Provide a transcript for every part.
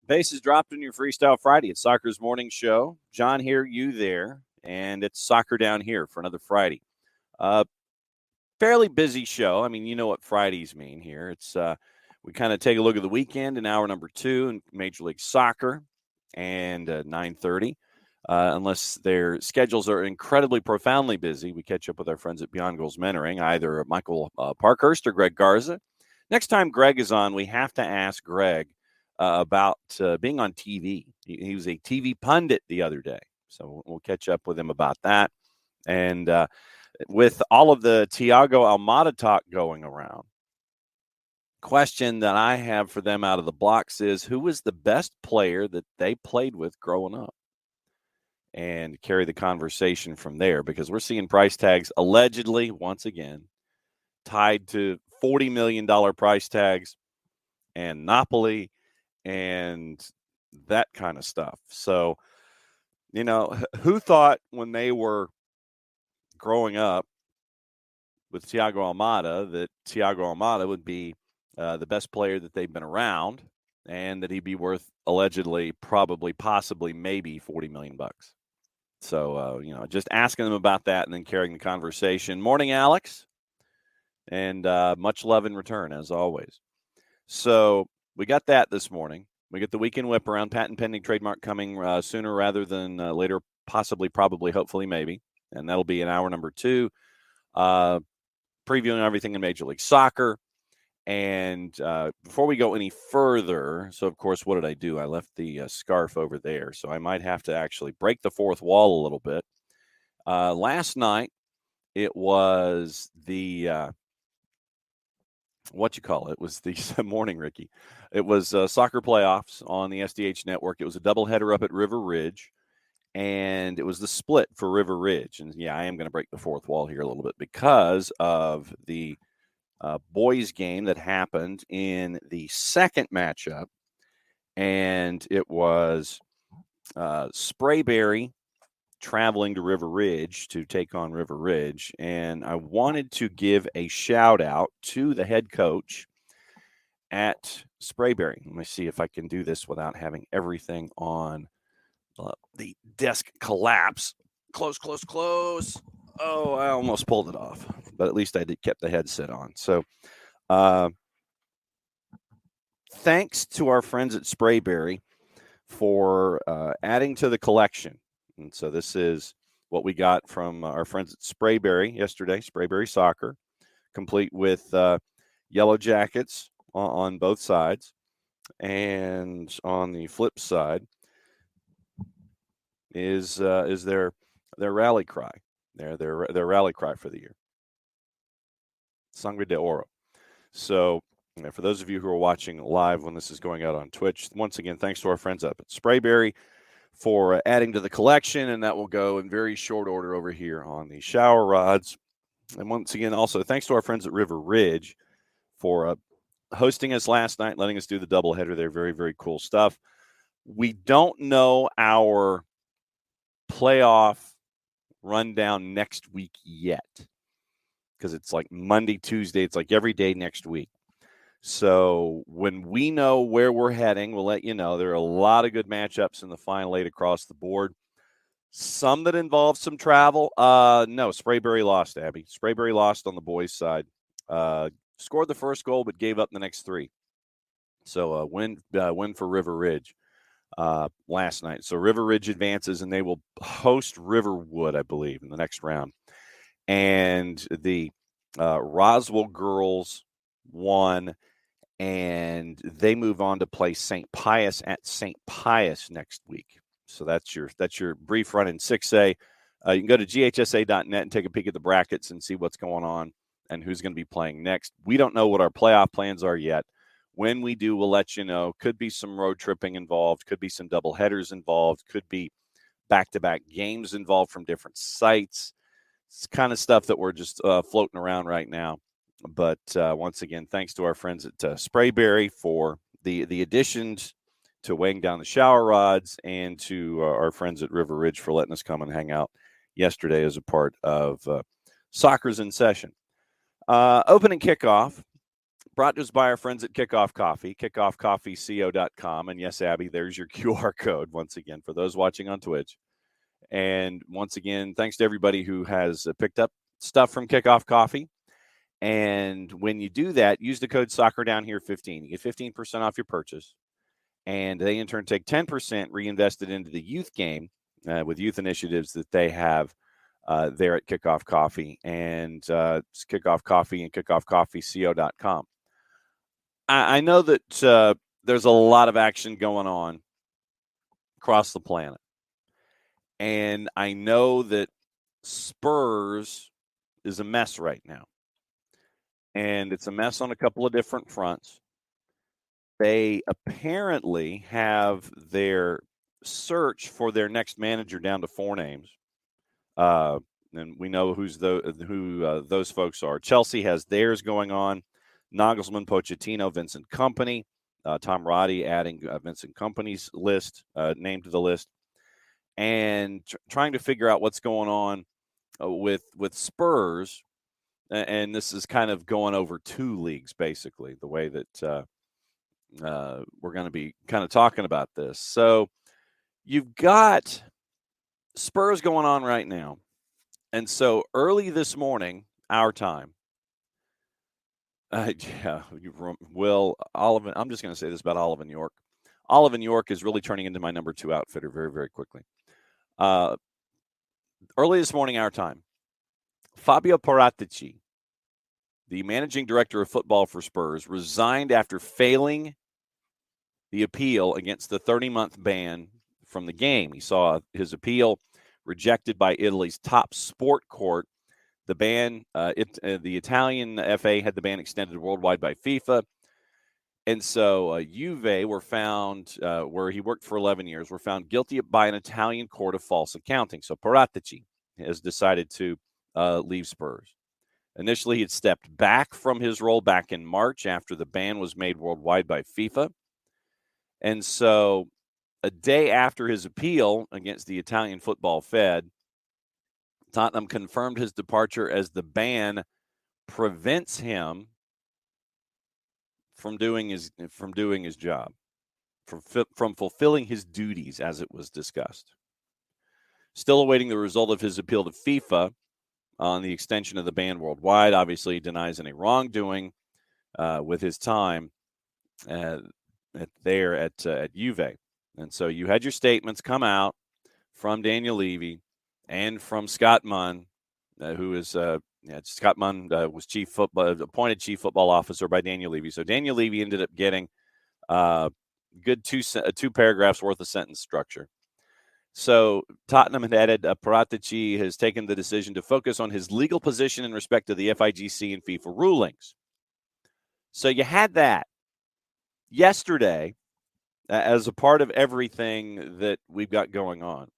Pace is dropped on your Freestyle Friday. It's Soccer's morning show. John here, you there, and it's Soccer Down Here for another Friday. Fairly busy show. I mean, you know what Fridays mean here. It's we kind of take a look at the weekend in hour number 2 in Major League Soccer and 9:30. Unless their schedules are incredibly profoundly busy, we catch up with our friends at Beyond Goals Mentoring, either Michael Parkhurst or Greg Garza. Next time Greg is on, we have to ask Greg about being on TV. He was a TV pundit the other day, so we'll catch up with him about that. And with all of the Thiago Almada talk going around, question that I have for them out of the blocks is, who was the best player that they played with growing up? And carry the conversation from there, because we're seeing price tags allegedly, once again, tied to $40 million price tags and Napoli and that kind of stuff. So, you know, who thought when they were growing up with Thiago Almada that Thiago Almada would be the best player that they've been around, and that he'd be worth allegedly, probably, possibly, maybe $40 million bucks. So, you know, just asking them about that and then carrying the conversation. Morning, Alex. And much love in return, as always. So we got that this morning. We get the Weekend Whiparound, patent pending trademark coming sooner rather than later, possibly, probably, hopefully, maybe. And that'll be in hour number 2, previewing everything in Major League Soccer. And before we go any further, so, of course, what did I do? I left the scarf over there, so I might have to actually break the fourth wall a little bit. Last night, it was the it was the morning, Ricky. It was soccer playoffs on the SDH network. It was a doubleheader up at River Ridge, and it was the split for River Ridge. And, yeah, I am going to break the fourth wall here a little bit because of the boys game that happened in the second matchup, and it was Sprayberry traveling to River Ridge to take on River Ridge. And I wanted to give a shout out to the head coach at Sprayberry. Let me see if I can do this without having everything on the desk collapse. Close. Oh, I almost pulled it off, but at least I kept the headset on. So thanks to our friends at Sprayberry for adding to the collection. And so this is what we got from our friends at Sprayberry yesterday, Sprayberry Soccer, complete with yellow jackets on both sides. And on the flip side is their rally cry. Their rally cry for the year. Sangre de Oro. So, you know, for those of you who are watching live when this is going out on Twitch, once again, thanks to our friends up at Sprayberry for adding to the collection, and that will go in very short order over here on the shower rods. And once again, also, thanks to our friends at River Ridge for hosting us last night, letting us do the doubleheader there. Very, very cool stuff. We don't know our playoff rundown next week yet, because it's like Monday, Tuesday. It's like every day next week. So when we know where we're heading, we'll let you know. There are a lot of good matchups in the Final 8 across the board. Some that involve some travel. No, Sprayberry lost, Abby. Sprayberry lost on the boys' side. Scored the first goal, but gave up the next 3. So win for River Ridge last night. So River Ridge advances, and they will host Riverwood, I believe, in the next round. And the Roswell girls won, and they move on to play St. Pius at St. Pius next week. So that's your brief run in 6A. You can go to ghsa.net and take a peek at the brackets and see what's going on and who's going to be playing next. We don't know what our playoff plans are yet. When we do, we'll let you know. Could be some road tripping involved, could be some double headers involved, could be back-to-back games involved from different sites. It's kind of stuff that we're just floating around right now. But once again, thanks to our friends at Sprayberry for the additions to weighing down the shower rods, and to our friends at River Ridge for letting us come and hang out yesterday as a part of Soccer's in Session. Opening kickoff brought to us by our friends at Kickoff Coffee, kickoffcoffeeco.com. And yes, Abby, there's your QR code once again for those watching on Twitch. And once again, thanks to everybody who has picked up stuff from Kickoff Coffee. And when you do that, use the code SoccerDownHere15. You get 15% off your purchase. And they, in turn, take 10% reinvested into the youth game with youth initiatives that they have there at Kickoff Coffee. And it's Kickoff Coffee and kickoffcoffeeco.com. I know that there's a lot of action going on across the planet. And I know that Spurs is a mess right now. And it's a mess on a couple of different fronts. They apparently have their search for their next manager down to 4 names. And we know who those folks are. Chelsea has theirs going on. Nagelsmann, Pochettino, Vincent Kompany. Tom Roddy adding Vincent Kompany's name to the list. And trying to figure out what's going on with Spurs. And this is kind of going over 2 leagues, basically, the way that we're going to be kind of talking about this. So you've got Spurs going on right now. And so early this morning, our time, Will, Oliver, I'm just going to say this about Oliver York. Oliver York is really turning into my number 2 outfitter very, very quickly. Early this morning, our time, Fabio Paratici, the managing director of football for Spurs, resigned after failing the appeal against the 30-month ban from the game. He saw his appeal rejected by Italy's top sport court. The ban, the Italian FA had the ban extended worldwide by FIFA. And so Juve were found, where he worked for 11 years, were found guilty by an Italian court of false accounting. So Paratici has decided to leave Spurs. Initially, he had stepped back from his role back in March after the ban was made worldwide by FIFA. And so a day after his appeal against the Italian Football Fed, Tottenham confirmed his departure as the ban prevents him from doing his job, from fulfilling his duties as it was discussed. Still awaiting the result of his appeal to FIFA on the extension of the ban worldwide. Obviously, he denies any wrongdoing with his time at Juve. And so you had your statements come out from Daniel Levy and from Scott Munn, who is Scott Munn was appointed chief football officer by Daniel Levy. So Daniel Levy ended up getting good 2 paragraphs worth of sentence structure. So Tottenham had added Paratici has taken the decision to focus on his legal position in respect to the FIGC and FIFA rulings. So you had that yesterday as a part of everything that we've got going on.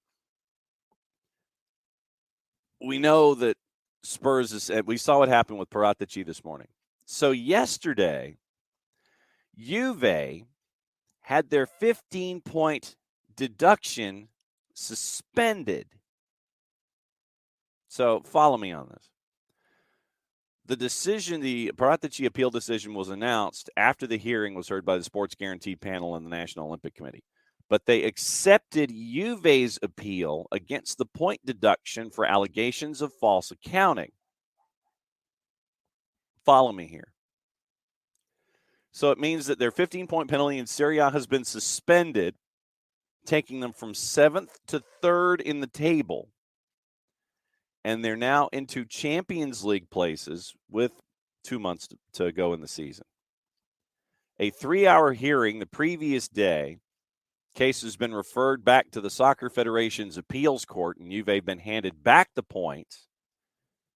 We know that Spurs we saw what happened with Paratici this morning. So yesterday, Juve had their 15-point deduction suspended. So follow me on this. The Paratici appeal decision was announced after the hearing was heard by the Sports Guarantee Panel and the National Olympic Committee. But they accepted Juve's appeal against the point deduction for allegations of false accounting. Follow me here. So it means that their 15-point penalty in Serie A has been suspended, taking them from 7th to 3rd in the table. And they're now into Champions League places with 2 months to go in the season. A 3-hour hearing the previous day. Case has been referred back to the Soccer Federation's appeals court, and Juve been handed back the points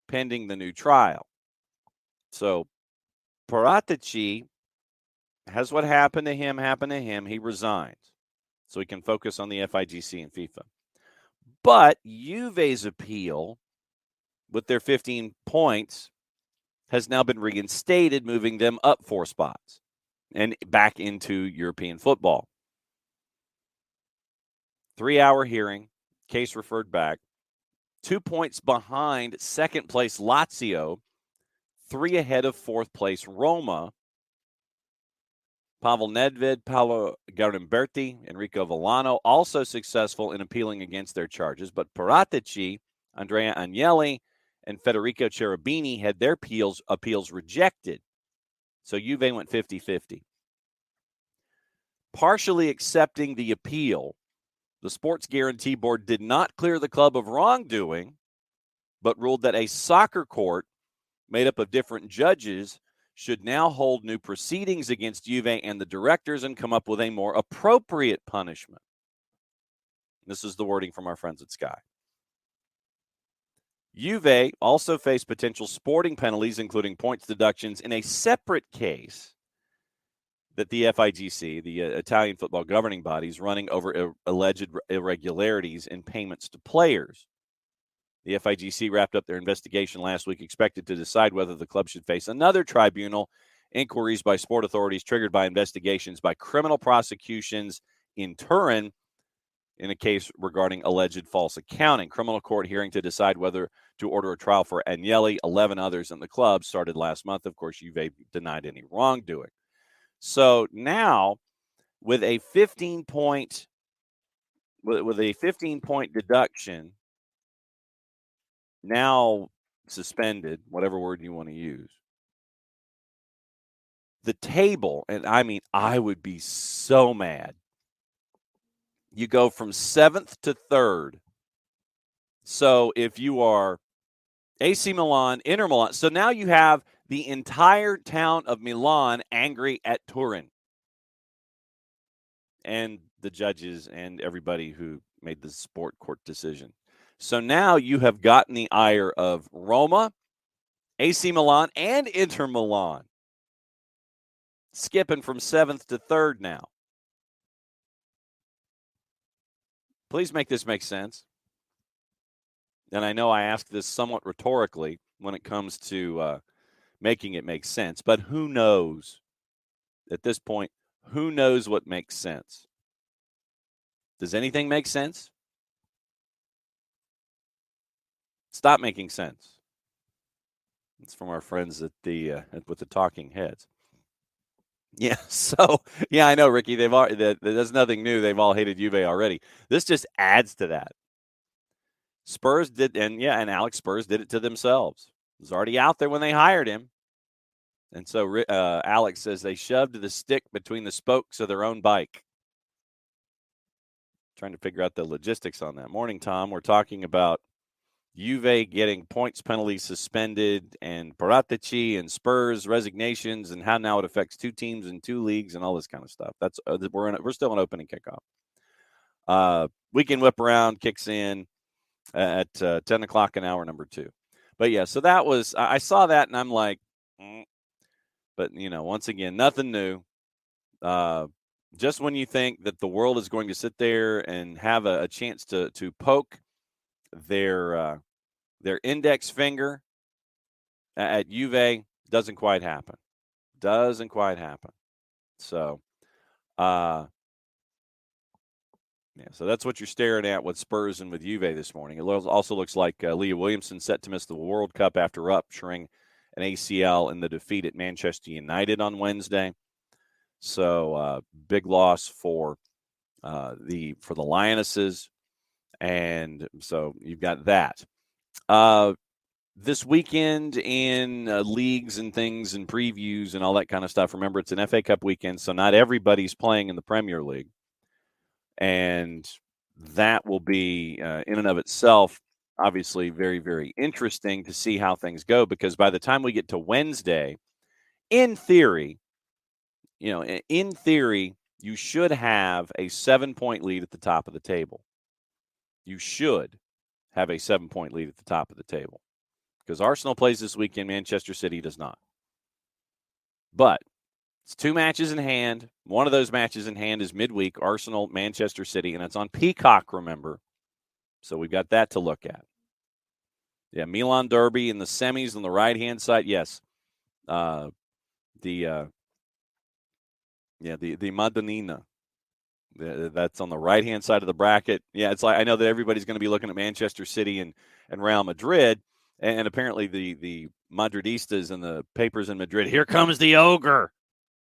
pending the new trial. So Paratici has what happened to him. He resigns so he can focus on the FIGC and FIFA. But Juve's appeal with their 15 points has now been reinstated, moving them up 4 spots and back into European football. 3-hour hearing, case referred back. 2 points behind second place Lazio, 3 ahead of fourth place Roma, Pavel Nedved, Paolo Garimberti, Enrico Villano, also successful in appealing against their charges. But Paratici, Andrea Agnelli, and Federico Cherubini had their appeals rejected. So Juve went 50-50. Partially accepting the appeal, the Sports Guarantee Board did not clear the club of wrongdoing, but ruled that a soccer court made up of different judges should now hold new proceedings against Juve and the directors and come up with a more appropriate punishment. This is the wording from our friends at Sky. Juve also faced potential sporting penalties, including points deductions, in a separate case that the FIGC, the Italian football governing body, is running over alleged irregularities in payments to players. The FIGC wrapped up their investigation last week, expected to decide whether the club should face another tribunal, inquiries by sport authorities triggered by investigations by criminal prosecutions in Turin in a case regarding alleged false accounting. Criminal court hearing to decide whether to order a trial for Agnelli, 11 others in the club, started last month. Of course, Juve denied any wrongdoing. So now, with a 15-point deduction, now suspended, whatever word you want to use, the table, and I mean, I would be so mad. You go from 7th to 3rd. So if you are AC Milan, Inter Milan, so now you have the entire town of Milan angry at Turin and the judges and everybody who made the sport court decision. So now you have gotten the ire of Roma, AC Milan, and Inter Milan, skipping from 7th to 3rd now. Please make this make sense. And I know I ask this somewhat rhetorically when it comes to making it make sense, but who knows? At this point, who knows what makes sense? Does anything make sense? Stop making sense. It's from our friends at with the talking heads. Yeah, so yeah, I know, Ricky. There's nothing new. They've all hated Juve already. This just adds to that. Spurs did, and Alex Spurs did it to themselves. It was already out there when they hired him. And so Alex says they shoved the stick between the spokes of their own bike. Trying to figure out the logistics on that. Morning, Tom. We're talking about Juve getting points penalties suspended and Paratici and Spurs resignations and how now it affects two teams in two leagues and all this kind of stuff. That's we're still in opening kickoff. Weekend Whiparound kicks in at 10 o'clock in hour number 2. But yeah, so that was I saw that and I'm like, but once again, nothing new. Just when you think that the world is going to sit there and have a chance to poke their index finger at Juve, doesn't quite happen. So, so that's what you're staring at with Spurs and with Juve this morning. It also looks like Leah Williamson set to miss the World Cup after rupturing an ACL in the defeat at Manchester United on Wednesday. So big loss for the Lionesses, and so you've got that. This weekend in leagues and things and previews and all that kind of stuff. Remember, it's an FA Cup weekend, so not everybody's playing in the Premier League, and that will be in and of itself obviously very, very interesting to see how things go, because by the time we get to Wednesday, in theory, you should have a 7-point lead at the top of the table. You should have a 7-point lead at the top of the table, because Arsenal plays this weekend. Manchester City does not. But it's 2 matches in hand. One of those matches in hand is midweek, Arsenal, Manchester City, and it's on Peacock, remember. So we've got that to look at. Yeah, Milan Derby in the semis on the right-hand side. Yes. The Madonnina. That's on the right-hand side of the bracket. Yeah, it's like I know that everybody's going to be looking at Manchester City and Real Madrid, and apparently the Madridistas and the papers in Madrid, here comes the ogre.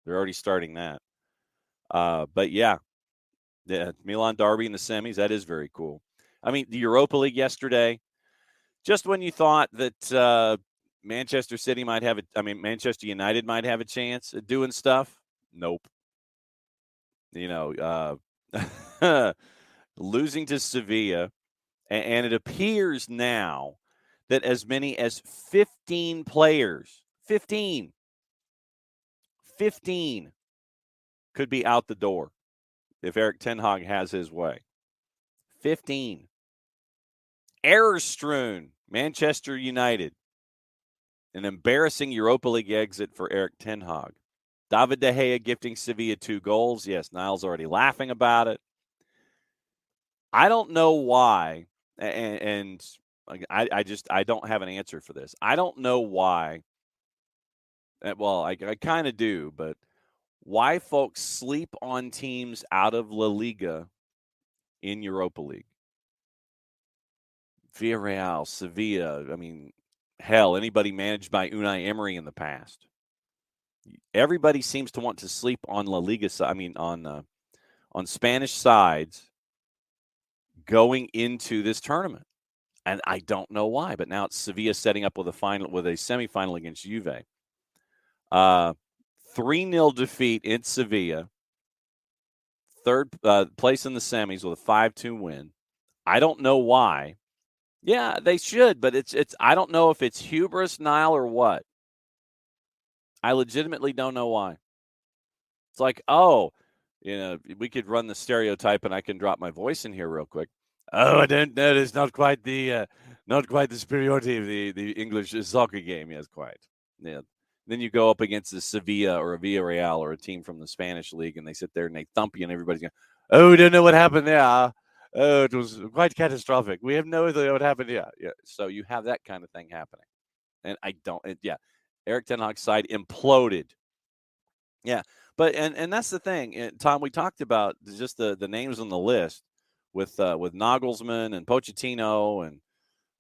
They're already starting that. But yeah, the Milan derby in the semis, that is very cool. I mean, the Europa League yesterday, just when you thought that Manchester United might have a chance at doing stuff, nope. Losing to Sevilla, and it appears now that as many as 15 players, 15 could be out the door if Erik ten Hag has his way. 15. Errors strewn, Manchester United. An embarrassing Europa League exit for Erik ten Hag. David De Gea gifting Sevilla 2 goals. Yes, Niall's already laughing about it. I don't know why, and I don't have an answer for this. I don't know why. Well, I kind of do, but why folks sleep on teams out of La Liga in Europa League? Villarreal, Sevilla. I mean, hell, anybody managed by Unai Emery in the past. Everybody seems to want to sleep on La Liga. On Spanish sides going into this tournament, and I don't know why. But now it's Sevilla setting up with a semifinal against Juve. 3-0 defeat in Sevilla. Third place in the semis with a 5-2 win. I don't know why. Yeah, they should, but it's. I don't know if it's hubris, Niall, or what. I legitimately don't know why. It's like, we could run the stereotype, and I can drop my voice in here real quick. Oh, I don't know. It's not quite the superiority of the English soccer game. Yes, quite. Yeah. Then you go up against a Sevilla or a Villarreal or a team from the Spanish league, and they sit there and they thump you, and everybody's going, "Oh, we don't know what happened there. Oh, it was quite catastrophic. We have no idea what happened here." Yeah. So you have that kind of thing happening, and I don't. Erik ten Hag's side imploded. Yeah, but and that's the thing, Tom. We talked about just the names on the list with Nagelsmann and Pochettino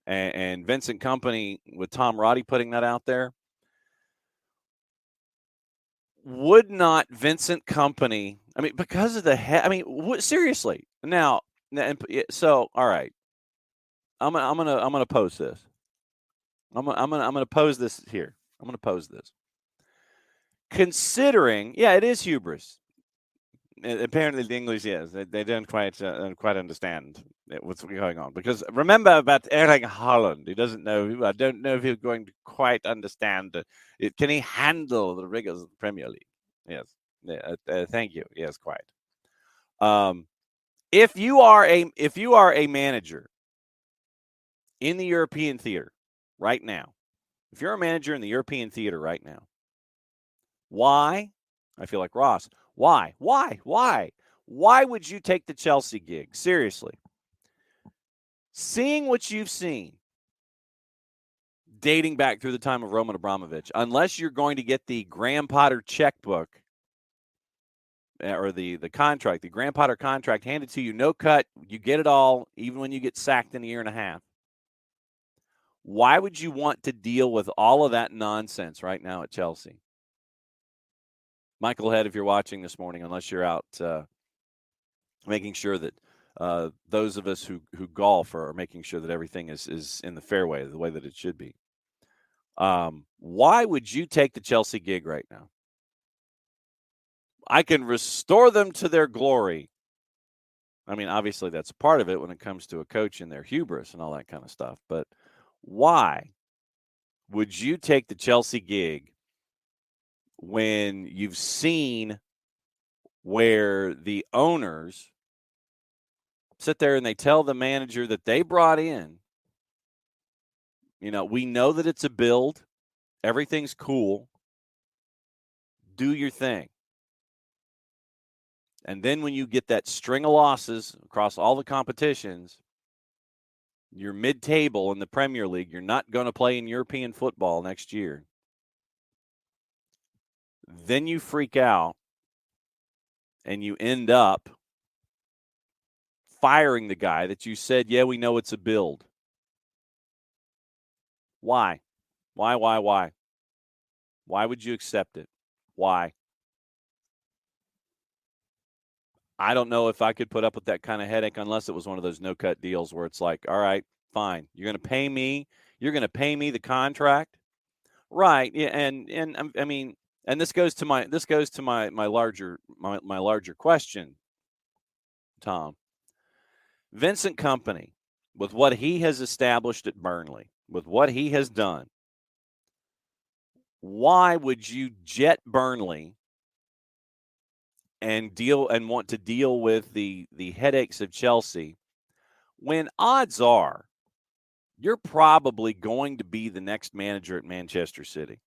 and Vincent Kompany with Tom Roddy putting that out there. Would not Vincent Kompany? I mean, because of seriously. Now, so all right, I'm gonna pose this. I'm gonna pose this here. I'm gonna pose this. Considering, yeah, it is hubris. Apparently, the English, yes, they don't quite understand what's going on. Because remember about Erling Haaland, he doesn't know. I don't know if he's going to quite understand it. Can he handle the rigors of the Premier League? Yes. Yeah, thank you. Yes, quite. If you are a manager in the European theater right now, if you're a manager in the European theater right now, why? I feel like Ross. Why? Why would you take the Chelsea gig? Seriously. Seeing what you've seen dating back through the time of Roman Abramovich, unless you're going to get the Graham Potter checkbook or the contract, the Graham Potter contract handed to you, no cut, you get it all, even when you get sacked in a year and a half. Why would you want to deal with all of that nonsense right now at Chelsea? Michael Head, if you're watching this morning, unless you're out making sure that those of us who golf are making sure that everything is in the fairway, the way that it should be. Why would you take the Chelsea gig right now? I can restore them to their glory. I mean, obviously that's part of it when it comes to a coach and their hubris and all that kind of stuff. But why would you take the Chelsea gig when you've seen where the owners sit there and they tell the manager that they brought in, we know that it's a build. Everything's cool. Do your thing. And then when you get that string of losses across all the competitions, you're mid-table in the Premier League. You're not going to play in European football next year. Then you freak out and you end up firing the guy that you said, yeah, we know it's a build. Why? Why? Why would you accept it? Why? I don't know if I could put up with that kind of headache unless it was one of those no-cut deals where it's like, all right, fine, you're going to pay me. You're going to pay me the contract, right? Yeah, and I mean, and this goes to my larger question, Tom. Vincent Kompany, with what he has established at Burnley, with what he has done, why would you jet Burnley and want to deal with the headaches of Chelsea when odds are you're probably going to be the next manager at Manchester City?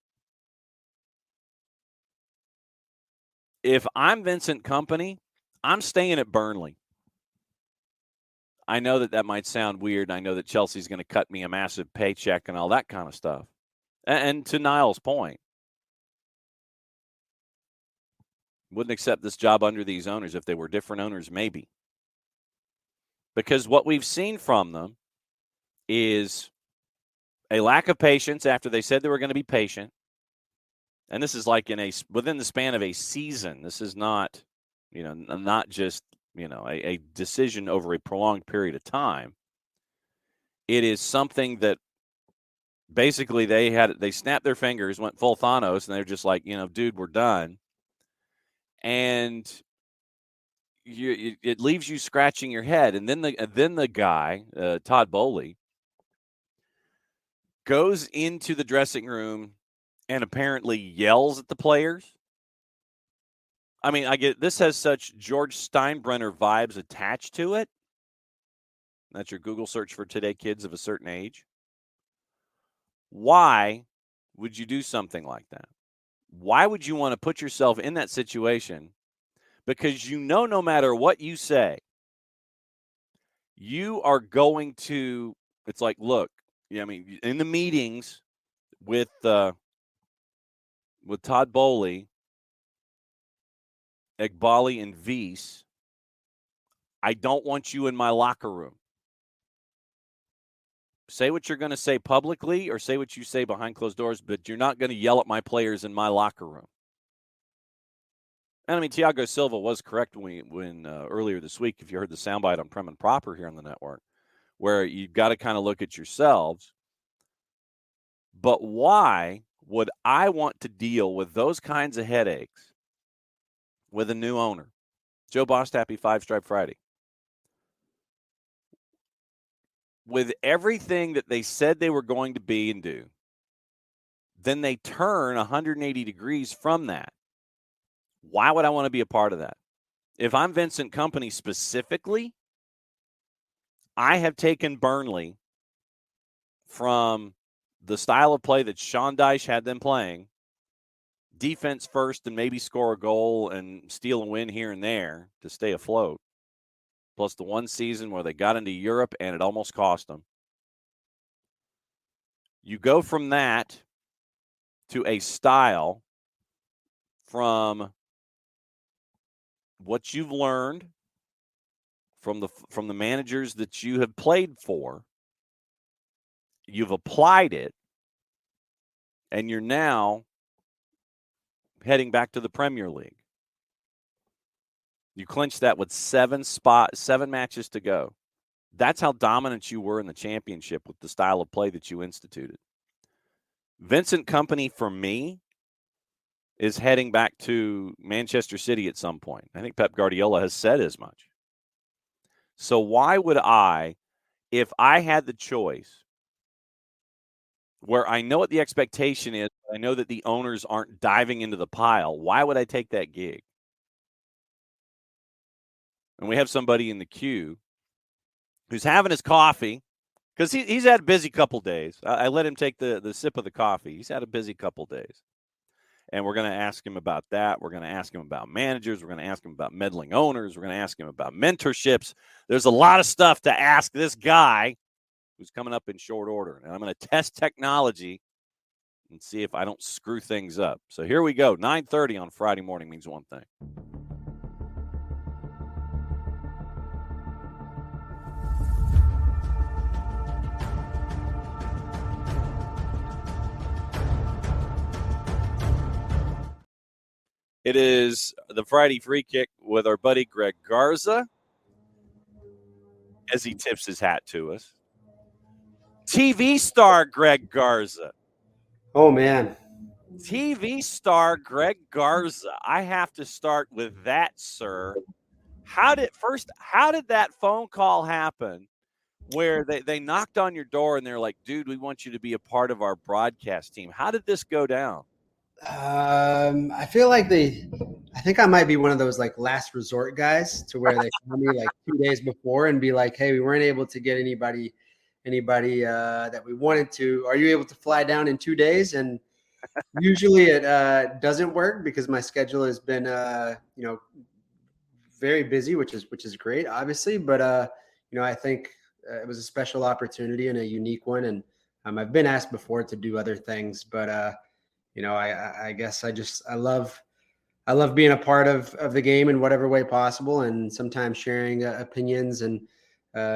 If I'm Vincent Kompany, I'm staying at Burnley. I know that might sound weird. I know that Chelsea's going to cut me a massive paycheck and all that kind of stuff. And to Niall's point, wouldn't accept this job under these owners. If they were different owners, maybe. Because what we've seen from them is a lack of patience after they said they were going to be patient. And this is like within the span of a season. This is not, not just, a decision over a prolonged period of time. It is something that basically they snapped their fingers, went full Thanos, and they're just like, dude, we're done. And it leaves you scratching your head. And then the guy, Todd Bowley, goes into the dressing room and apparently yells at the players. I mean, this has such George Steinbrenner vibes attached to it. That's your Google search for today, kids of a certain age. Why would you do something like that? Why would you want to put yourself in that situation? Because no matter what you say, you are going to, it's like, look, in the meetings with Todd Bowley, Egbali, and Weiss, I don't want you in my locker room. Say what you're going to say publicly or say what you say behind closed doors, but you're not going to yell at my players in my locker room. And, Thiago Silva was correct when earlier this week, if you heard the soundbite on Prem and Proper here on the network, where you've got to kind of look at yourselves. But why would I want to deal with those kinds of headaches with a new owner? Joe Bost, happy 5 Stripe Friday. With everything that they said they were going to be and do, then they turn 180 degrees from that. Why would I want to be a part of that? If I'm Vincent Kompany specifically, I have taken Burnley from the style of play that Sean Dyche had them playing, defense first and maybe score a goal and steal a win here and there to stay afloat, plus the one season where they got into Europe and it almost cost them. You go from that to a style from what you've learned from the managers that you have played for. You've applied it, and you're now heading back to the Premier League. You clinched that with 7 matches to go. That's how dominant you were in the championship with the style of play that you instituted. Vincent Kompany, for me, is heading back to Manchester City at some point. I think Pep Guardiola has said as much. So why would I, if I had the choice, where I know what the expectation is, I know that the owners aren't diving into the pile, why would I take that gig? And we have somebody in the queue who's having his coffee, because he's had a busy couple days. I let him take the sip of the coffee. He's had a busy couple days. And we're going to ask him about that. We're going to ask him about managers. We're going to ask him about meddling owners. We're going to ask him about mentorships. There's a lot of stuff to ask this guy who's coming up in short order. And I'm going to test technology and see if I don't screw things up. So here we go. 9:30 on Friday morning means one thing. It is the Friday Free Kick with our buddy Greg Garza as he tips his hat to us. TV star Greg Garza. Oh, man. TV star Greg Garza. I have to start with that, sir. How did that phone call happen where they knocked on your door and they're like, dude, we want you to be a part of our broadcast team? How did this go down? I feel like I think I might be one of those like last resort guys to where they call me like 2 days before and be like, hey, we weren't able to get anybody that we wanted to. Are you able to fly down in 2 days? And usually it doesn't work because my schedule has been, very busy, which is great, obviously. But I think it was a special opportunity and a unique one. And I've been asked before to do other things, but I guess I love being a part of the game in whatever way possible, and sometimes sharing opinions and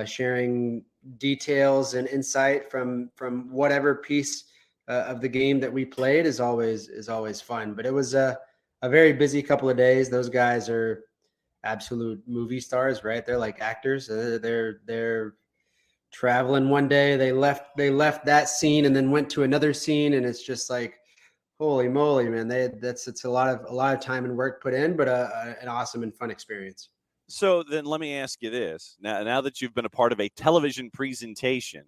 sharing details and insight from whatever piece of the game that we played is always fun. But it was a very busy couple of days. Those guys are absolute movie stars, right? They're like actors. They're traveling one day. They left that scene and then went to another scene, and it's just like, holy moly, man! It's a lot of time and work put in, but an awesome and fun experience. So then let me ask you this. Now that you've been a part of a television presentation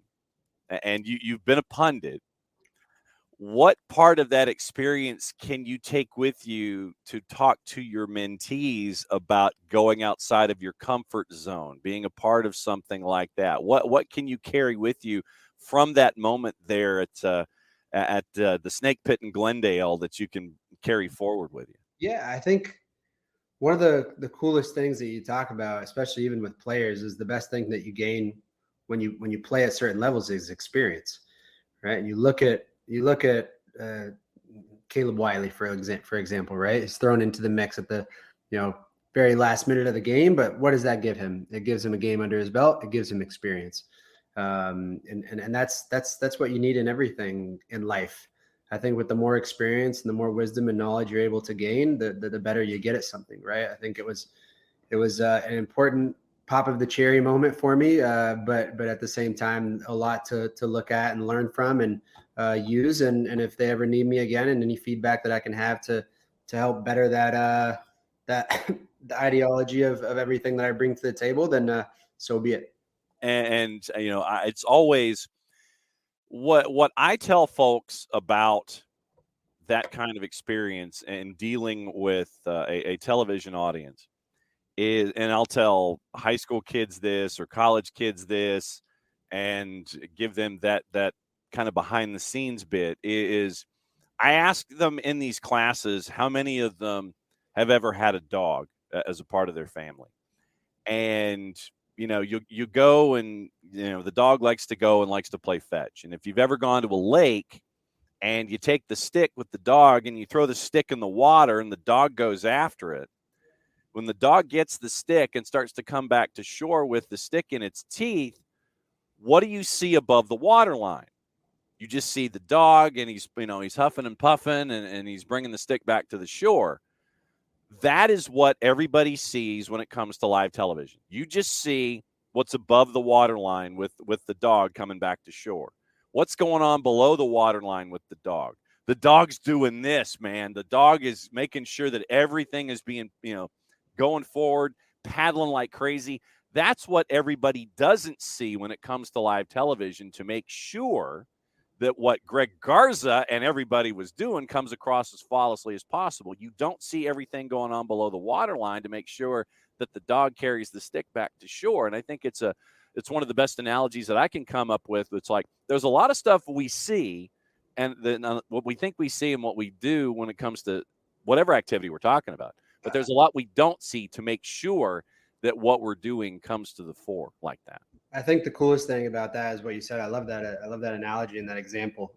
and you've been a pundit, what part of that experience can you take with you to talk to your mentees about going outside of your comfort zone, being a part of something like that? What can you carry with you from that moment there at the Snake Pit in Glendale that you can carry forward with you? Yeah, I think one of the coolest things that you talk about, especially even with players, is the best thing that you gain when you play at certain levels is experience, right? And you look at Caleb Wiley for example, right? He's thrown into the mix at the very last minute of the game, but what does that give him? It gives him a game under his belt. It gives him experience, and that's what you need in everything in life. I think with the more experience and the more wisdom and knowledge you're able to gain, the better you get at something, right? I think it was an important pop of the cherry moment for me, but at the same time, a lot to look at and learn from and use. And if they ever need me again, and any feedback that I can have to help better that the ideology of everything that I bring to the table, then so be it. And it's always what I tell folks about that kind of experience and dealing with a television audience is, and I'll tell high school kids this or college kids this, and give them that kind of behind the scenes bit is I ask them in these classes how many of them have ever had a dog as a part of their family. And you go and the dog likes to go and likes to play fetch. And if you've ever gone to a lake and you take the stick with the dog and you throw the stick in the water and the dog goes after it, when the dog gets the stick and starts to come back to shore with the stick in its teeth, what do you see above the water line? You just see the dog, and he's huffing and puffing, and he's bringing the stick back to the shore. That is what everybody sees when it comes to live television. You just see what's above the water line with the dog coming back to shore. What's going on below the water line with the dog? The dog's doing this, man. The dog is making sure that everything is being, going forward, paddling like crazy. That's what everybody doesn't see when it comes to live television, to make sure that what Greg Garza and everybody was doing comes across as flawlessly as possible. You don't see everything going on below the water line to make sure that the dog carries the stick back to shore. And I think it's one of the best analogies that I can come up with. It's like there's a lot of stuff we see, and then what we think we see and what we do when it comes to whatever activity we're talking about. But there's a lot we don't see to make sure that what we're doing comes to the fore like that. I think the coolest thing about that is what you said. I love that. I love that analogy and that example.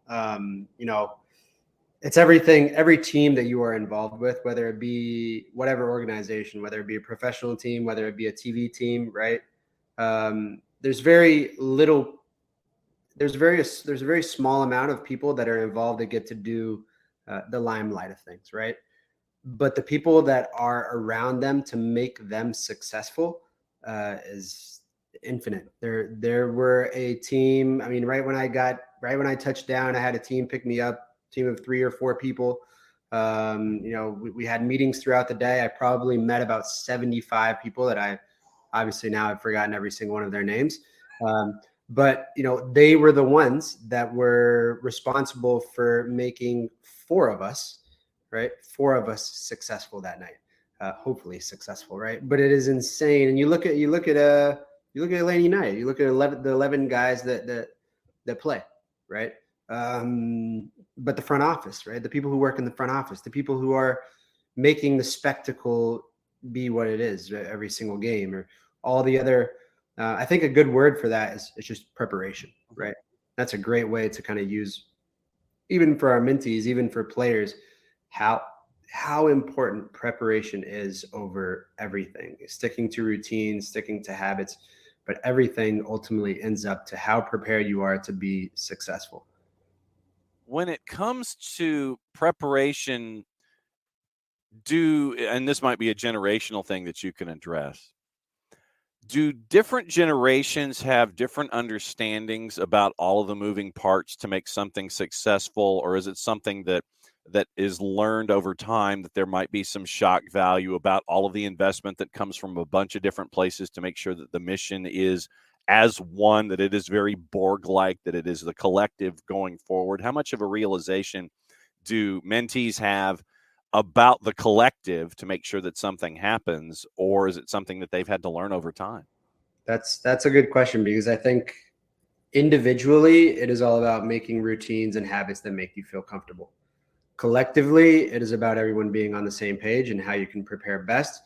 It's everything, every team that you are involved with, whether it be whatever organization, whether it be a professional team, whether it be a TV team, right? There's very little, there's a very small amount of people that are involved that get to do the limelight of things, right? but the people that are around them to make them successful is infinite. There were a team. I mean, right when I touched down, I had a team pick me up, team of 3 or 4 people. We had meetings throughout the day. I probably met about 75 people that I obviously now I've forgotten every single one of their names. But they were the ones that were responsible for making 4 of us, right? 4 of us successful that night. Hopefully successful, right? But it is insane. And you look at Atlanta United. You look at the 11 guys that play, right? But the front office, right? The people who work in the front office, the people who are making the spectacle be what it is every single game, or all the other. I think a good word for that is just preparation, right? That's a great way to kind of use, even for our mentees, even for players, how important preparation is over everything. Sticking to routines, sticking to habits, but everything ultimately ends up to how prepared you are to be successful. When it comes to preparation, and this might be a generational thing that you can address, do different generations have different understandings about all of the moving parts to make something successful, or is it something that is learned over time, that there might be some shock value about all of the investment that comes from a bunch of different places to make sure that the mission is as one, that it is very Borg-like, that it is the collective going forward? How much of a realization do mentees have about the collective to make sure that something happens, or is it something that they've had to learn over time? That's a good question, because I think individually it is all about making routines and habits that make you feel comfortable. Collectively, it is about everyone being on the same page and how you can prepare best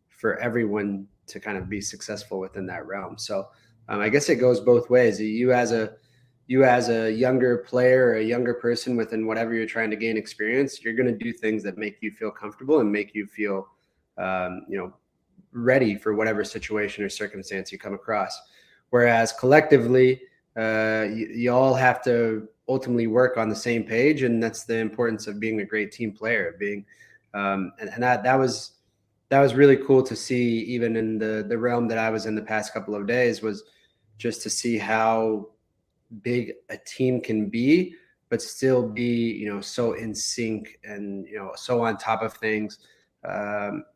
for everyone to kind of be successful within that realm. So I guess it goes both ways. You as a younger player or a younger person within whatever you're trying to gain experience, you're going to do things that make you feel comfortable and make you feel, ready for whatever situation or circumstance you come across. Whereas collectively, you all have to ultimately work on the same page, and that's the importance of being a great team player. And that was really cool to see, even in the realm that I was in the past couple of days, was just to see how big a team can be, but still be so in sync and so on top of things.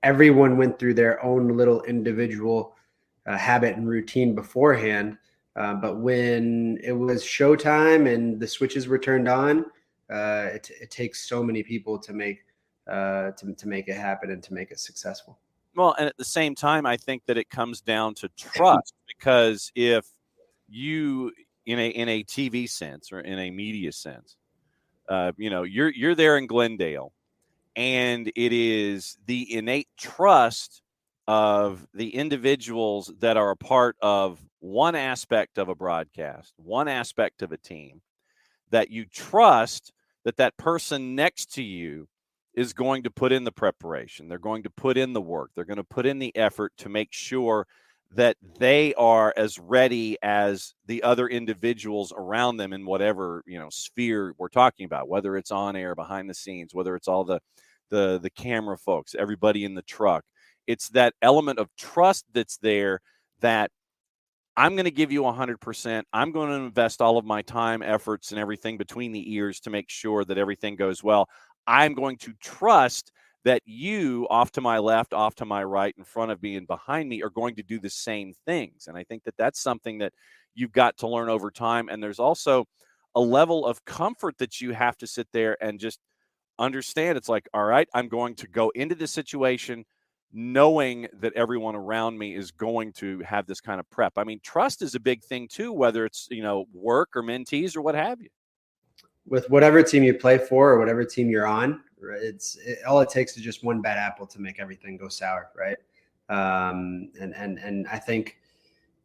Everyone went through their own little individual habit and routine beforehand. But when it was showtime and the switches were turned on, it takes so many people to make it happen and to make it successful. Well, and at the same time, I think that it comes down to trust, because if you, in a TV sense or in a media sense, you're there in Glendale, and it is the innate trust of the individuals that are a part of one aspect of a broadcast, one aspect of a team, that you trust that person next to you is going to put in the preparation. They're going to put in the work. They're going to put in the effort to make sure that they are as ready as the other individuals around them in whatever sphere we're talking about, whether it's on air, behind the scenes, whether it's all the camera folks, everybody in the truck. It's that element of trust that's there, that I'm going to give you 100%. I'm going to invest all of my time, efforts, and everything between the ears to make sure that everything goes well. I'm going to trust that you, off to my left, off to my right, in front of me, and behind me, are going to do the same things. And I think that that's something that you've got to learn over time. And there's also a level of comfort that you have to sit there and just understand. It's like, all right, I'm going to go into this situation knowing that everyone around me is going to have this kind of prep. I mean, trust is a big thing too, whether it's, work or mentees or what have you. With whatever team you play for or whatever team you're on, all it takes is just one bad apple to make everything go sour, right? And I think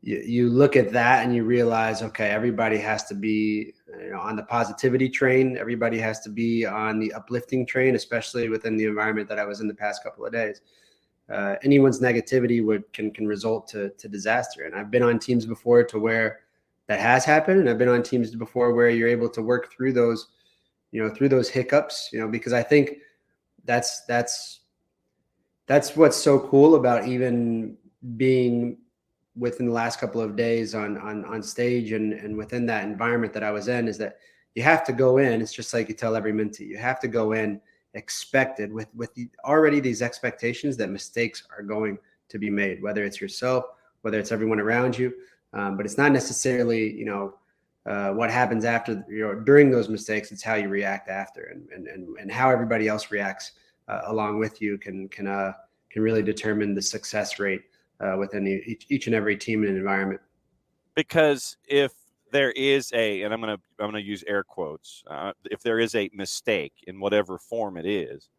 you look at that and you realize, okay, everybody has to be on the positivity train. Everybody has to be on the uplifting train, especially within the environment that I was in the past couple of days. Anyone's negativity can result to disaster. And I've been on teams before to where that has happened, and I've been on teams before where you're able to work through those hiccups, because I think that's That's what's so cool about even being within the last couple of days on stage and within that environment that I was in, is that you have to go in. It's just like you tell every mentee, you have to go in expected with already these expectations that mistakes are going to be made, whether it's yourself, whether it's everyone around you. But it's not necessarily, what happens after, during those mistakes. It's how you react after, and how everybody else reacts along with you can really determine the success rate within each and every team and environment. Because if there is and I'm gonna use air quotes, if there is a mistake in whatever form it is,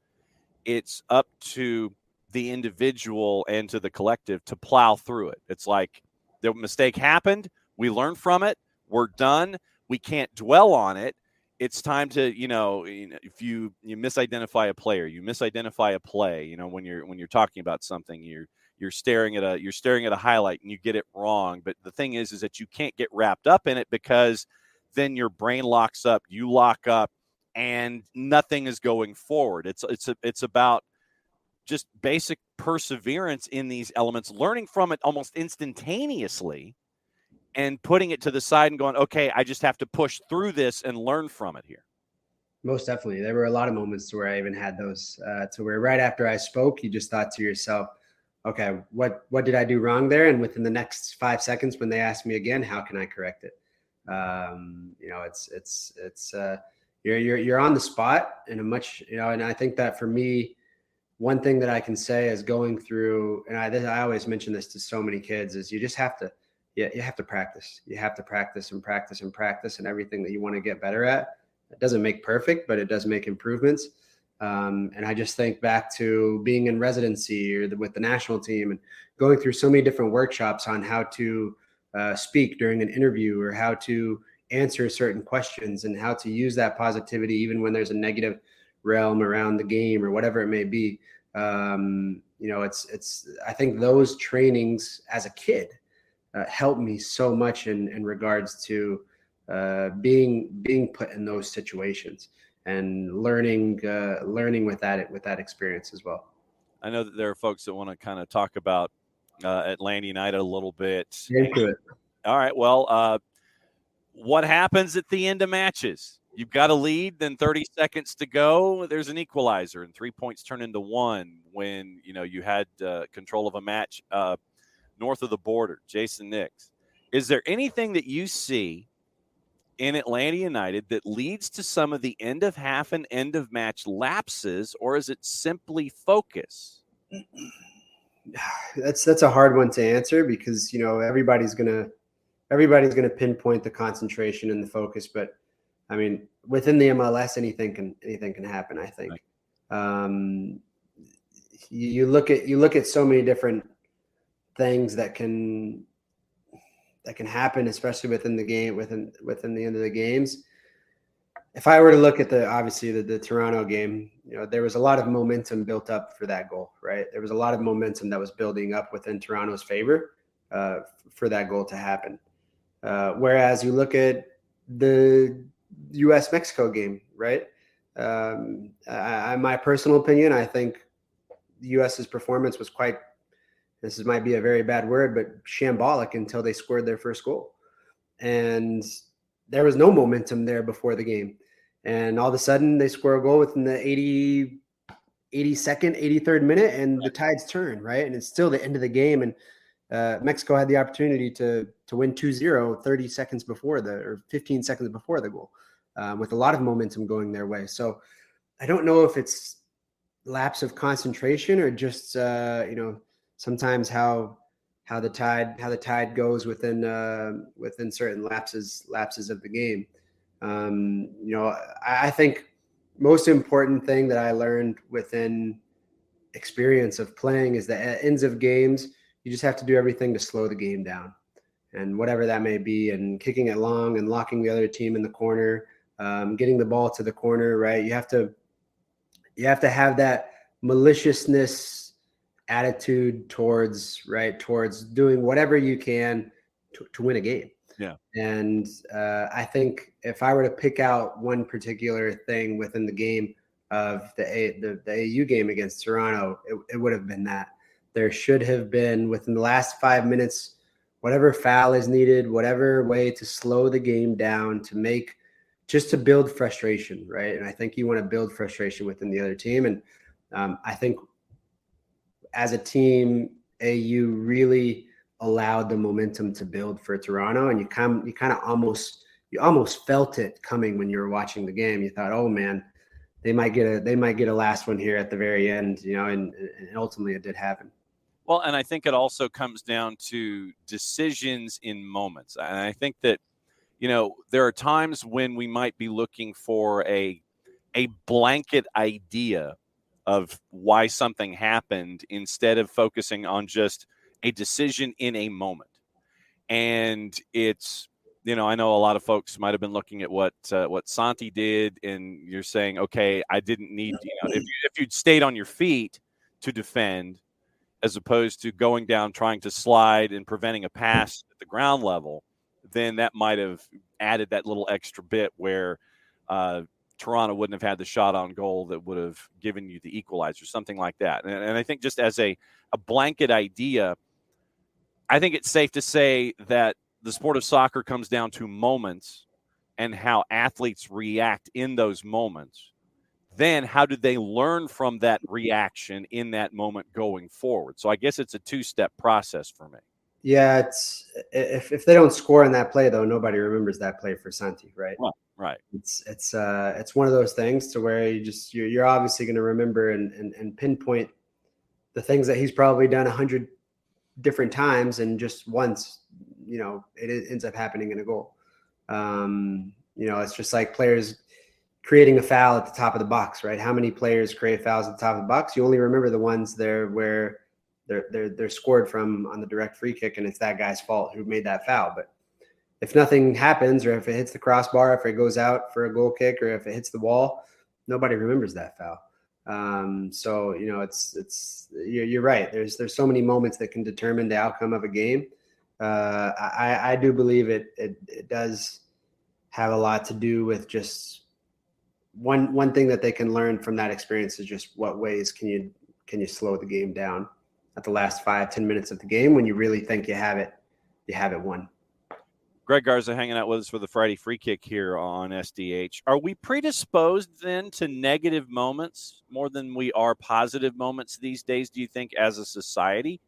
it's up to the individual and to the collective to plow through it. It's like the mistake happened, we learn from it, we're done, we can't dwell on it. It's time to, if you misidentify a player, you misidentify a play, when you're talking about something, you're staring at a highlight and you get it wrong. But the thing is that you can't get wrapped up in it, because then your brain locks up, you lock up, and nothing is going forward. It's about just basic perseverance in these elements, learning from it almost instantaneously, and putting it to the side and going, okay, I just have to push through this and learn from it here. Most definitely. There were a lot of moments to where I even had those to where right after I spoke, you just thought to yourself, okay, what did I do wrong there? And within the next 5 seconds, when they ask me again, how can I correct it? You're on the spot in a much, and I think that for me, one thing that I can say is going through, and I always mention this to so many kids, is you just have to, you have to practice. You have to practice and practice and practice, and everything that you want to get better at. It doesn't make perfect, but it does make improvements. And I just think back to being in residency or with the national team and going through so many different workshops on how to speak during an interview, or how to answer certain questions, and how to use that positivity even when there's a negative realm around the game or whatever it may be. I think those trainings as a kid helped me so much in regards to being put in those situations and learning with that experience as well. I know that there are folks that want to kind of talk about Atlanta United a little bit. Into it. All right. Well, what happens at the end of matches? You've got a lead, then 30 seconds to go. There's an equalizer, and 3 points turn into one when you had control of a match north of the border. Jason Nix, is there anything that you see in Atlanta United that leads to some of the end of half and end of match lapses, or is it simply focus? That's a hard one to answer, because everybody's gonna pinpoint the concentration and the focus. But I mean, within the MLS, anything can happen. I think you look at so many different things that can happen, especially within the game, within the end of the games. If I were to look at the Toronto game, there was a lot of momentum built up for that goal, right? There was a lot of momentum that was building up within Toronto's favor for that goal to happen. Whereas you look at the US-Mexico game, right? My personal opinion, I think the US's performance was quite, this might be a very bad word, but shambolic until they scored their first goal. And there was no momentum there before the game. And all of a sudden they score a goal within the 82nd, 83rd minute, and the tides turn, right? And it's still the end of the game. And Mexico had the opportunity to win 2-0 30 seconds before or 15 seconds before the goal, with a lot of momentum going their way. So I don't know if it's lapse of concentration or just, sometimes how the tide goes within certain lapses of the game. I think most important thing that I learned within experience of playing is that at ends of games, you just have to do everything to slow the game down, and whatever that may be, and kicking it long and locking the other team in the corner, getting the ball to the corner, right? You have to have that maliciousness attitude towards doing whatever you can to win a game. Yeah. And I think if I were to pick out one particular thing within the game, of the AU game against Toronto, it would have been that. There should have been, within the last 5 minutes, whatever foul is needed, whatever way to slow the game down, just to build frustration, right? And I think you want to build frustration within the other team. And I think as a team, AU really allowed the momentum to build for Toronto, and you kind of almost felt it coming when you were watching the game. You thought, oh man, they might get a last one here at the very end, and ultimately it did happen. Well, and I think it also comes down to decisions in moments. And I think that, there are times when we might be looking for a blanket idea of why something happened instead of focusing on just a decision in a moment. And it's, I know a lot of folks might have been looking at what Santi did, and you're saying, okay, I didn't need, if you'd stayed on your feet to defend, as opposed to going down, trying to slide and preventing a pass at the ground level, then that might have added that little extra bit where Toronto wouldn't have had the shot on goal that would have given you the equalizer, something like that. And I think just as a blanket idea, I think it's safe to say that the sport of soccer comes down to moments and how athletes react in those moments. Then how do they learn from that reaction in that moment going forward? So I guess it's a two-step process for me. Yeah, it's if they don't score in that play, though, nobody remembers that play for Santi, right? Well, right. It's one of those things to where you're obviously going to remember and pinpoint the things that he's probably done 100 different times, and just once, it ends up happening in a goal. It's just like players creating a foul at the top of the box, right? How many players create fouls at the top of the box? You only remember the ones there where they're scored from on the direct free kick, and it's that guy's fault who made that foul. But if nothing happens, or if it hits the crossbar, if it goes out for a goal kick, or if it hits the wall, nobody remembers that foul. So you're right. There's so many moments that can determine the outcome of a game. I do believe it does have a lot to do with just one thing that they can learn from that experience is just what ways can you slow the game down at the last 5-10 minutes of the game when you really think you have it won. Greg Garza hanging out with us for the Friday Free Kick here on SDH. Are we predisposed then to negative moments more than we are positive moments these days, do you think, as a society?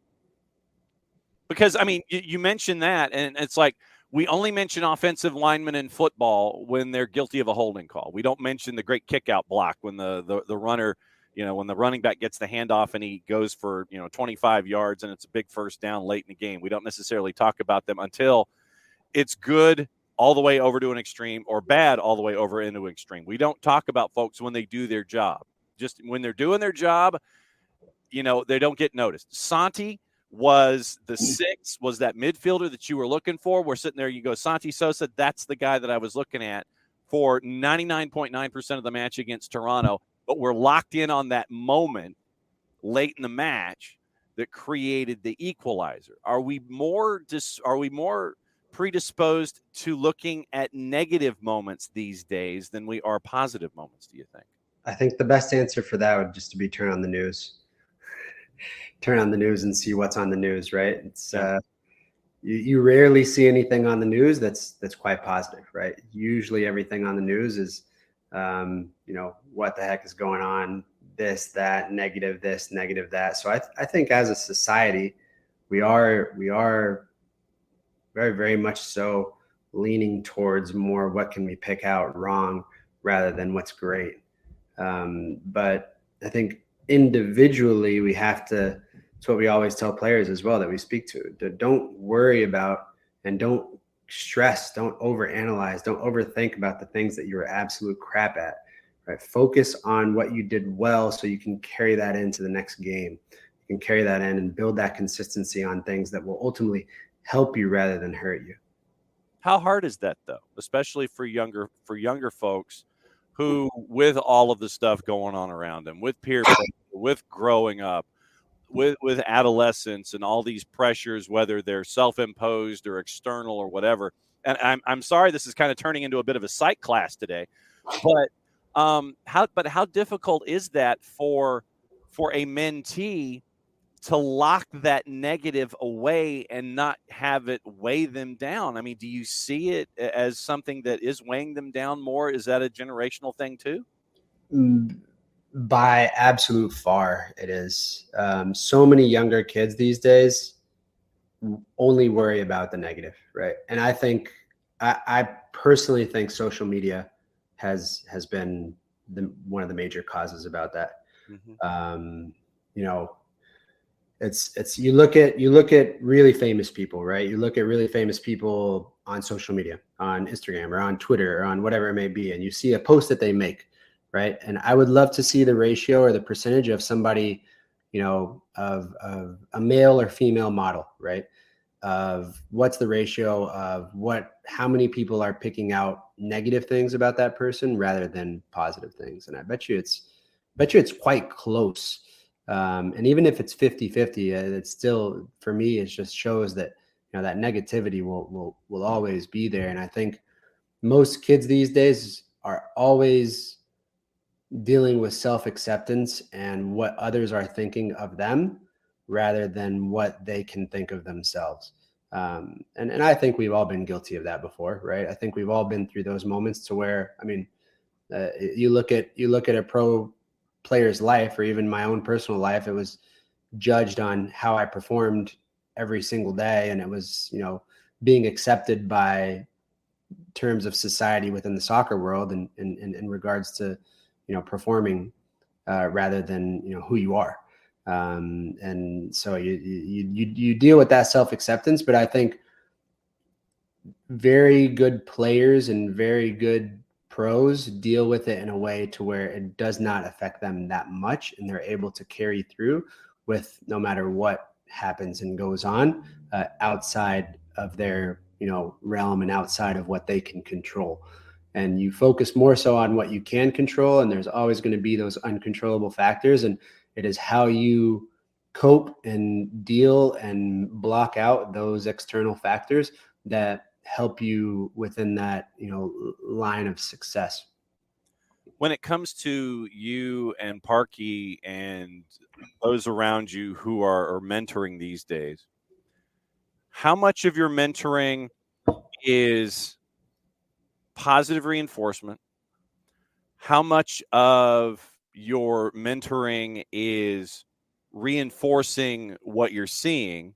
Because, I mean, you mentioned that, and it's like we only mention offensive linemen in football when they're guilty of a holding call. We don't mention the great kick-out block when the runner, when the running back gets the handoff and he goes for, 25 yards and it's a big first down late in the game. We don't necessarily talk about them until it's good all the way over to an extreme or bad all the way over into an extreme. We don't talk about folks when they do their job. Just when they're doing their job, they don't get noticed. Santi was the six, was that midfielder that you were looking for. We're sitting there, you go, Santi Sosa, that's the guy that I was looking at for 99.9% of the match against Toronto. But we're locked in on that moment late in the match that created the equalizer. Are we more predisposed to looking at negative moments these days than we are positive moments, do you think? I think the best answer for that would just to be turn on the news and see what's on the news, right? It's you rarely see anything on the news that's quite positive, right? Usually everything on the news is what the heck is going on, this, that, negative this, negative that. So I think as a society, we are very, very much so leaning towards more what can we pick out wrong rather than what's great. But I think individually we have to, it's what we always tell players as well that we speak to, don't worry about and don't stress, don't overanalyze, don't overthink about the things that you're absolute crap at, right? Focus on what you did well so you can carry that into the next game. You can carry that in and build that consistency on things that will ultimately help you rather than hurt you. How hard is that, though, especially for younger folks who, with all of the stuff going on around them, with peer pressure, with growing up, with adolescence and all these pressures, whether they're self-imposed or external or whatever. And I'm sorry, this is kind of turning into a bit of a psych class today, but How difficult is that for a mentee to lock that negative away and not have it weigh them down? I mean, do you see it as something that is weighing them down more? Is that a generational thing too? By absolute far, it is. So many younger kids these days only worry about the negative, right? And I think, I personally think social media has been one of the major causes about that. Mm-hmm. You know, it's you look at really famous people, right? You look at really famous people on social media, on Instagram or on Twitter or on whatever it may be, and you see a post that they make, right? And I would love to see the ratio or the percentage of somebody, of a male or female model, right? Of what's the ratio of how many people are picking out negative things about that person rather than positive things. And I bet you it's quite close. And even if it's 50-50, it's still, for me, it just shows that, that negativity will always be there. And I think most kids these days are always dealing with self-acceptance and what others are thinking of them rather than what they can think of themselves. And I think we've all been guilty of that before, right? I think we've all been through those moments to where, I mean, you look at a pro player's life, or even my own personal life, it was judged on how I performed every single day, and it was, being accepted by terms of society within the soccer world, and in regards to, performing rather than, who you are. And so you deal with that self acceptance, but I think very good players and very good pros deal with it in a way to where it does not affect them that much, and they're able to carry through with no matter what happens and goes on outside of their realm and outside of what they can control. And you focus more so on what you can control, and there's always going to be those uncontrollable factors, and it is how you cope and deal and block out those external factors that help you within that line of success. When it comes to you and Parky and those around you who are mentoring these days, how much of your mentoring is positive reinforcement? How much of your mentoring is reinforcing what you're seeing?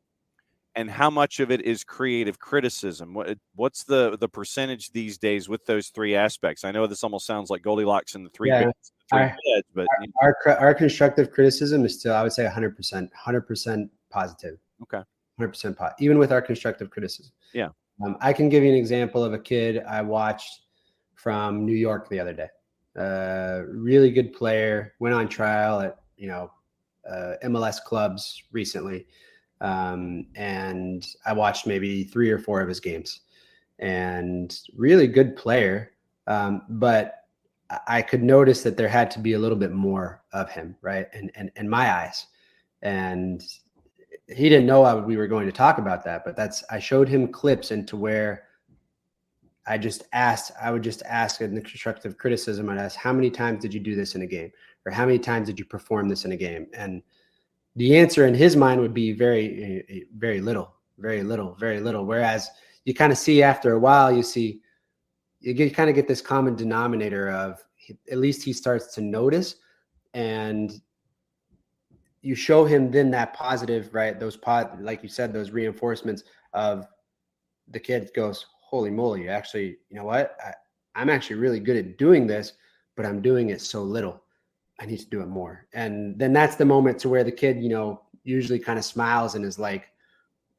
And how much of it is creative criticism? What's the percentage these days with those three aspects? I know this almost sounds like Goldilocks and the three Yeah, beds, but our constructive criticism is still, I would say, 100% positive. okay, 100% positive, even with our constructive criticism. yeah. I can give you an example of a kid I watched from New York the other day. Really good player, went on trial at MLS clubs recently. And I watched maybe 3 or 4 of his games, and really good player. But I could notice that there had to be a little bit more of him, right? And in my eyes. And he didn't know we were going to talk about that, but I showed him clips into where I would just ask in the constructive criticism, I'd ask, how many times did you do this in a game? Or how many times did you perform this in a game? And the answer in his mind would be very, very little, very little, very little. Whereas you kind of see after a while, you kind of get this common denominator of, at least he starts to notice, and you show him then that positive, right? Like you said, those reinforcements of the kid goes, holy moly, actually, you know what? I'm actually really good at doing this, but I'm doing it so little. I need to do it more. And then that's the moment to where the kid, usually kind of smiles and is like,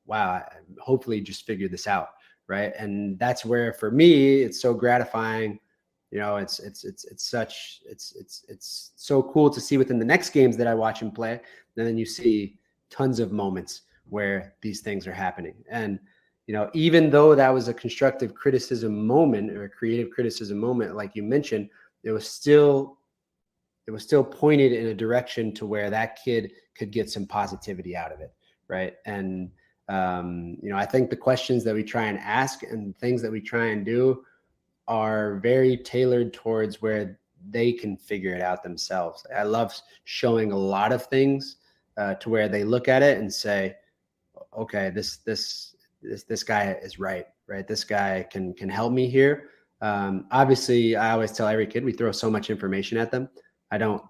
wow, I hopefully just figured this out. Right. And that's where, for me, it's so gratifying. It's so cool to see within the next games that I watch him play. And then you see tons of moments where these things are happening. And, even though that was a constructive criticism moment or a creative criticism moment, like you mentioned, it was still pointed in a direction to where that kid could get some positivity out of it. Right. And, I think the questions that we try and ask and things that we try and do are very tailored towards where they can figure it out themselves. I love showing a lot of things to where they look at it and say, okay, this guy is right. This guy can help me here. Obviously, I always tell every kid we throw so much information at them. I don't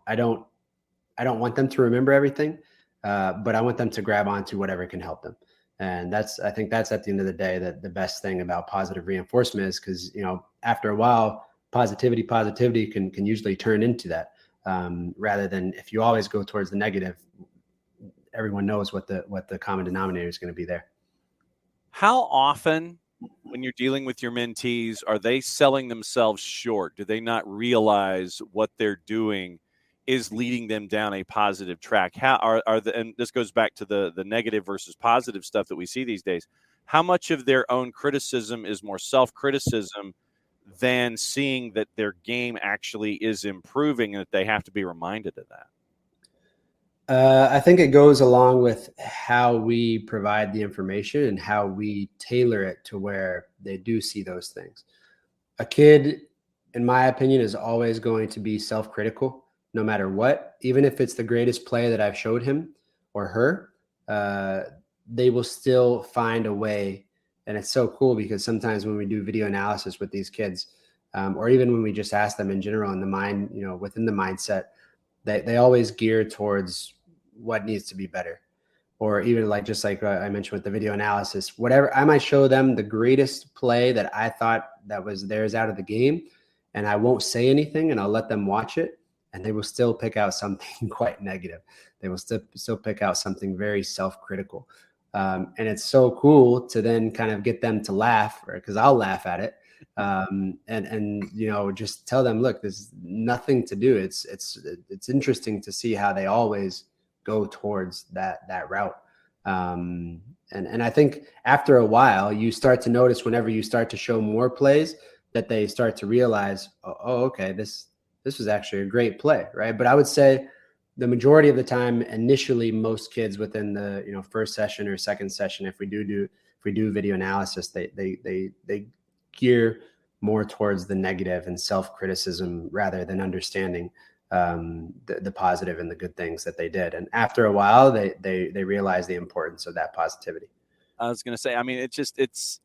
want them to remember everything, but I want them to grab onto whatever can help them. And I think that's at the end of the day that the best thing about positive reinforcement is, because after a while, positivity can usually turn into that, rather than if you always go towards the negative. Everyone knows what the common denominator is going to be there. How often, when you're dealing with your mentees, are they selling themselves short? Do they not realize what they're doing is leading them down a positive track? How and this goes back to the negative versus positive stuff that we see these days. How much of their own criticism is more self-criticism than seeing that their game actually is improving and that they have to be reminded of that? I think it goes along with how we provide the information and how we tailor it to where they do see those things. A kid, in my opinion, is always going to be self-critical no matter what. Even if it's the greatest play that I've showed him or her, they will still find a way. And it's so cool because sometimes when we do video analysis with these kids, or even when we just ask them in general in the mind, within the mindset, they always gear towards what needs to be better. Or even just like I mentioned with the video analysis, whatever, I might show them the greatest play that I thought that was theirs out of the game, and I won't say anything and I'll let them watch it, and they will still pick out something quite negative. They will still pick out something very self-critical. And it's so cool to then kind of get them to laugh, because I'll laugh at it. And just tell them, look, there's nothing to do. It's interesting to see how they always go towards that route. And I think after a while, you start to notice whenever you start to show more plays that they start to realize, oh, okay, this was actually a great play, right? But I would say the majority of the time, initially, most kids within the first session or second session, if we do video analysis, they gear more towards the negative and self-criticism rather than understanding the positive and the good things that they did. And after a while, they realize the importance of that positivity. I was going to say, I mean, it's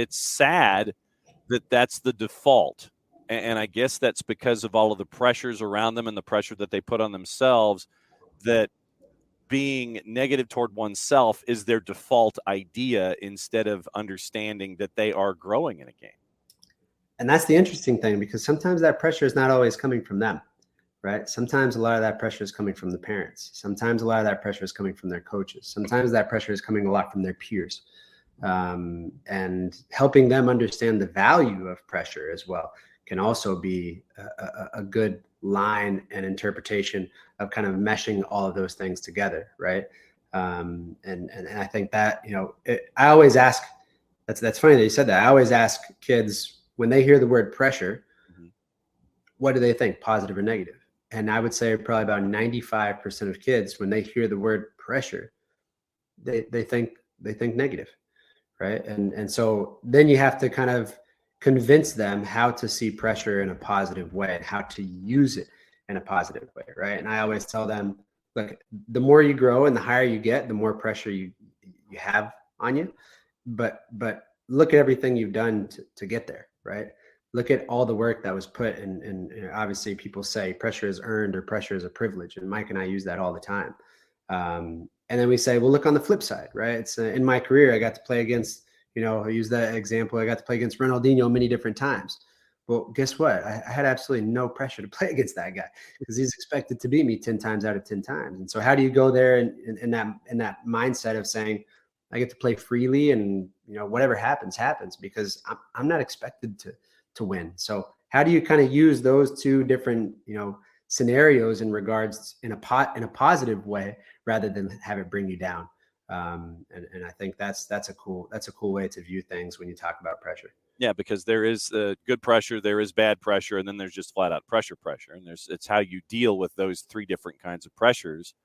sad that that's the default. And I guess that's because of all of the pressures around them and the pressure that they put on themselves, that being negative toward oneself is their default idea instead of understanding that they are growing in a game. And that's the interesting thing, because sometimes that pressure is not always coming from them, right? Sometimes a lot of that pressure is coming from the parents. Sometimes a lot of that pressure is coming from their coaches. Sometimes that pressure is coming a lot from their peers. And helping them understand the value of pressure as well can also be a good line and interpretation of kind of meshing all of those things together, right? And I think that, I always ask, that's funny that you said that. I always ask kids when they hear the word pressure, what do they think, positive or negative? And I would say probably about 95% of kids, when they hear the word pressure, they think negative, right? And so then you have to kind of convince them how to see pressure in a positive way and how to use it in a positive way, right? And I always tell them, look, the more you grow and the higher you get, the more pressure you have on you. But look at everything you've done to get there, right? Look at all the work that was put in. And obviously people say pressure is earned or pressure is a privilege. And Mike and I use that all the time. And then we say, well, look on the flip side, right? It's in my career, I got to play against, I use that example. I got to play against Ronaldinho many different times. Well, guess what? I had absolutely no pressure to play against that guy because he's expected to beat me 10 times out of 10 times. And so how do you go there in that mindset of saying, I get to play freely and, whatever happens, because I'm not expected to win. So how do you kind of use those two different, scenarios in regards in a positive way rather than have it bring you down? And I think that's a cool way to view things when you talk about pressure. Yeah, because there is good pressure, there is bad pressure, and then there's just flat out pressure. And it's how you deal with those three different kinds of pressures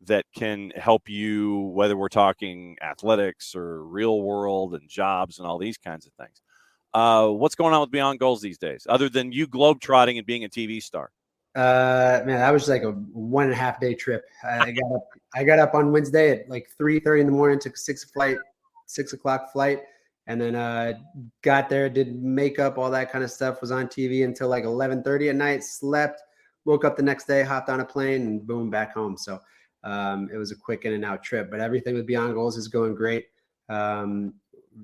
that can help you, whether we're talking athletics or real world and jobs and all these kinds of things. What's going on with Beyond Goals these days, other than you globetrotting and being a TV star? Man, that was like a 1.5 day trip. I got up on Wednesday at like 3:30 in the morning, took a 6 o'clock flight, and then got there, did makeup, all that kind of stuff, was on TV until like 11:30 at night, slept, woke up the next day, hopped on a plane, and boom, back home. So it was a quick in and out trip, but everything with Beyond Goals is going great.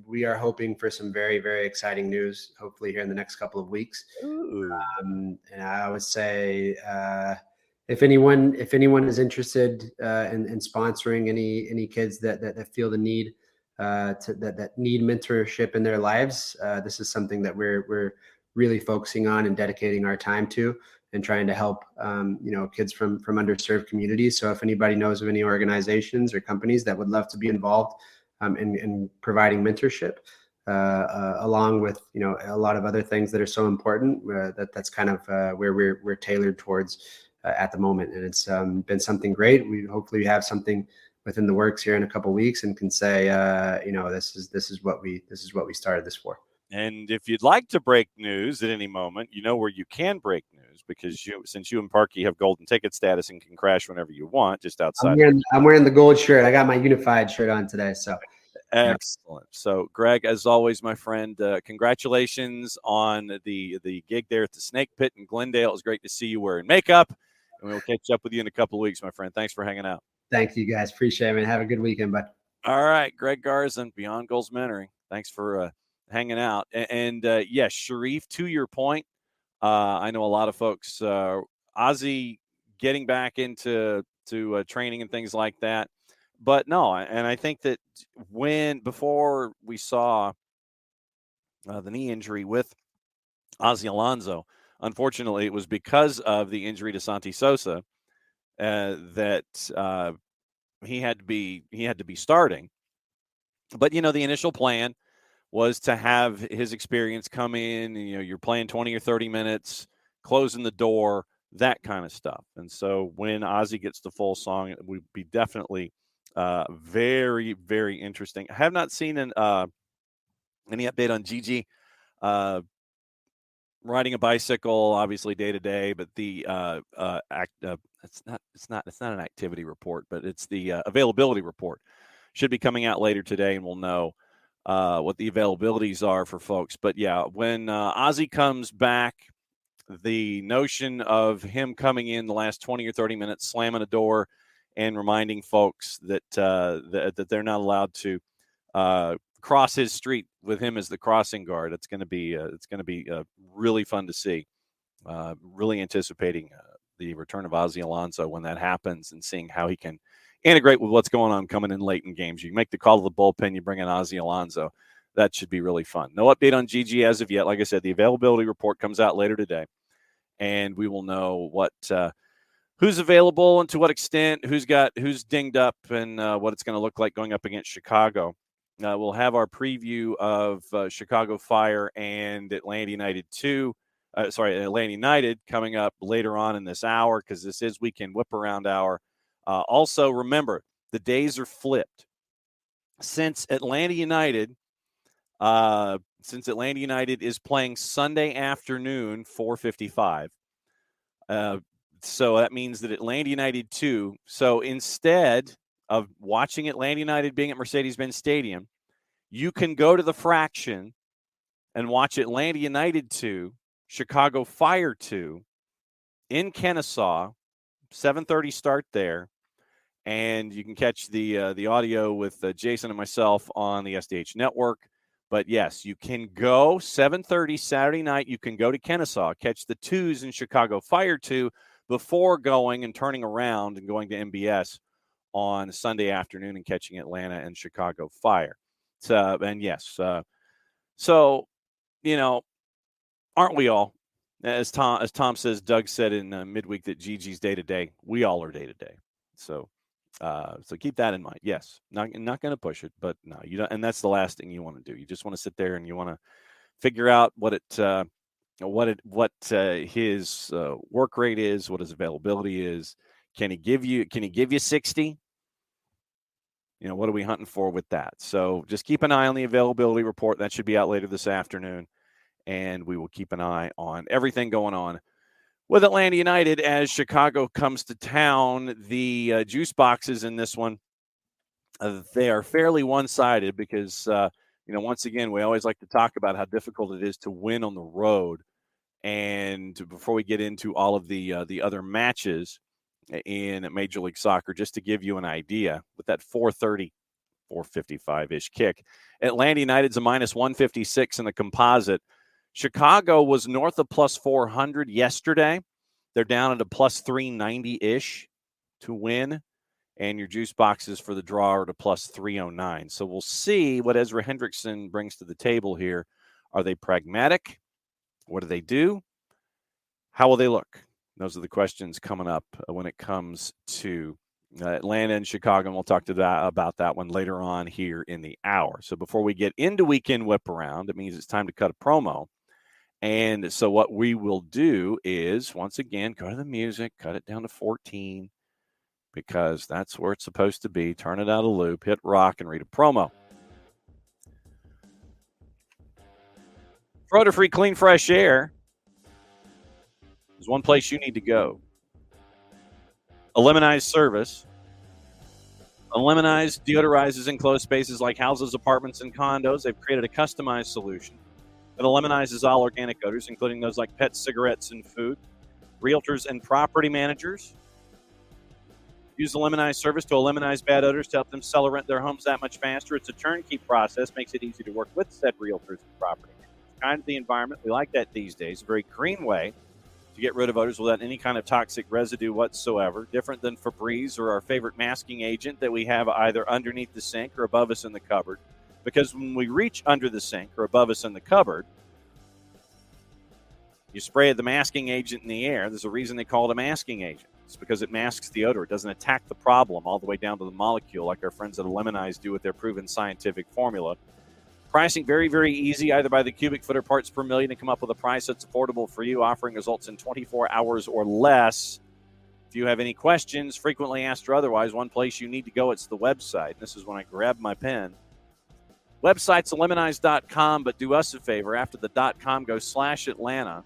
We are hoping for some very, very exciting news, hopefully here in the next couple of weeks. Ooh. And I would say if anyone is interested in sponsoring any kids that feel the need that need mentorship in their lives, this is something that we're really focusing on and dedicating our time to, and trying to help kids from underserved communities. So if anybody knows of any organizations or companies that would love to be involved in providing mentorship, along with a lot of other things that are so important, that's kind of where we're tailored towards at the moment. And it's been something great. We hopefully have something within the works here in a couple of weeks, and can say this is what we started this for. And if you'd like to break news at any moment, you know where you can break news, because since you and Parky have golden ticket status and can crash whenever you want, just outside. I'm wearing the gold shirt. I got my unified shirt on today. So excellent. So, Greg, as always, my friend, congratulations on the gig there at the Snake Pit in Glendale. It was great to see you wearing makeup, and we'll catch up with you in a couple of weeks, my friend. Thanks for hanging out. Thank you, guys. Appreciate it, man. Have a good weekend, bud. All right, Greg Garza, Beyond Goals Mentoring. Thanks for hanging out. And yes, Sharif, to your point, I know a lot of folks, Ozzy getting back into training and things like that. But no, and I think that before we saw the knee injury with Ozzy Alonso, unfortunately, it was because of the injury to Santi Sosa that he had to be starting. But the initial plan was to have his experience come in. You're playing 20 or 30 minutes, closing the door, that kind of stuff. And so when Ozzy gets the full song, it would be definitely very, very interesting. I have not seen any update on Gigi riding a bicycle, obviously day to day, but the it's not an activity report, but it's the availability report. Should be coming out later today, and we'll know what the availabilities are for folks. But yeah, when Ozzy comes back, the notion of him coming in the last 20 or 30 minutes, slamming a door, and reminding folks that that they're not allowed to cross his street with him as the crossing guard. It's going to be really fun to see. Really anticipating the return of Ozzy Alonso when that happens, and seeing how he can integrate with what's going on coming in late in games. You make the call to the bullpen, you bring in Ozzy Alonso. That should be really fun. No update on Gigi as of yet. Like I said, the availability report comes out later today, and we will know what who's available and to what extent, who's dinged up, and what it's going to look like going up against Chicago. We'll have our preview of Chicago Fire and Atlanta United Atlanta United coming up later on in this hour, because this is Weekend Whiparound hour. Also, remember, the days are flipped. Since Atlanta United is playing Sunday afternoon, 4:55. So that means that Atlanta United 2. So instead of watching Atlanta United being at Mercedes-Benz Stadium, you can go to the Fraction and watch Atlanta United 2, Chicago Fire 2 in Kennesaw, 7:30 start there. And you can catch the audio with Jason and myself on the SDH network. But yes, you can go 7:30 Saturday night. You can go to Kennesaw, catch the 2s in Chicago Fire 2 before going and turning around and going to MBS on Sunday afternoon and catching Atlanta and Chicago Fire. And yes, so aren't we all? As Tom says, Doug said in midweek that Gigi's day to day. We all are day to day. So keep that in mind. Yes, not going to push it, but no, you don't, and that's the last thing you want to do. You just want to sit there and you want to figure out what his work rate is, what his availability is. Can he give you 60? What are we hunting for with that? So just keep an eye on the availability report. That should be out later this afternoon. and we will keep an eye on everything going on with Atlanta United as Chicago comes to town. The juice boxes in this one, they are fairly one-sided because, once again, we always like to talk about how difficult it is to win on the road. And before we get into all of the other matches in Major League Soccer, just to give you an idea, with that 430, 455-ish kick, Atlanta United's a minus 156 in the composite. Chicago was north of plus 400 yesterday. They're down at a plus 390-ish to win. And your juice boxes for the draw are to plus 309. So we'll see what Ezra Hendrickson brings to the table here. Are they pragmatic? What do they do? How will they look? Those are the questions coming up when it comes to Atlanta and Chicago, and we'll talk about that one later on here in the hour. So before we get into Weekend Whiparound, it means it's time to cut a promo. And so what we will do is, once again, go to the music, cut it down to 14, because that's where it's supposed to be. Turn it out of loop, hit rock, and read a promo. For odor-free, clean, fresh air, there's one place you need to go. Eliminized service. Eliminized deodorizes enclosed spaces like houses, apartments, and condos. They've created a customized solution that eliminizes all organic odors, including those like pets, cigarettes, and food. Realtors and property managers use the Lemonize service to eliminate bad odors to help them sell or rent their homes that much faster. It's a turnkey process, makes it easy to work with said realtors and property managers. Kind of the environment. We like that these days. A very green way to get rid of odors without any kind of toxic residue whatsoever. Different than Febreze or our favorite masking agent that we have either underneath the sink or above us in the cupboard. Because when we reach under the sink or above us in the cupboard, you spray the masking agent in the air. There's a reason they call it a masking agent. It's because it masks the odor. It doesn't attack the problem all the way down to the molecule like our friends at Lemonize do with their proven scientific formula. Pricing very, very easy, either by the cubic foot or parts per million, to come up with a price that's affordable for you, offering results in 24 hours or less. If you have any questions, frequently asked or otherwise, one place you need to go, it's the website. This is when I grab my pen. Website's lemonize.com, but do us a favor. After the .com, go /Atlanta.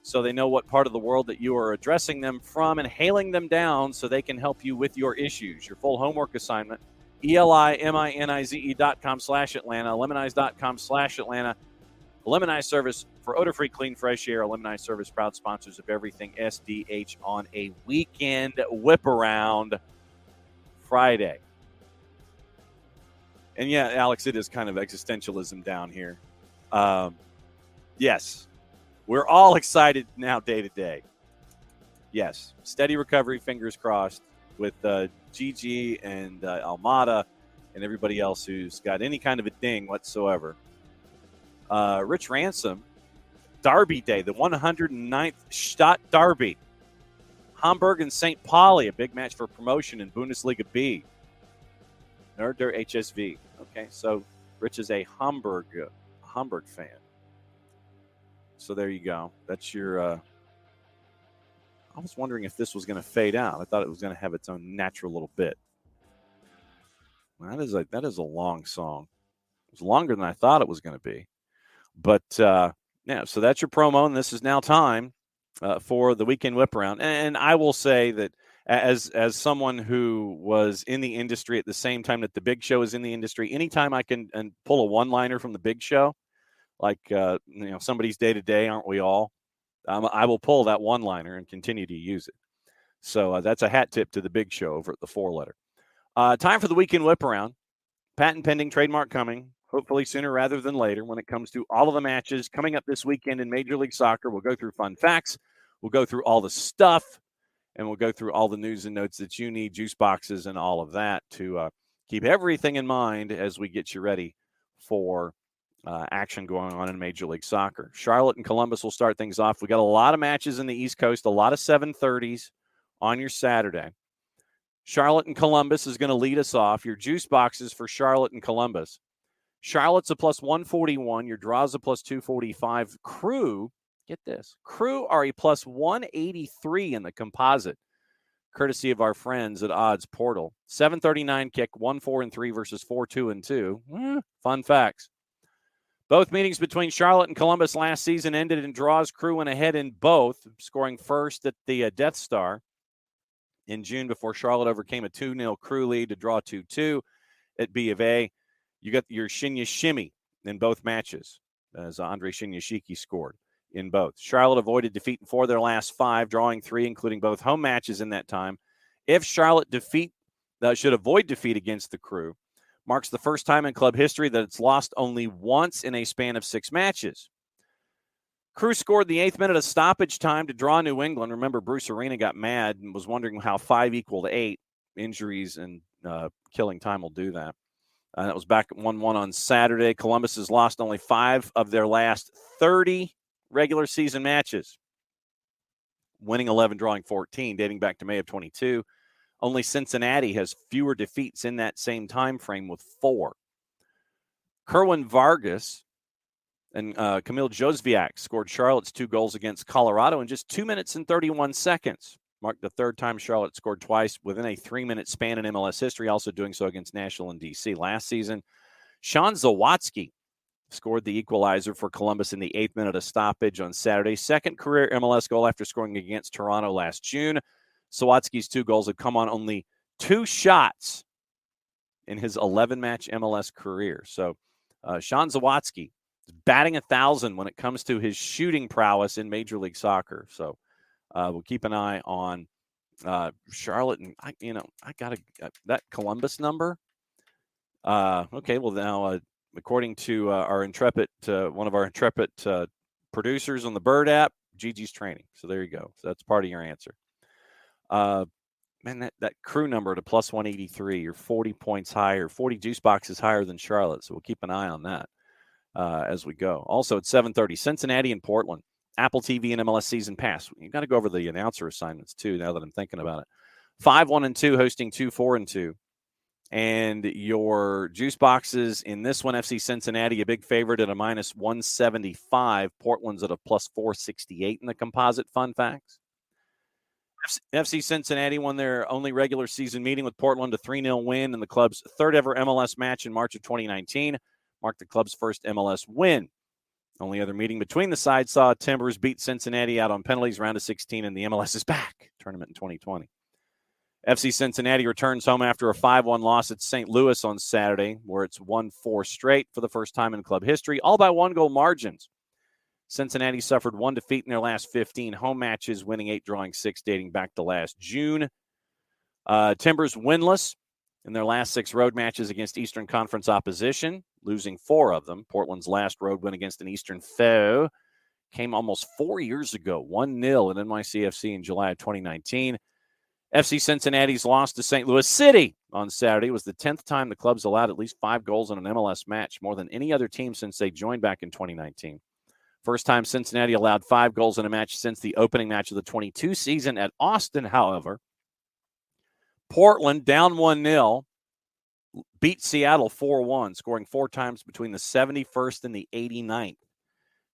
So they know what part of the world that you are addressing them from and hailing them down so they can help you with your issues. Your full homework assignment, ELIMINIZE.com/Atlanta, lemonize.com/Atlanta. Lemonize service for odor-free, clean, fresh air. Lemonize service, proud sponsors of everything SDH on a Weekend Whiparound Friday. And yeah, Alex, it is kind of existentialism down here. Yes. We're all excited now day to day. Yes, steady recovery, fingers crossed, with Gigi and Almada and everybody else who's got any kind of a ding whatsoever. Rich Ransom, Derby Day, the 109th Stadt Derby. Hamburg and St. Pauli, a big match for promotion in Bundesliga B. Nerd der HSV. Okay, so Rich is a Hamburg fan. So there you go. That's your I was wondering if this was going to fade out. I thought it was going to have its own natural little bit. Well, that is a long song. It was longer than I thought it was going to be. But, yeah, so that's your promo, and this is now time for the Weekend Whiparound. And I will say that as someone who was in the industry at the same time that the Big Show is in the industry, anytime I can pull a one-liner from the Big Show, like, somebody's day-to-day, aren't we all? I will pull that one-liner and continue to use it. So that's a hat tip to the Big Show over at the 4-letter. Time for the Weekend Whiparound. Patent pending, trademark coming, hopefully sooner rather than later when it comes to all of the matches coming up this weekend in Major League Soccer. We'll go through fun facts. We'll go through all the stuff, and we'll go through all the news and notes that you need, juice boxes and all of that to keep everything in mind as we get you ready for action going on in Major League Soccer. Charlotte and Columbus will start things off. We got a lot of matches in the East Coast, a lot of 7:30s on your Saturday. Charlotte and Columbus is going to lead us off. Your juice boxes for Charlotte and Columbus. Charlotte's a plus 141. Your draw's a plus 245. Crew, get this. Crew are a plus 183 in the composite, courtesy of our friends at Odds Portal. 739 kick, 1-4-3 versus 4-2-2. Fun facts. Both meetings between Charlotte and Columbus last season ended in draws. Crew went ahead in both, scoring first at the Death Star in June before Charlotte overcame a 2-0 Crew lead to draw 2-2 at B of A. You got your Shinya Shimmy in both matches, as Andre Shinyashiki scored in both. Charlotte avoided defeat in 4 of their last 5, drawing 3, including both home matches in that time. If Charlotte should avoid defeat against the Crew, marks the first time in club history that it's lost only once in a span of 6 matches. Crew scored the 8th minute of stoppage time to draw New England. Remember, Bruce Arena got mad and was wondering how 5 equaled 8. Injuries and killing time will do that. That was back at 1-1 on Saturday. Columbus has lost only 5 of their last 30 regular season matches, winning 11, drawing 14, dating back to May of 22. Only Cincinnati has fewer defeats in that same time frame with 4. Kerwin Vargas and Kamil Józwiak scored Charlotte's 2 goals against Colorado in just 2 minutes and 31 seconds. Marked the 3rd time Charlotte scored twice within a 3-minute span in MLS history, also doing so against Nashville and D.C. last season. Sean Zawatsky scored the equalizer for Columbus in the 8th minute of stoppage on Saturday. 2nd career MLS goal after scoring against Toronto last June. Sawatsky's 2 goals had come on only 2 shots in his 11-match MLS career. So Sean Zawatsky is batting 1,000 when it comes to his shooting prowess in Major League Soccer. So we'll keep an eye on Charlotte. And, I got that Columbus number. Okay, well, now, according to our intrepid, one of our intrepid producers on the Bird app, Gigi's training. So there you go. So that's part of your answer. Man, that Crew number to plus 183, you're 40 points higher, 40 juice boxes higher than Charlotte. So we'll keep an eye on that as we go. Also at 7:30, Cincinnati and Portland, Apple TV and MLS Season Pass. You got to go over the announcer assignments too, now that I'm thinking about it. 5-1-2 hosting 2-4-2. And your juice boxes in this one, FC Cincinnati, a big favorite at a minus 175. Portland's at a plus 468 in the composite fun facts. FC Cincinnati won their only regular season meeting with Portland, a 3-0 win in the club's 3rd ever MLS match in March of 2019. Marked the club's first MLS win. Only other meeting between the sides saw Timbers beat Cincinnati out on penalties, round of 16 in the MLS is Back tournament in 2020. FC Cincinnati returns home after a 5-1 loss at St. Louis on Saturday, where it's won 4 straight for the first time in club history, all by 1-goal margins. Cincinnati suffered 1 defeat in their last 15 home matches, winning 8, drawing 6, dating back to last June. Timbers winless in their last 6 road matches against Eastern Conference opposition, losing 4 of them. Portland's last road win against an Eastern foe came almost 4 years ago, 1-0 at NYCFC in July of 2019. FC Cincinnati's loss to St. Louis City on Saturday was the 10th time the club's allowed at least 5 goals in an MLS match, more than any other team since they joined back in 2019. First time Cincinnati allowed 5 goals in a match since the opening match of the 22 season at Austin, however. Portland, down 1-0, beat Seattle 4-1, scoring 4 times between the 71st and the 89th.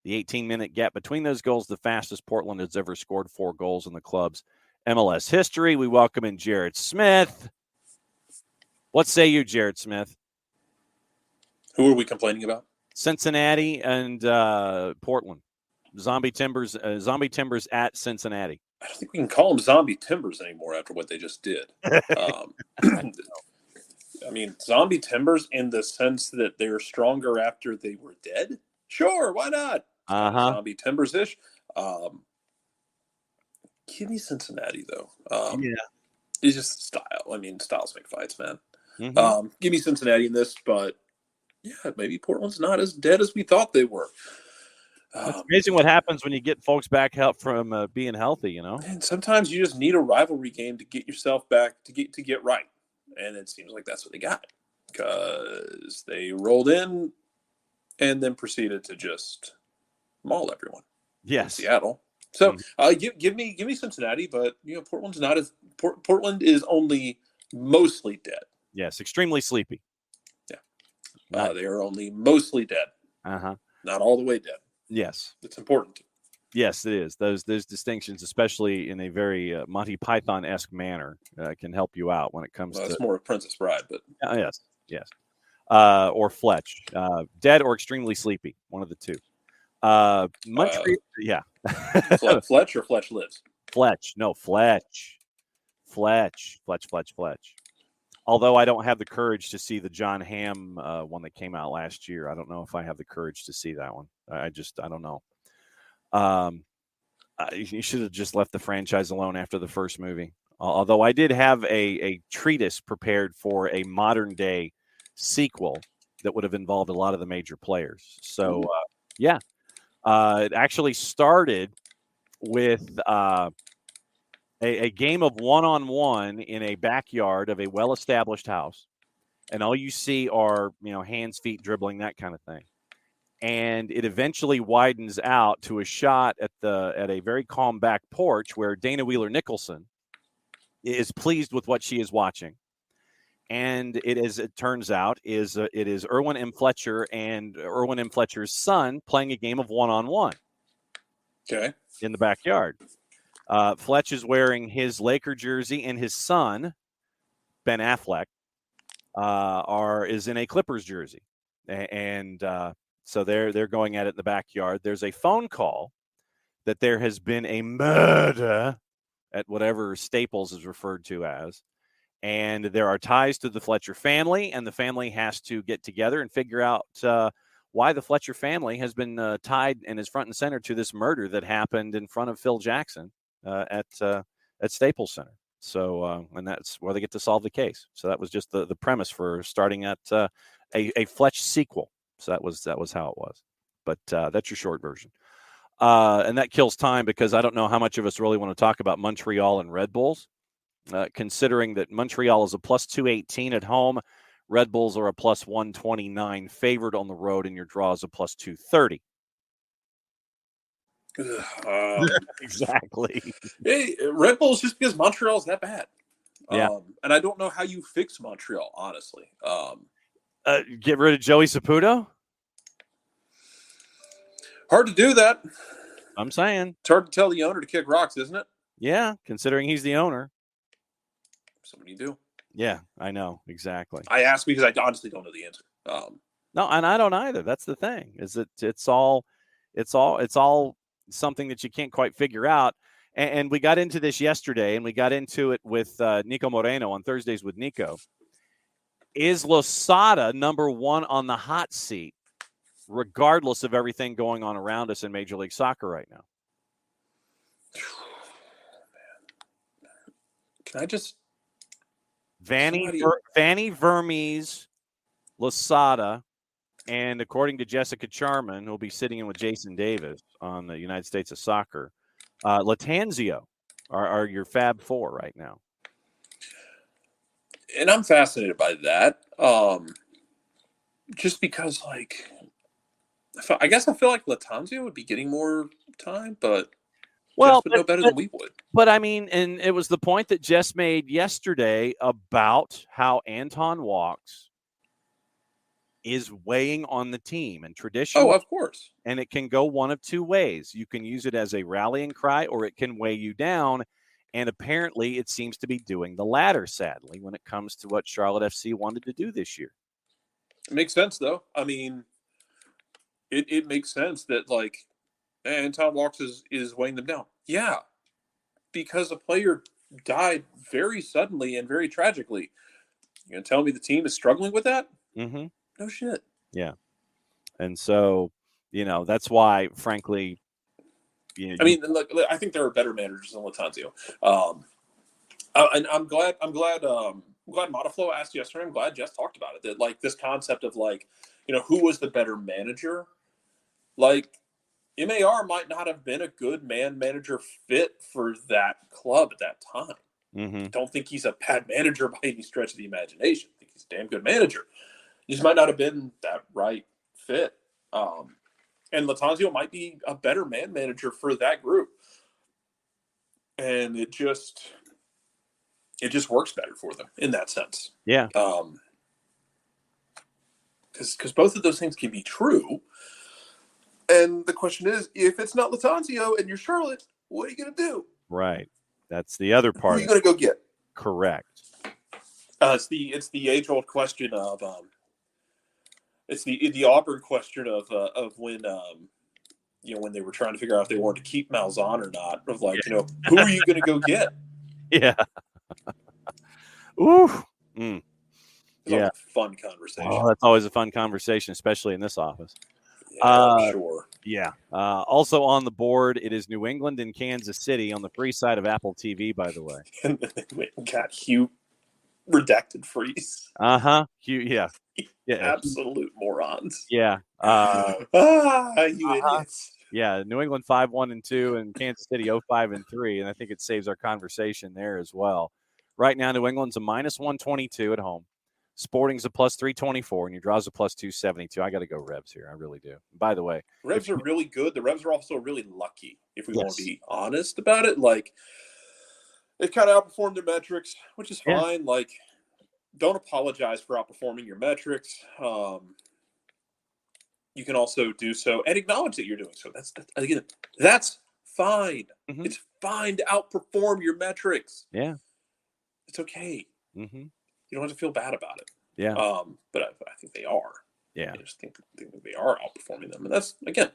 The 18-minute gap between those goals, the fastest Portland has ever scored 4 goals in the club's MLS history. We welcome in Jared Smith. What say you, Jared Smith? Who are we complaining about? Cincinnati and Portland. Zombie Timbers at Cincinnati. I don't think we can call them Zombie Timbers anymore after what they just did. I mean, Zombie Timbers in the sense that they're stronger after they were dead? Sure, why not? Zombie Timbers-ish. Give me Cincinnati, though. It's just style. I mean, styles make fights, man. Mm-hmm. Give me Cincinnati in this, but yeah, maybe Portland's not as dead as we thought they were. It's amazing what happens when you get folks back out from being healthy, you know? And sometimes you just need a rivalry game to get yourself back, to get right. And it seems like that's what they got, because they rolled in and then proceeded to just maul everyone. Yes. In Seattle. So give me Cincinnati, but Portland's not as Portland is only mostly dead. Yes, extremely sleepy. Yeah, they are only mostly dead. Not all the way dead. Yes, it's important. Yes, it is. Those distinctions, especially in a very Monty Python-esque manner, can help you out when it comes to. It's more of Princess Bride, but yes. or Fletch. Dead or extremely sleepy, one of the two. Yeah. Fletch or Fletch lives? Fletch. No, Fletch. Fletch. Although I don't have the courage to see the John Hamm one that came out last year. I don't know if I have the courage to see that one. I don't know. You should have just left the franchise alone after the first movie. Although I did have a treatise prepared for a modern day sequel that would have involved a lot of the major players. So, it actually started with a game of one-on-one in a backyard of a well-established house. And all you see are, hands, feet, dribbling, that kind of thing. And it eventually widens out to a shot at a very calm back porch where Dana Wheeler Nicholson is pleased with what she is watching. And it turns out, it is Erwin M. Fletcher and Erwin M. Fletcher's son playing a game of one-on-one. Okay. In the backyard. Fletch is wearing his Laker jersey, and his son, Ben Affleck, is in a Clippers jersey. And so they're going at it in the backyard. There's a phone call that there has been a murder at whatever Staples is referred to as. And there are ties to the Fletcher family, and the family has to get together and figure out why the Fletcher family has been tied and is front and center to this murder that happened in front of Phil Jackson at Staples Center. So, and that's where they get to solve the case. So that was just the premise for starting at a Fletch sequel. So that was how it was. But that's your short version. And that kills time because I don't know how much of us really want to talk about Montreal and Red Bulls, considering that Montreal is a plus 218 at home. Red Bulls are a plus 129 favored on the road, and your draw is a plus 230. Exactly. Hey, Red Bulls just because Montreal's that bad. Yeah. And I don't know how you fix Montreal, honestly. Get rid of Joey Saputo? Hard to do that. I'm saying. It's hard to tell the owner to kick rocks, isn't it? Yeah, considering he's the owner. So what do you do? Yeah, I know. Exactly. I ask because I honestly don't know the answer. No, and I don't either. That's the thing. Is that it's all something that you can't quite figure out. And we got into this yesterday, and we got into it with Nico Moreno on Thursdays with Nico. Is Losada number one on the hot seat, regardless of everything going on around us in Major League Soccer right now? Can I just... Vanny Vermes, Losada, and according to Jessica Charman, who'll be sitting in with Jason Davis on the United States of Soccer, Latanzio are your Fab Four right now. And I'm fascinated by that. Just because, like, I guess I feel like Latanzio would be getting more time, but Jess would know better than we would. But I mean, and it was the point that Jess made yesterday about how Anton Walks is weighing on the team and traditionally. Oh, of course. And it can go one of two ways. You can use it as a rallying cry, or it can weigh you down. And apparently it seems to be doing the latter, sadly, when it comes to what Charlotte FC wanted to do this year. It makes sense, though. I mean, it makes sense that, like, Anton Walks is weighing them down. Yeah, because a player died very suddenly and very tragically. You're going to tell me the team is struggling with that? Mm-hmm. No shit. Yeah. And so, that's why, frankly, I mean, look, I think there are better managers than Latanzio. And I'm glad Modaflow asked yesterday. I'm glad Jess talked about it. That, like, this concept of, like, who was the better manager? Like, MAR might not have been a good manager fit for that club at that time. Mm-hmm. Don't think he's a bad manager by any stretch of the imagination. I think he's a damn good manager. He just might not have been that right fit. And Latanzio might be a better manager for that group. And it just works better for them in that sense. Yeah. Because both of those things can be true. And the question is, if it's not Latanzio and you're Charlotte, what are you going to do? Right. That's the other part. Who are you going to go get? Correct. It's the age-old question of It's the Auburn question of when when they were trying to figure out if they wanted to keep Malzahn or not. Of like, who are you going to go get? Yeah. Ooh. Mm. Yeah, fun conversation. Oh, that's always a fun conversation, especially in this office. Yeah, I'm sure. Yeah. Also on the board, it is New England and Kansas City on the free side of Apple TV, by the way. And then they went and got Hugh redacted Freeze. Hugh, yeah. Absolute morons. Yeah. You idiots. Yeah, New England 5-1-2 and Kansas City 0-5-3, and I think it saves our conversation there as well. Right now, New England's a -122 at home. Sporting's a +324, and your draw's a +272. I got to go Revs here. I really do. By the way, Revs are really good. The Revs are also really lucky, if we want to be honest about it. Like, they kind of outperformed their metrics, which is fine. Yeah. Like, don't apologize for outperforming your metrics. You can also do so and acknowledge that you're doing so. That's fine. Mm-hmm. It's fine to outperform your metrics. Yeah. It's okay. Mm-hmm. You don't have to feel bad about it. Yeah. But I think they are. Yeah. I just think that they are outperforming them. And that's, again,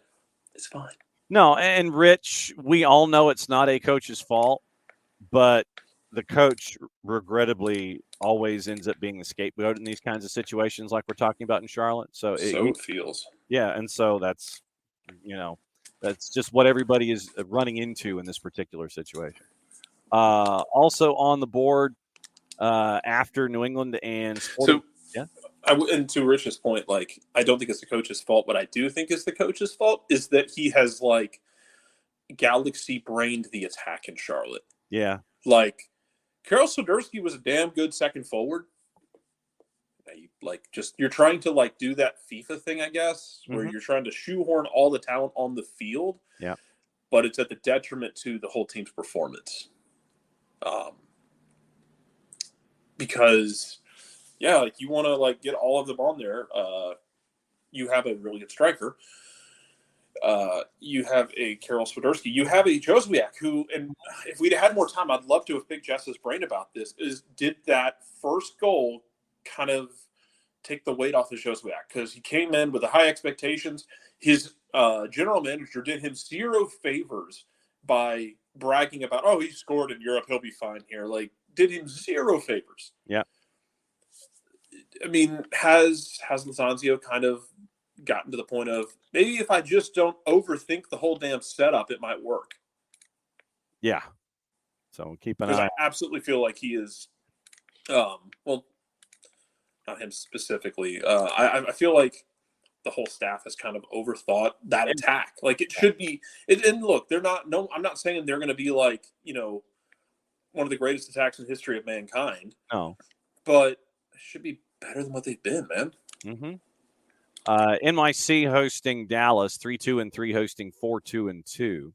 it's fine. No, and Rich, we all know it's not a coach's fault, but the coach regrettably always ends up being the scapegoat in these kinds of situations like we're talking about in Charlotte. So it feels. Yeah, and so that's just what everybody is running into in this particular situation. Also on the board after New England and Sporting. So, and to Rich's point, like, I don't think it's the coach's fault. What I do think is the coach's fault is that he has, like, galaxy-brained the attack in Charlotte. Yeah. Like, Karol Swiderski was a damn good second forward. You're trying to, like, do that FIFA thing, I guess, where you're trying to shoehorn all the talent on the field. Yeah. But it's at the detriment to the whole team's performance. Because, like, you want to, like, get all of them on there. You have a really good striker. You have a Karol Swiderski. You have a Joswiak who, and if we'd had more time, I'd love to have picked Jess's brain about this, did that first goal kind of take the weight off of Joswiak? Because he came in with the high expectations. His general manager did him zero favors by bragging about, oh, he scored in Europe, he'll be fine here. Like, did him zero favors. Yeah. I mean, has Lazanzio kind of gotten to the point of, maybe if I just don't overthink the whole damn setup, it might work? Yeah. So keep an eye. Because I absolutely feel like he is, well, not him specifically. I feel like the whole staff has kind of overthought that attack. Like, it should be, and look, I'm not saying they're going to be like, one of the greatest attacks in the history of mankind. No. But it should be better than what they've been, man. Mm-hmm. NYC hosting Dallas, 3-2-3 hosting 4-2-2.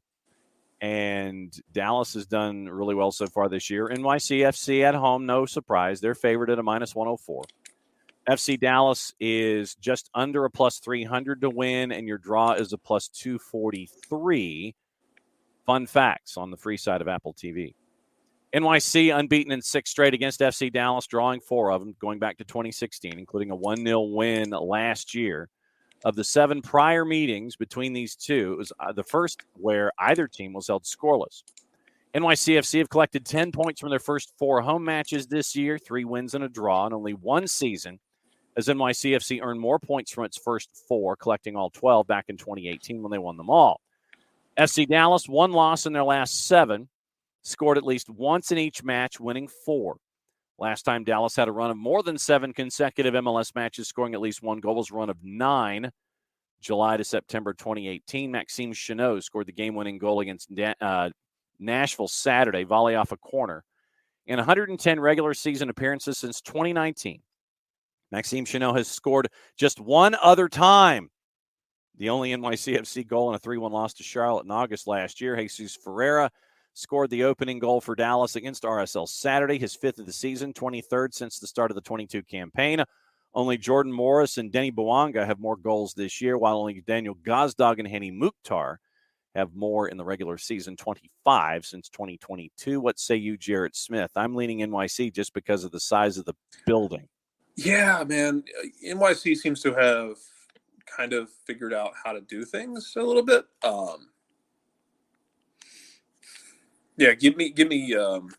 And Dallas has done really well so far this year. NYCFC at home, no surprise. They're favored at a -104. FC Dallas is just under a +300 to win, and your draw is a +243. Fun facts on the free side of Apple TV. NYC unbeaten in 6 straight against FC Dallas, drawing 4 of them, going back to 2016, including a 1-0 win last year. Of the 7 prior meetings between these two, it was the first where either team was held scoreless. NYCFC have collected 10 points from their first 4 home matches this year, 3 wins and a draw, and only one season as NYCFC earned more points from its first 4, collecting all 12 back in 2018 when they won them all. FC Dallas, 1 loss in their last 7, scored at least once in each match, winning 4. Last time Dallas had a run of more than 7 consecutive MLS matches, scoring at least 1 goal, was a run of 9, July to September 2018. Maxime Chanot scored the game-winning goal against Nashville Saturday, volley off a corner. In 110 regular season appearances since 2019, Maxime Chanot has scored just 1 other time. The only NYCFC goal in a 3-1 loss to Charlotte in August last year. Jesus Ferreira scored the opening goal for Dallas against RSL Saturday, his 5th of the season, 23rd since the start of the 22 campaign. Only Jordan Morris and Denny Bouanga have more goals this year, while only Daniel Gazdag and Hani Mukhtar have more in the regular season, 25 since 2022. What say you, Jarrett Smith? I'm leaning NYC just because of the size of the building. Yeah, man. NYC seems to have kind of figured out how to do things a little bit. Yeah, give me NYC.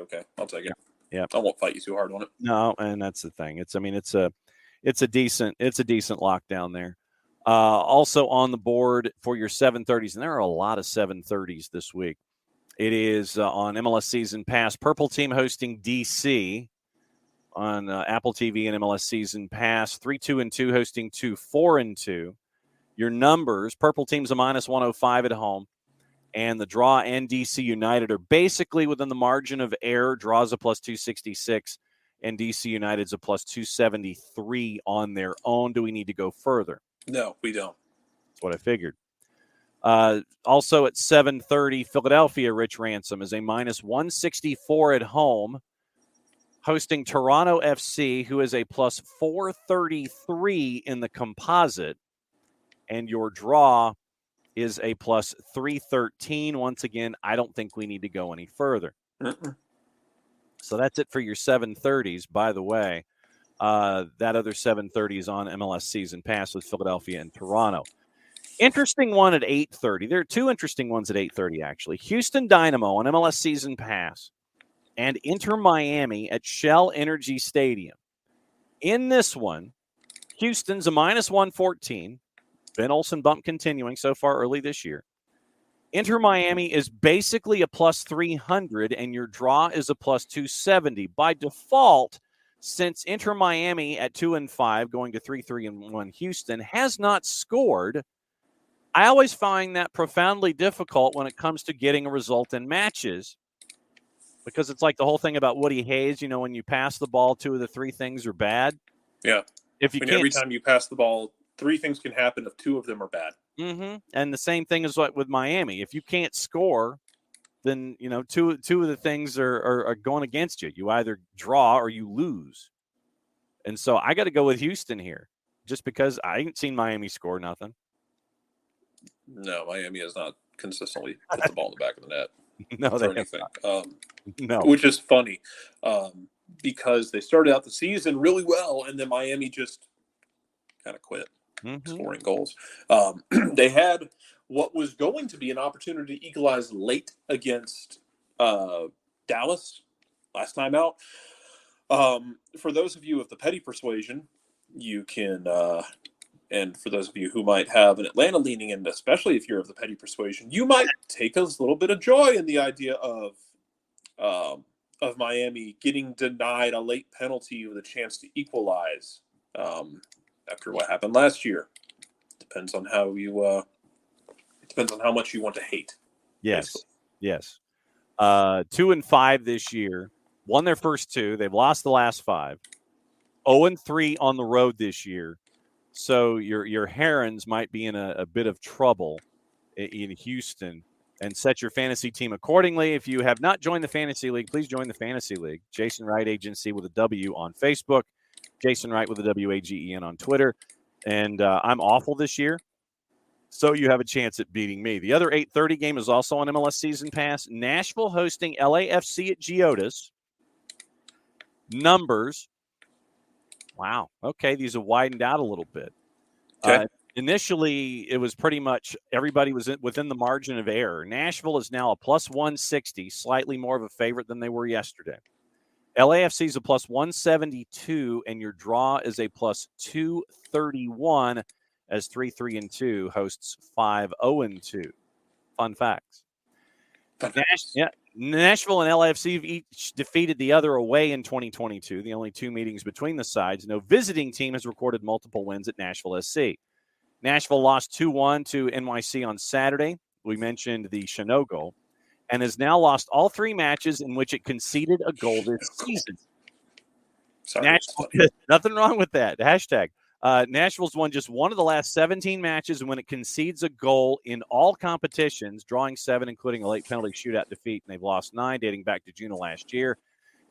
Okay, I'll take it. Yeah. I won't fight you too hard on it. No, and that's the thing. It's a decent lockdown there. Also on the board for your 7:30s, and there are a lot of 7:30s this week. It is on MLS Season Pass. Purple Team hosting DC on Apple TV and MLS Season Pass. 3-2-2 hosting 2-4-2. Your numbers: Purple Team's a -105 at home, and the draw and DC United are basically within the margin of error. Draw's a +266, and DC United's a +273 on their own. Do we need to go further? No, we don't. That's what I figured. Also at 7:30, Philadelphia, Rich Ransom, is a -164 at home, hosting Toronto FC, who is a +433 in the composite, and your draw is a +313. Once again, I don't think we need to go any further. So that's it for your 7:30s. By the way, that other 7:30 is on MLS Season Pass with Philadelphia and Toronto. Interesting one at 8:30. There are two interesting ones at 8:30, actually. Houston Dynamo on MLS Season Pass and Inter Miami at Shell Energy Stadium. In this one, Houston's a -114. Ben Olsen bump continuing so far early this year. Inter Miami is basically a +300, and your draw is a +270. By default, since Inter Miami at 2-5, going to 3-3-1 Houston, has not scored, I always find that profoundly difficult when it comes to getting a result in matches, because it's like the whole thing about Woody Hayes, when you pass the ball, 2 of the 3 things are bad. Yeah. If you can't, every time you pass the ball, 3 things can happen if 2 of them are bad. Mm-hmm. And the same thing is what with Miami. If you can't score, then, two of the things are going against you. You either draw or you lose. And so I got to go with Houston here, just because I ain't seen Miami score nothing. No, Miami has not consistently put the ball in the back of the net. No, or anything. No. Which is funny, because they started out the season really well, and then Miami just kind of quit scoring goals. They had what was going to be an opportunity to equalize late against Dallas last time out. For those of you of the petty persuasion, you can, and for those of you who might have an Atlanta leaning in, especially if you're of the petty persuasion, you might take a little bit of joy in the idea of Miami getting denied a late penalty with a chance to equalize after what happened last year. Depends on how much you want to hate. Yes. Basically. Yes. 2-5 this year. Won their first 2. They've lost the last 5. 0-3 on the road this year. So your Herons might be in a bit of trouble in Houston, and set your fantasy team accordingly. If you have not joined the Fantasy League, please join the Fantasy League. Jason Wright Agency with a W on Facebook. Jason Wright with a WAGEN on Twitter. And I'm awful this year, so you have a chance at beating me. The other 8:30 game is also on MLS Season Pass. Nashville hosting LAFC at Geodis. Numbers. Wow. Okay, these have widened out a little bit. Okay. Initially, it was pretty much everybody was within the margin of error. Nashville is now a +160, slightly more of a favorite than they were yesterday. LAFC is a +172, and your draw is a +231 as 3-3-2 hosts 5-0-2. Fun facts. Nashville and LAFC have each defeated the other away in 2022, the only 2 meetings between the sides. No visiting team has recorded multiple wins at Nashville SC. Nashville lost 2-1 to NYC on Saturday. We mentioned the Chanot goal, and has now lost all 3 matches in which it conceded a goal this season. Sorry, nothing wrong with that. Hashtag. Nashville's won just 1 of the last 17 matches, and when it concedes a goal in all competitions, drawing 7, including a late penalty shootout defeat, and they've lost 9, dating back to June of last year.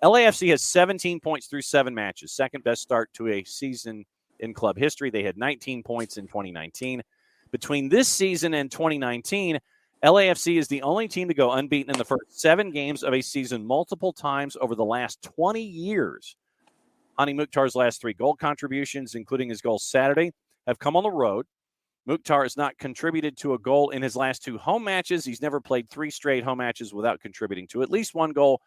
LAFC has 17 points through 7 matches, second best start to a season in club history. They had 19 points in 2019. Between this season and 2019, LAFC is the only team to go unbeaten in the first 7 games of a season multiple times over the last 20 years. Hani Mukhtar's last 3 goal contributions, including his goal Saturday, have come on the road. Mukhtar has not contributed to a goal in his last 2 home matches. He's never played 3 straight home matches without contributing to at least 1 goal.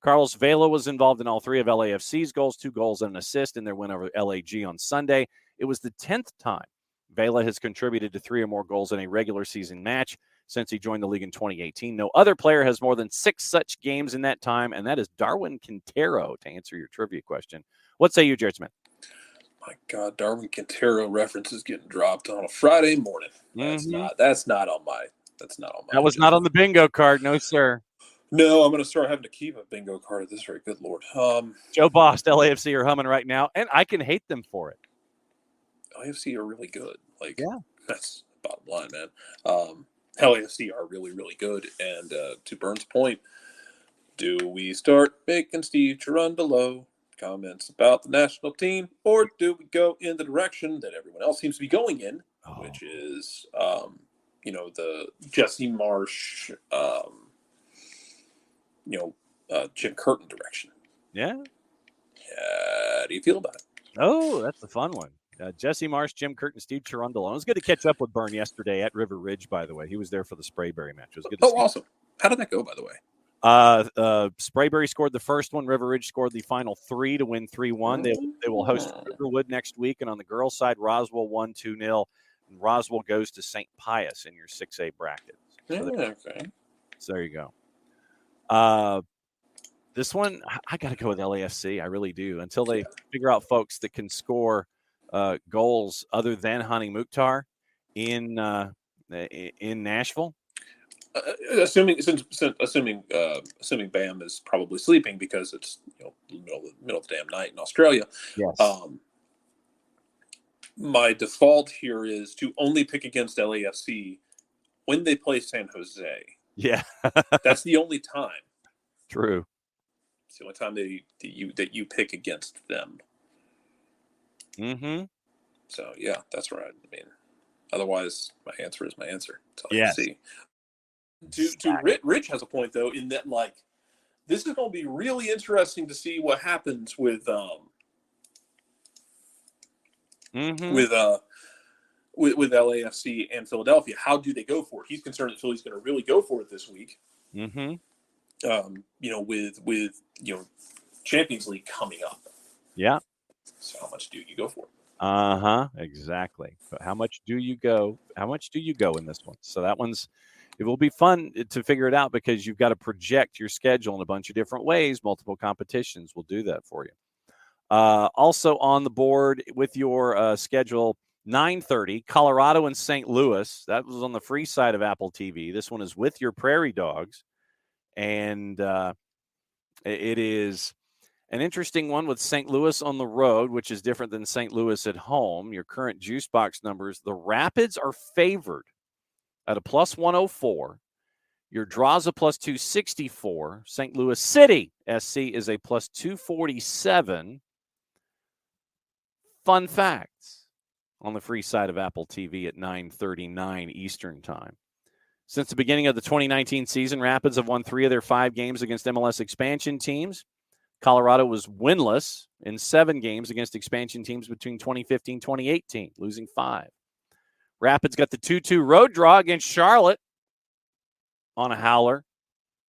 Carlos Vela was involved in all 3 of LAFC's goals, 2 goals and an assist in their win over LAG on Sunday. It was the 10th time Vela has contributed to 3 or more goals in a regular season match since he joined the league in 2018. No other player has more than 6 such games in that time, and that is Darwin Quintero, to answer your trivia question. What say you, Jared Smith? My God, Darwin Quintero references getting dropped on a Friday morning. That's not on my. That was not on the bingo card, no sir. No, I'm going to start having to keep a bingo card at this rate. Good Lord. Joe Bost, LAFC are humming right now, and I can hate them for it. LAFC are really good. Yeah. That's the bottom line, man. LAFC are really, really good. And to Burns' point, do we start making Steve Cherundolo comments about the national team, or do we go in the direction that everyone else seems to be going in, which is, the Jesse Marsh, Jim Curtin direction? Yeah. How do you feel about it? Oh, that's a fun one. Jesse Marsh, Jim Curtin, Steve Cherundolo. It was good to catch up with Burn yesterday at River Ridge, by the way. He was there for the Sprayberry match. It was good to see awesome. How did that go, by the way? Sprayberry scored the first one. River Ridge scored the final 3 to win 3-1. They will host Riverwood next week. And on the girls' side, Roswell won 2-0. And Roswell goes to St. Pius in your 6A bracket. So there you go. This one, I got to go with LAFC. I really do. Until they figure out folks that can score goals other than Hani Mukhtar in Nashville. Assuming Bam is probably sleeping because it's middle of the damn night in Australia. Yes. My default here is to only pick against LAFC when they play San Jose. Yeah, that's the only time. True. It's the only time that you pick against them. Mm-hmm. So yeah, that's right. I mean, otherwise, my answer is my answer. That's all yes. you see. Rich has a point though, in that this is going to be really interesting to see what happens with LAFC and Philadelphia. How do they go for it? He's concerned that Philly's going to really go for it this week. Mm-hmm. With Champions League coming up. Yeah. So how much do you go for it? Exactly. But how much do you go? How much do you go in this one? So it will be fun to figure it out because you've got to project your schedule in a bunch of different ways. Multiple competitions will do that for you. Also on the board with your schedule, 9:30, Colorado and St. Louis. That was on the free side of Apple TV. This one is with your Prairie Dogs. And it is an interesting one with St. Louis on the road, which is different than St. Louis at home. Your current juice box numbers, the Rapids are favored at a plus 104. Your draws a plus 264. St. Louis City SC is a plus 247. Fun facts on the free side of Apple TV at 9:39 Eastern time. Since the beginning of the 2019 season, Rapids have won 3 of their 5 games against MLS expansion teams. Colorado was winless in 7 games against expansion teams between 2015 and 2018, losing 5. Rapids got the 2-2 road draw against Charlotte on a howler,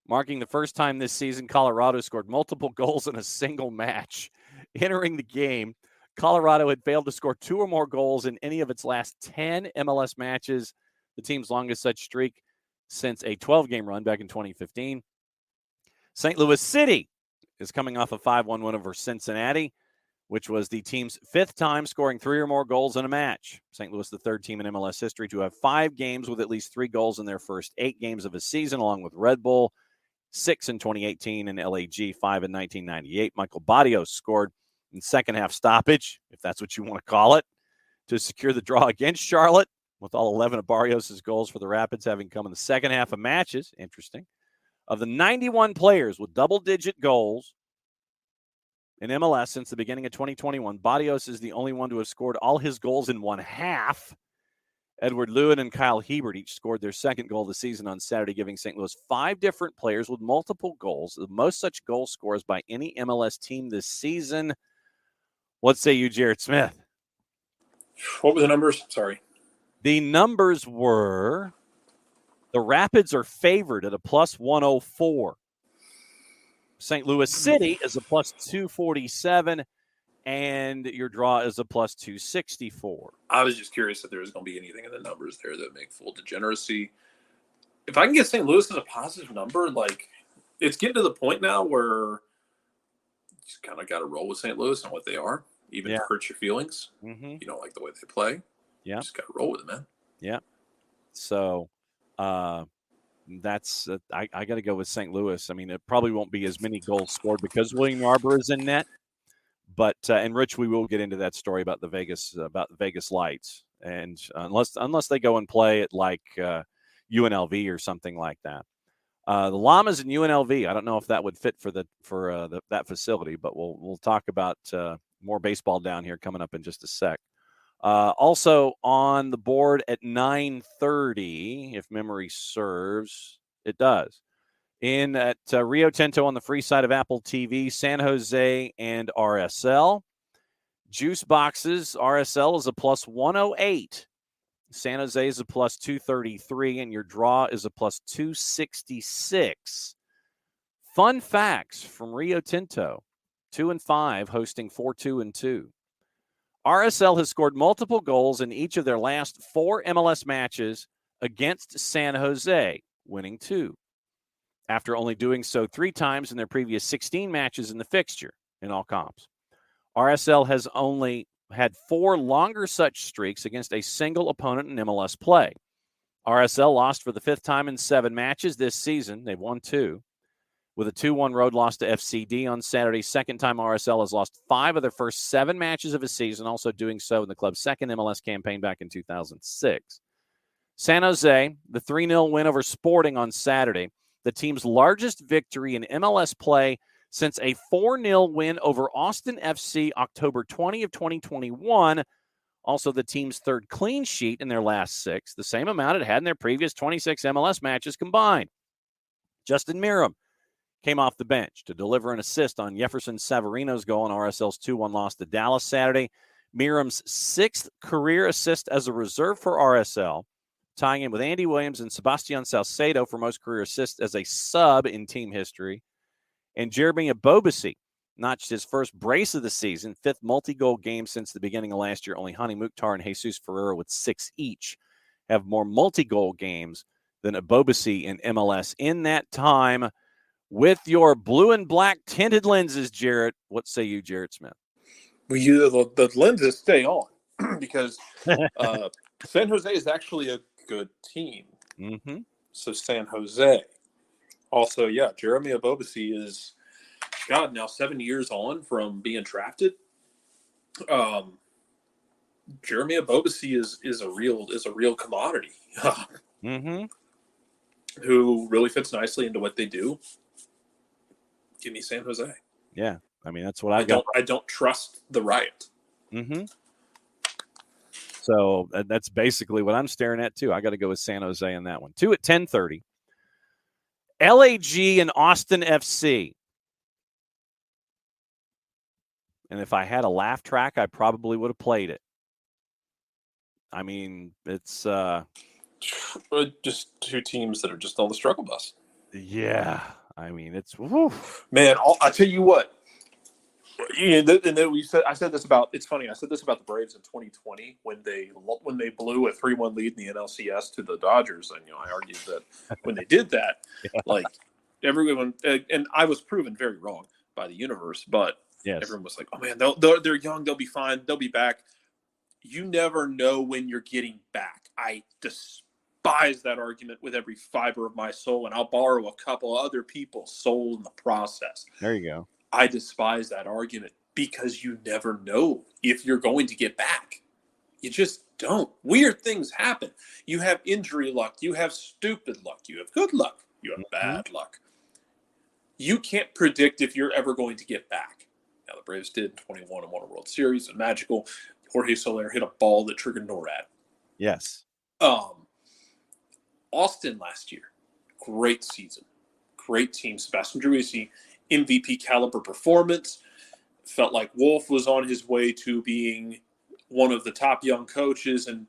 marking the first time this season Colorado scored multiple goals in a single match. Entering the game, Colorado had failed to score 2 or more goals in any of its last 10 MLS matches, the team's longest such streak since a 12-game run back in 2015. St. Louis City is coming off a 5-1 win over Cincinnati, which was the team's 5th time scoring 3 or more goals in a match. St. Louis, the 3rd team in MLS history to have 5 games with at least 3 goals in their first 8 games of a season, along with Red Bull, 6 in 2018, and LAG, 5 in 1998. Michael Barrios scored in second half stoppage, if that's what you want to call it, to secure the draw against Charlotte, with all 11 of Barrios' goals for the Rapids having come in the second half of matches. Interesting. Of the 91 players with double-digit goals in MLS since the beginning of 2021, Barrios is the only one to have scored all his goals in one half, Edward Lewin and Kyle Hebert each scored their second goal of the season on Saturday, giving St. Louis 5 different players with multiple goals, the most such goal scores by any MLS team this season. What say you, Jared Smith? What were the numbers? Sorry. The numbers were the Rapids are favored at a plus 104. St. Louis City is a plus 247, and your draw is a plus 264. I was just curious if there was going to be anything in the numbers there that make full degeneracy. If I can get St. Louis as a positive number, like it's getting to the point now where you just kind of got to roll with St. Louis and what they are, even if it hurts your feelings. Mm-hmm. You don't like the way they play. Yeah. You just got to roll with it, man. Yeah. So that's I got to go with St. Louis. I mean, it probably won't be as many goals scored because William Yarbrough is in net. But and Rich, we will get into that story about the Vegas Lights, and unless they go and play at like UNLV or something like that. The Llamas and UNLV. I don't know if that would fit for that facility, but we'll talk about more baseball down here coming up in just a sec. Also on the board at 9:30, if memory serves, it does. In at Rio Tinto on the free side of Apple TV, San Jose and RSL. Juice boxes, RSL is a plus 108. San Jose is a plus 233, and your draw is a plus 266. Fun facts from Rio Tinto, 2-5, hosting 4-2-2. RSL has scored multiple goals in each of their last 4 MLS matches against San Jose, winning 2. After only doing so 3 times in their previous 16 matches in the fixture in all comps. RSL has only had 4 longer such streaks against a single opponent in MLS play. RSL lost for the 5th time in 7 matches this season. They've won 2. With a 2-1 road loss to FCD on Saturday, second time RSL has lost 5 of their first 7 matches of a season, also doing so in the club's second MLS campaign back in 2006. San Jose, the 3-0 win over Sporting on Saturday, the team's largest victory in MLS play since a 4-0 win over Austin FC October 20 of 2021. Also, the team's 3rd clean sheet in their last 6, the same amount it had in their previous 26 MLS matches combined. Justin Miram came off the bench to deliver an assist on Jefferson Savarino's goal in RSL's 2-1 loss to Dallas Saturday. Miram's 6th career assist as a reserve for RSL, tying in with Andy Williams and Sebastian Salcedo for most career assists as a sub in team history. And Jeremy Abobasi notched his first brace of the season, 5th multi-goal game since the beginning of last year. Only Hani Mukhtar and Jesus Ferreira with 6 each have more multi-goal games than Abobasi in MLS in that time. With your blue and black tinted lenses, Jarrett, what say you, Jared Smith? Well, the lenses stay on because San Jose is actually a good team. Mm-hmm. So San Jose. Also, Jeremy Abobasi is, now 7 years on from being drafted. Jeremy Abobasi is a real commodity. Mm-hmm. Who really fits nicely into what they do. Give me San Jose. Yeah, I mean that's what I got. I don't trust the Riot. Mm-hmm. So that's basically what I'm staring at too. I got to go with San Jose in that one. 2 at 10:30. LAG and Austin FC. And if I had a laugh track, I probably would have played it. I mean, it's just 2 teams that are just on the struggle bus. Yeah, I mean it's man. I tell you what. And then I said this about. It's funny. I said this about the Braves in 2020 when they blew a 3-1 lead in the NLCS to the Dodgers, and I argued that when they did that, like everyone, and I was proven very wrong by the universe, but everyone was like, "Oh man, they're young, they'll be fine, they'll be back." You never know when you're getting back. I despise that argument with every fiber of my soul, and I'll borrow a couple other people's soul in the process. There you go. I despise that argument because you never know if you're going to get back. You just don't. Weird things happen. You have injury luck. You have stupid luck. You have good luck. You have bad luck. You can't predict if you're ever going to get back. Now, the Braves did in 21 and won a World Series and magical. Jorge Soler hit a ball that triggered NORAD. Yes. Austin last year, great season, great team. Sebastian Driussi, MVP caliber performance. Felt like Wolf was on his way to being one of the top young coaches, and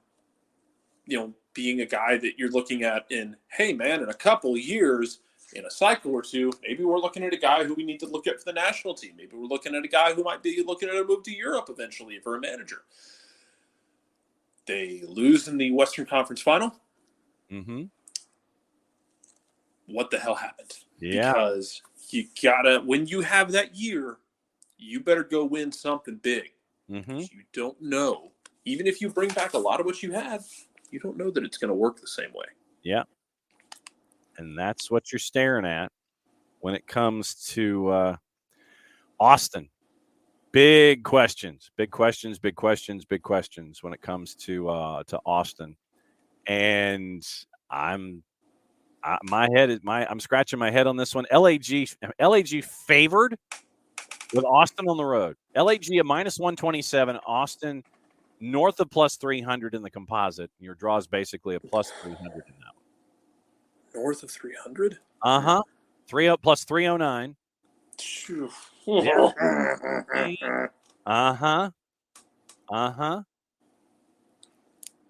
being a guy that you're looking at in, hey man, in a couple of years, in a cycle or two, maybe we're looking at a guy who we need to look at for the national team. Maybe we're looking at a guy who might be looking at a move to Europe eventually for a manager. They lose in the Western Conference Final. Mm-hmm. What the hell happened? Yeah. Because you gotta, when you have that year, you better go win something big. Mm-hmm. You don't know. Even if you bring back a lot of what you had, you don't know that it's going to work the same way. Yeah. And that's what you're staring at when it comes to Austin. Big questions when it comes to Austin. And I'm scratching my head on this one. LAG favored with Austin on the road. LAG a minus 127, Austin north of plus 300 in the composite. Your draw is basically a plus 300 in that one. North of 300? Uh-huh. 30 plus 309. Yeah. Uh-huh.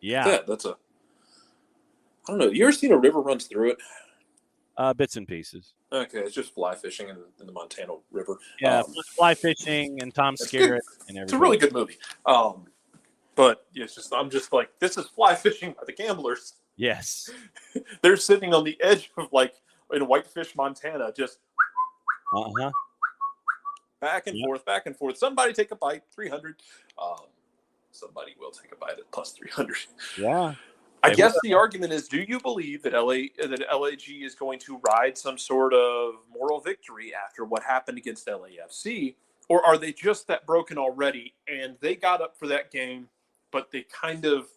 Yeah. That's a, I don't know. You ever seen a river runs through it? Bits and pieces. Okay, it's just fly fishing in the Montana River. Yeah, fly fishing and Tom Skerritt and everything. It's a really good movie. But it's just, I'm just like, this is fly fishing by the gamblers. Yes. They're sitting on the edge of, like, in Whitefish, Montana, just back and forth. Somebody take a bite, 300. Somebody will take a bite at plus 300. Yeah. I guess the argument is, do you believe that LAG is going to ride some sort of moral victory after what happened against LAFC? Or are they just that broken already and they got up for that game, but they kind of,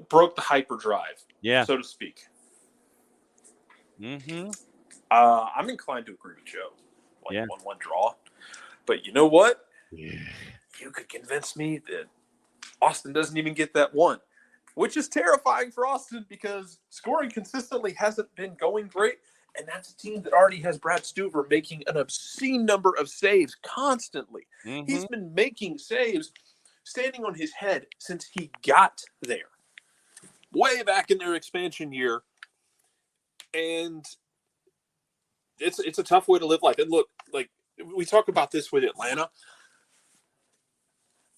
broke the hyperdrive, so to speak? Mm-hmm. I'm inclined to agree with Joe. 1-1 draw. But you know what? Yeah. You could convince me that Austin doesn't even get that one, which is terrifying for Austin because scoring consistently hasn't been going great. And that's a team that already has Brad Stuver making an obscene number of saves constantly. Mm-hmm. He's been making saves standing on his head since he got there, way back in their expansion year. And it's a tough way to live life. And look, like we talk about this with Atlanta.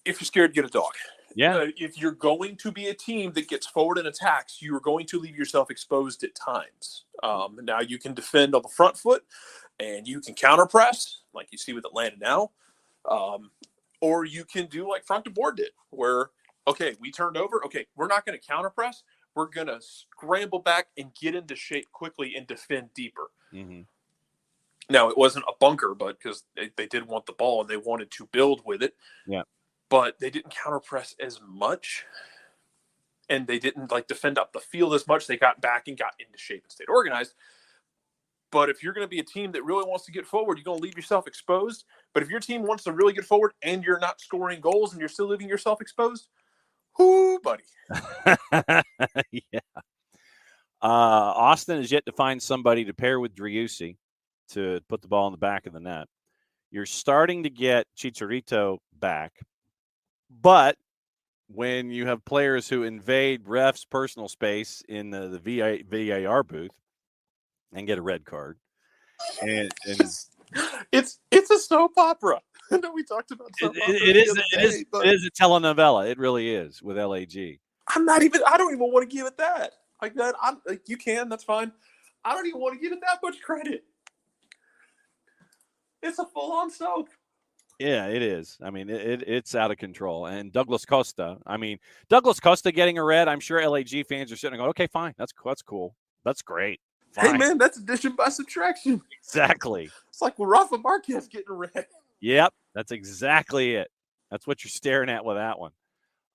If you're scared, get a dog. Yeah. If you're going to be a team that gets forward and attacks, you're going to leave yourself exposed at times. Now you can defend on the front foot and you can counter press like you see with Atlanta now. Or you can do like Frank de Boer did where, okay, we turned over. Okay, we're not going to counter press. We're going to scramble back and get into shape quickly and defend deeper. Mm-hmm. Now, it wasn't a bunker, but because they did want the ball and they wanted to build with it. Yeah. But they didn't counter press as much, and they didn't defend up the field as much. They got back and got into shape and stayed organized. But if you're going to be a team that really wants to get forward, you're going to leave yourself exposed. But if your team wants to really get forward and you're not scoring goals and you're still leaving yourself exposed, whoo, buddy. Yeah. Austin has yet to find somebody to pair with Driussi to put the ball in the back of the net. You're starting to get Chicharito back. But when you have players who invade refs' personal space in the VAR booth and get a red card, and it's a soap opera. I know we talked about soap opera. It is a telenovela. It really is with LAG. I don't even want to give it that. Like that, you can. That's fine. I don't even want to give it that much credit. It's a full-on soap. Yeah, it is. I mean, it's out of control. And Douglas Costa getting a red, I'm sure LAG fans are sitting and going, okay, fine. That's cool. That's great. Fine. Hey, man, that's addition by subtraction. Exactly. It's like Rafa Marquez getting a red. Yep, that's exactly it. That's what you're staring at with that one.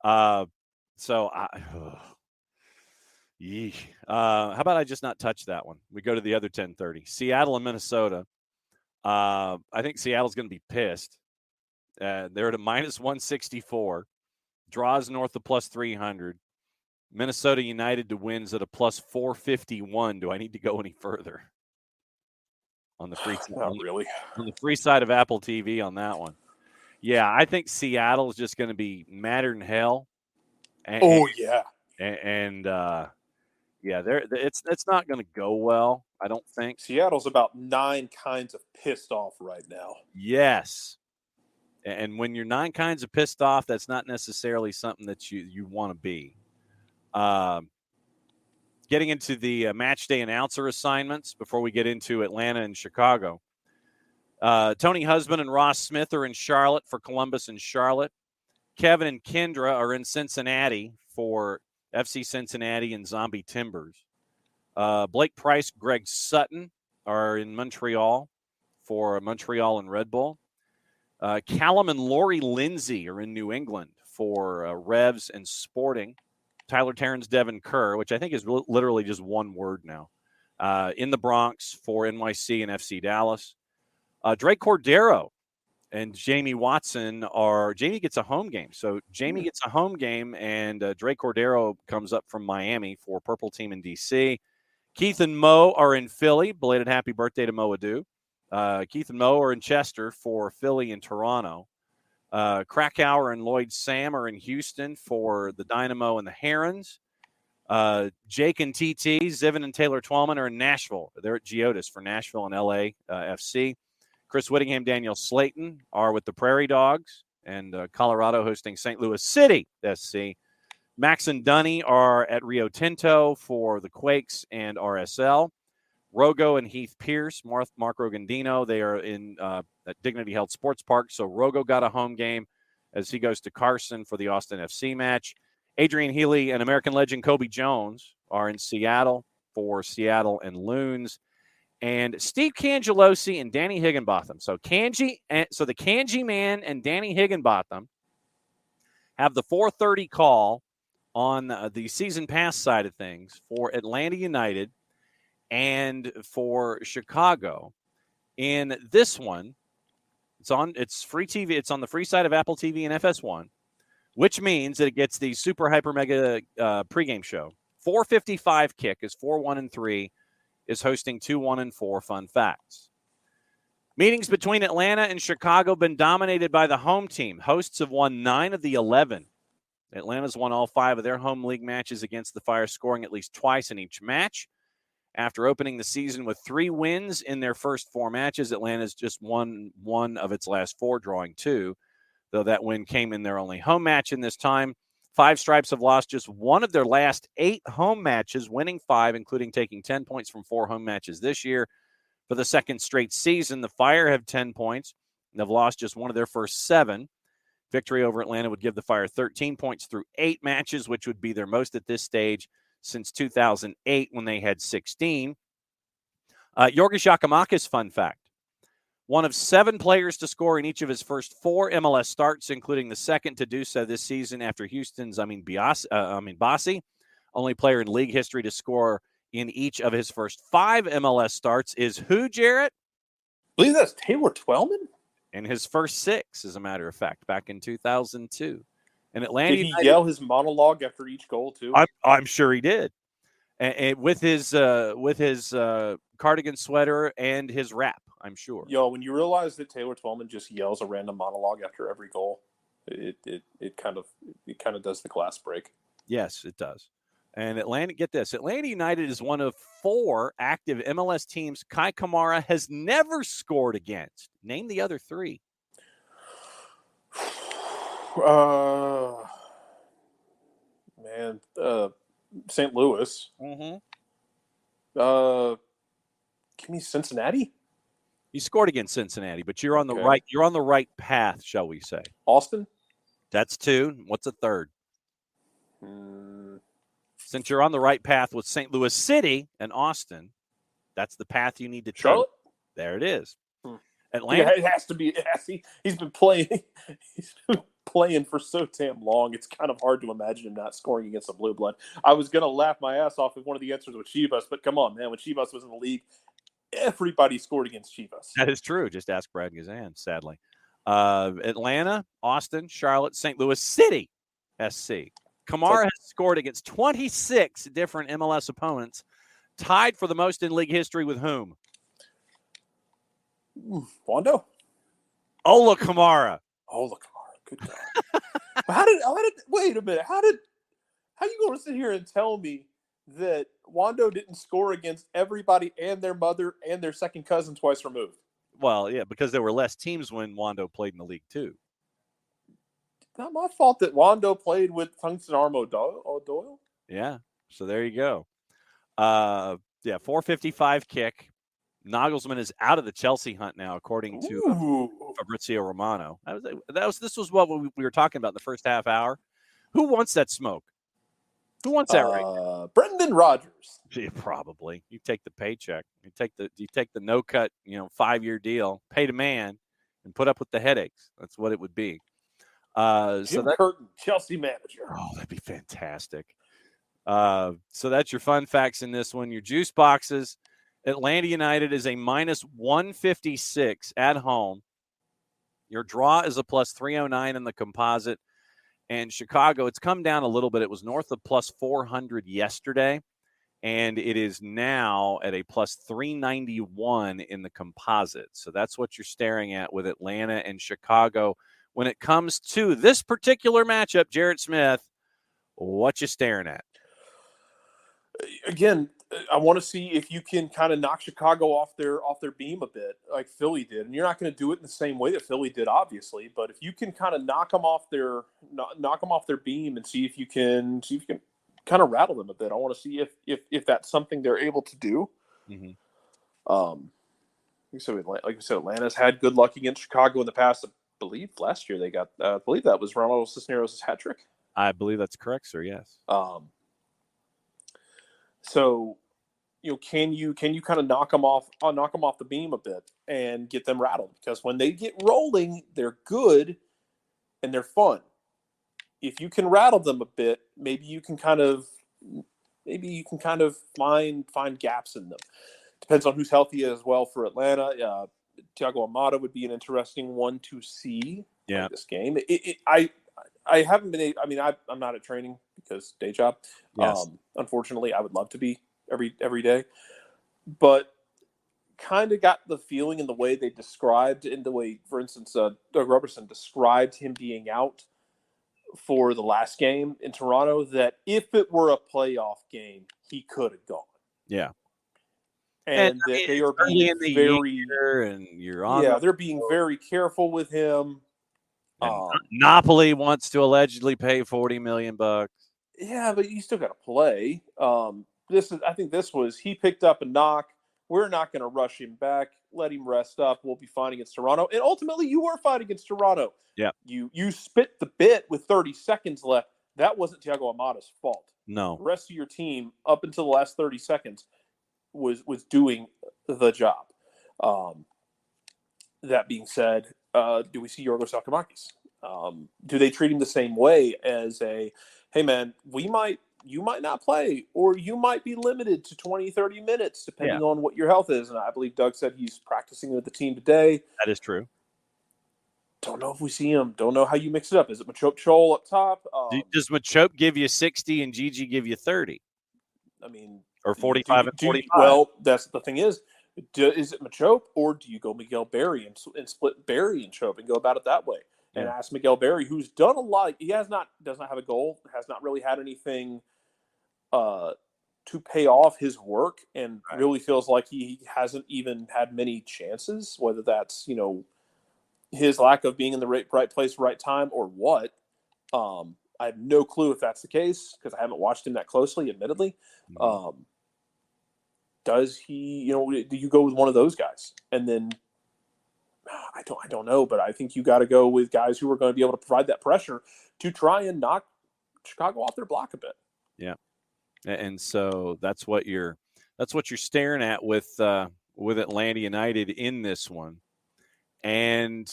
How about I just not touch that one? We go to the other 10:30. Seattle and Minnesota. I think Seattle's going to be pissed. They're at a minus 164. Draws north of plus 300. Minnesota United to wins at a plus 451. Do I need to go any further? On the free Not really. On the free side of Apple TV on that one. Yeah, I think Seattle is just going to be madder than hell. Yeah. Yeah, it's not going to go well, I don't think. Seattle's about 9 kinds of pissed off right now. Yes. And when you're 9 kinds of pissed off, that's not necessarily something that you want to be. Getting into the match day announcer assignments before we get into Atlanta and Chicago. Tony Husband and Ross Smith are in Charlotte for Columbus and Charlotte. Kevin and Kendra are in Cincinnati for FC Cincinnati and Zombie Timbers. Blake Price, Greg Sutton are in Montreal for Montreal and Red Bull. Callum and Lori Lindsay are in New England for Revs and Sporting. Tyler Terrence, Devin Kerr, which I think is literally just one word now, in the Bronx for NYC and FC Dallas. Drake Cordero and Jamie Watson Jamie gets a home game. So Jamie gets a home game, and Drake Cordero comes up from Miami for Purple Team in D.C. Keith and Mo are in Philly. Belated happy birthday to Mo Adu. Keith and Mo are in Chester for Philly and Toronto. Krakauer and Lloyd Sam are in Houston for the Dynamo and the Herons. Jake and TT, Zivin and Taylor Twellman are in Nashville. They're at Geodis for Nashville and LA FC. Chris Whittingham, Daniel Slayton are with the Prairie Dogs, and Colorado hosting St. Louis City SC. Max and Dunny are at Rio Tinto for the Quakes and RSL. Rogo and Heath Pierce, Mark Rogandino, they are in at Dignity Health Sports Park. So Rogo got a home game as he goes to Carson for the Austin FC match. Adrian Healy and American legend Kobe Jones are in Seattle for Seattle and Loons. And Steve Cangelosi and Danny Higginbotham. So the Kanji man and Danny Higginbotham have the 4:30 call on the season pass side of things for Atlanta United and for Chicago. In this one, it's free TV. It's on the free side of Apple TV and FS1, which means that it gets the super hyper mega pregame show. 4:55 kick is 4-1-3 is hosting 2-1-4 fun facts. Meetings between Atlanta and Chicago have been dominated by the home team. Hosts have won 9 of the 11. Atlanta's won all 5 of their home league matches against the Fire, scoring at least twice in each match. After opening the season with 3 wins in their first 4 matches, Atlanta's just won 1 of its last 4, drawing 2, though that win came in their only home match in this time. 5 Stripes have lost just 1 of their last 8 home matches, winning 5, including taking 10 points from 4 home matches this year. For the second straight season, the Fire have 10 points and have lost just 1 of their first 7. Victory over Atlanta would give the Fire 13 points through 8 matches, which would be their most at this stage since 2008 when they had 16. Yorgos Giacomakis, fun fact. One of 7 players to score in each of his first 4 MLS starts, including the second to do so this season after Houston's Bassi. Only player in league history to score in each of his first 5 MLS starts is who, Jarrett? I believe that's Taylor Twellman. In his first 6, as a matter of fact, back in 2002. And Atlanta Did he yell his monologue after each goal too? I'm sure he did. And with his cardigan sweater and his rap, I'm sure. Yo, when you realize that Taylor Twellman just yells a random monologue after every goal, it kind of does the glass break. Yes, it does. And get this, Atlanta United is one of 4 active MLS teams Kai Kamara has never scored against. Name the other 3. St. Louis. Mm-hmm. Give me Cincinnati. You scored against Cincinnati, but you're on the right. You're on the right path, shall we say? Austin. That's 2. What's a third? Since you're on the right path with St. Louis City and Austin, that's the path you need to take. Charlotte. There it is. Atlanta. Yeah, it has to be. He's been playing. He's been playing for so damn long. It's kind of hard to imagine him not scoring against a blue blood. I was gonna laugh my ass off if one of the answers was Chivas, but come on, man. When Chivas was in the league, everybody scored against Chivas. That is true. Just ask Brad Gazan. Sadly, Atlanta, Austin, Charlotte, St. Louis City, SC. Kamara has scored against 26 different MLS opponents, tied for the most in league history with whom? Wando. Ola Kamara. Ola Kamara. Good God. how did wait a minute? How you going to sit here and tell me that Wando didn't score against everybody and their mother and their second cousin twice removed? Well, yeah, because there were less teams when Wando played in the league too. Not my fault that Wando played with Tungsten Arm O'Doyle. Yeah, so there you go. 455 kick. Nagelsmann is out of the Chelsea hunt now, according to Fabrizio Romano. This was what we were talking about in the first half hour. Who wants that smoke? Who wants that right now? Brendan Rodgers. Yeah, probably. You take the paycheck. You take the no cut, 5-year deal, pay the man, and put up with the headaches. That's what it would be. Jim Curtin, Chelsea manager. Oh, that'd be fantastic. So that's your fun facts in this one. Your juice boxes. Atlanta United is a minus 156 at home. Your draw is a plus 309 in the composite. And Chicago, it's come down a little bit. It was north of plus 400 yesterday, and it is now at a plus 391 in the composite. So that's what you're staring at with Atlanta and Chicago. When it comes to this particular matchup, Jared Smith, what you staring at? Again, I want to see if you can kind of knock Chicago off their beam a bit, like Philly did. And you're not going to do it in the same way that Philly did, obviously. But if you can kind of knock them off their beam and see if you can kind of rattle them a bit. I want to see if that's something they're able to do. Mm-hmm. Like I said, Atlanta's had good luck against Chicago in the past. I believe last year they got. I believe that was Ronaldo Cisneros' hat trick. I believe that's correct, sir. Yes. So, can you kind of knock them off the beam a bit and get them rattled? Because when they get rolling, they're good and they're fun. If you can rattle them a bit, maybe you can kind of find gaps in them. Depends on who's healthy as well for Atlanta. Thiago Almada would be an interesting one to see. Yeah, this game. I haven't been. I'm not at training because day job. Yes. Unfortunately, I would love to be every day, but kind of got the feeling in the way they described, in the way, for instance, Doug Robertson described him being out for the last game in Toronto, that if it were a playoff game, he could have gone. Yeah. And that they are being they're being very careful with him. Napoli wants to allegedly pay $40 million. Yeah, but you still got to play. He picked up a knock. We're not going to rush him back. Let him rest up. We'll be fine against Toronto. And ultimately, you were fine against Toronto. Yeah. You spit the bit with 30 seconds left. That wasn't Thiago Almada's fault. No. The rest of your team, up until the last 30 seconds, was doing the job. That being said, do we see Yorgos Sakamakis? Do they treat him the same way as hey man, you might not play, or you might be limited to 20, 30 minutes, depending on what your health is. And I believe Doug said he's practicing with the team today. That is true. Don't know if we see him. Don't know how you mix it up. Is it Machope Chol up top? Does Machope give you 60 and Gigi give you 30? I mean, or 45 and 45. Well, that's the thing is it Machope, or do you go Miguel Berry and split Berry and Chope and go about it that way? And ask Miguel Berry, who's done a lot. He does not have a goal, has not really had anything to pay off his work, and really feels like he hasn't even had many chances, whether that's, his lack of being in the right place, right time, or what. I have no clue if that's the case, because I haven't watched him that closely, admittedly. Mm-hmm. Does he, do you go with one of those guys? And then I don't know, but I think you got to go with guys who are going to be able to provide that pressure to try and knock Chicago off their block a bit. Yeah. And so that's what you're staring at with Atlanta United in this one, and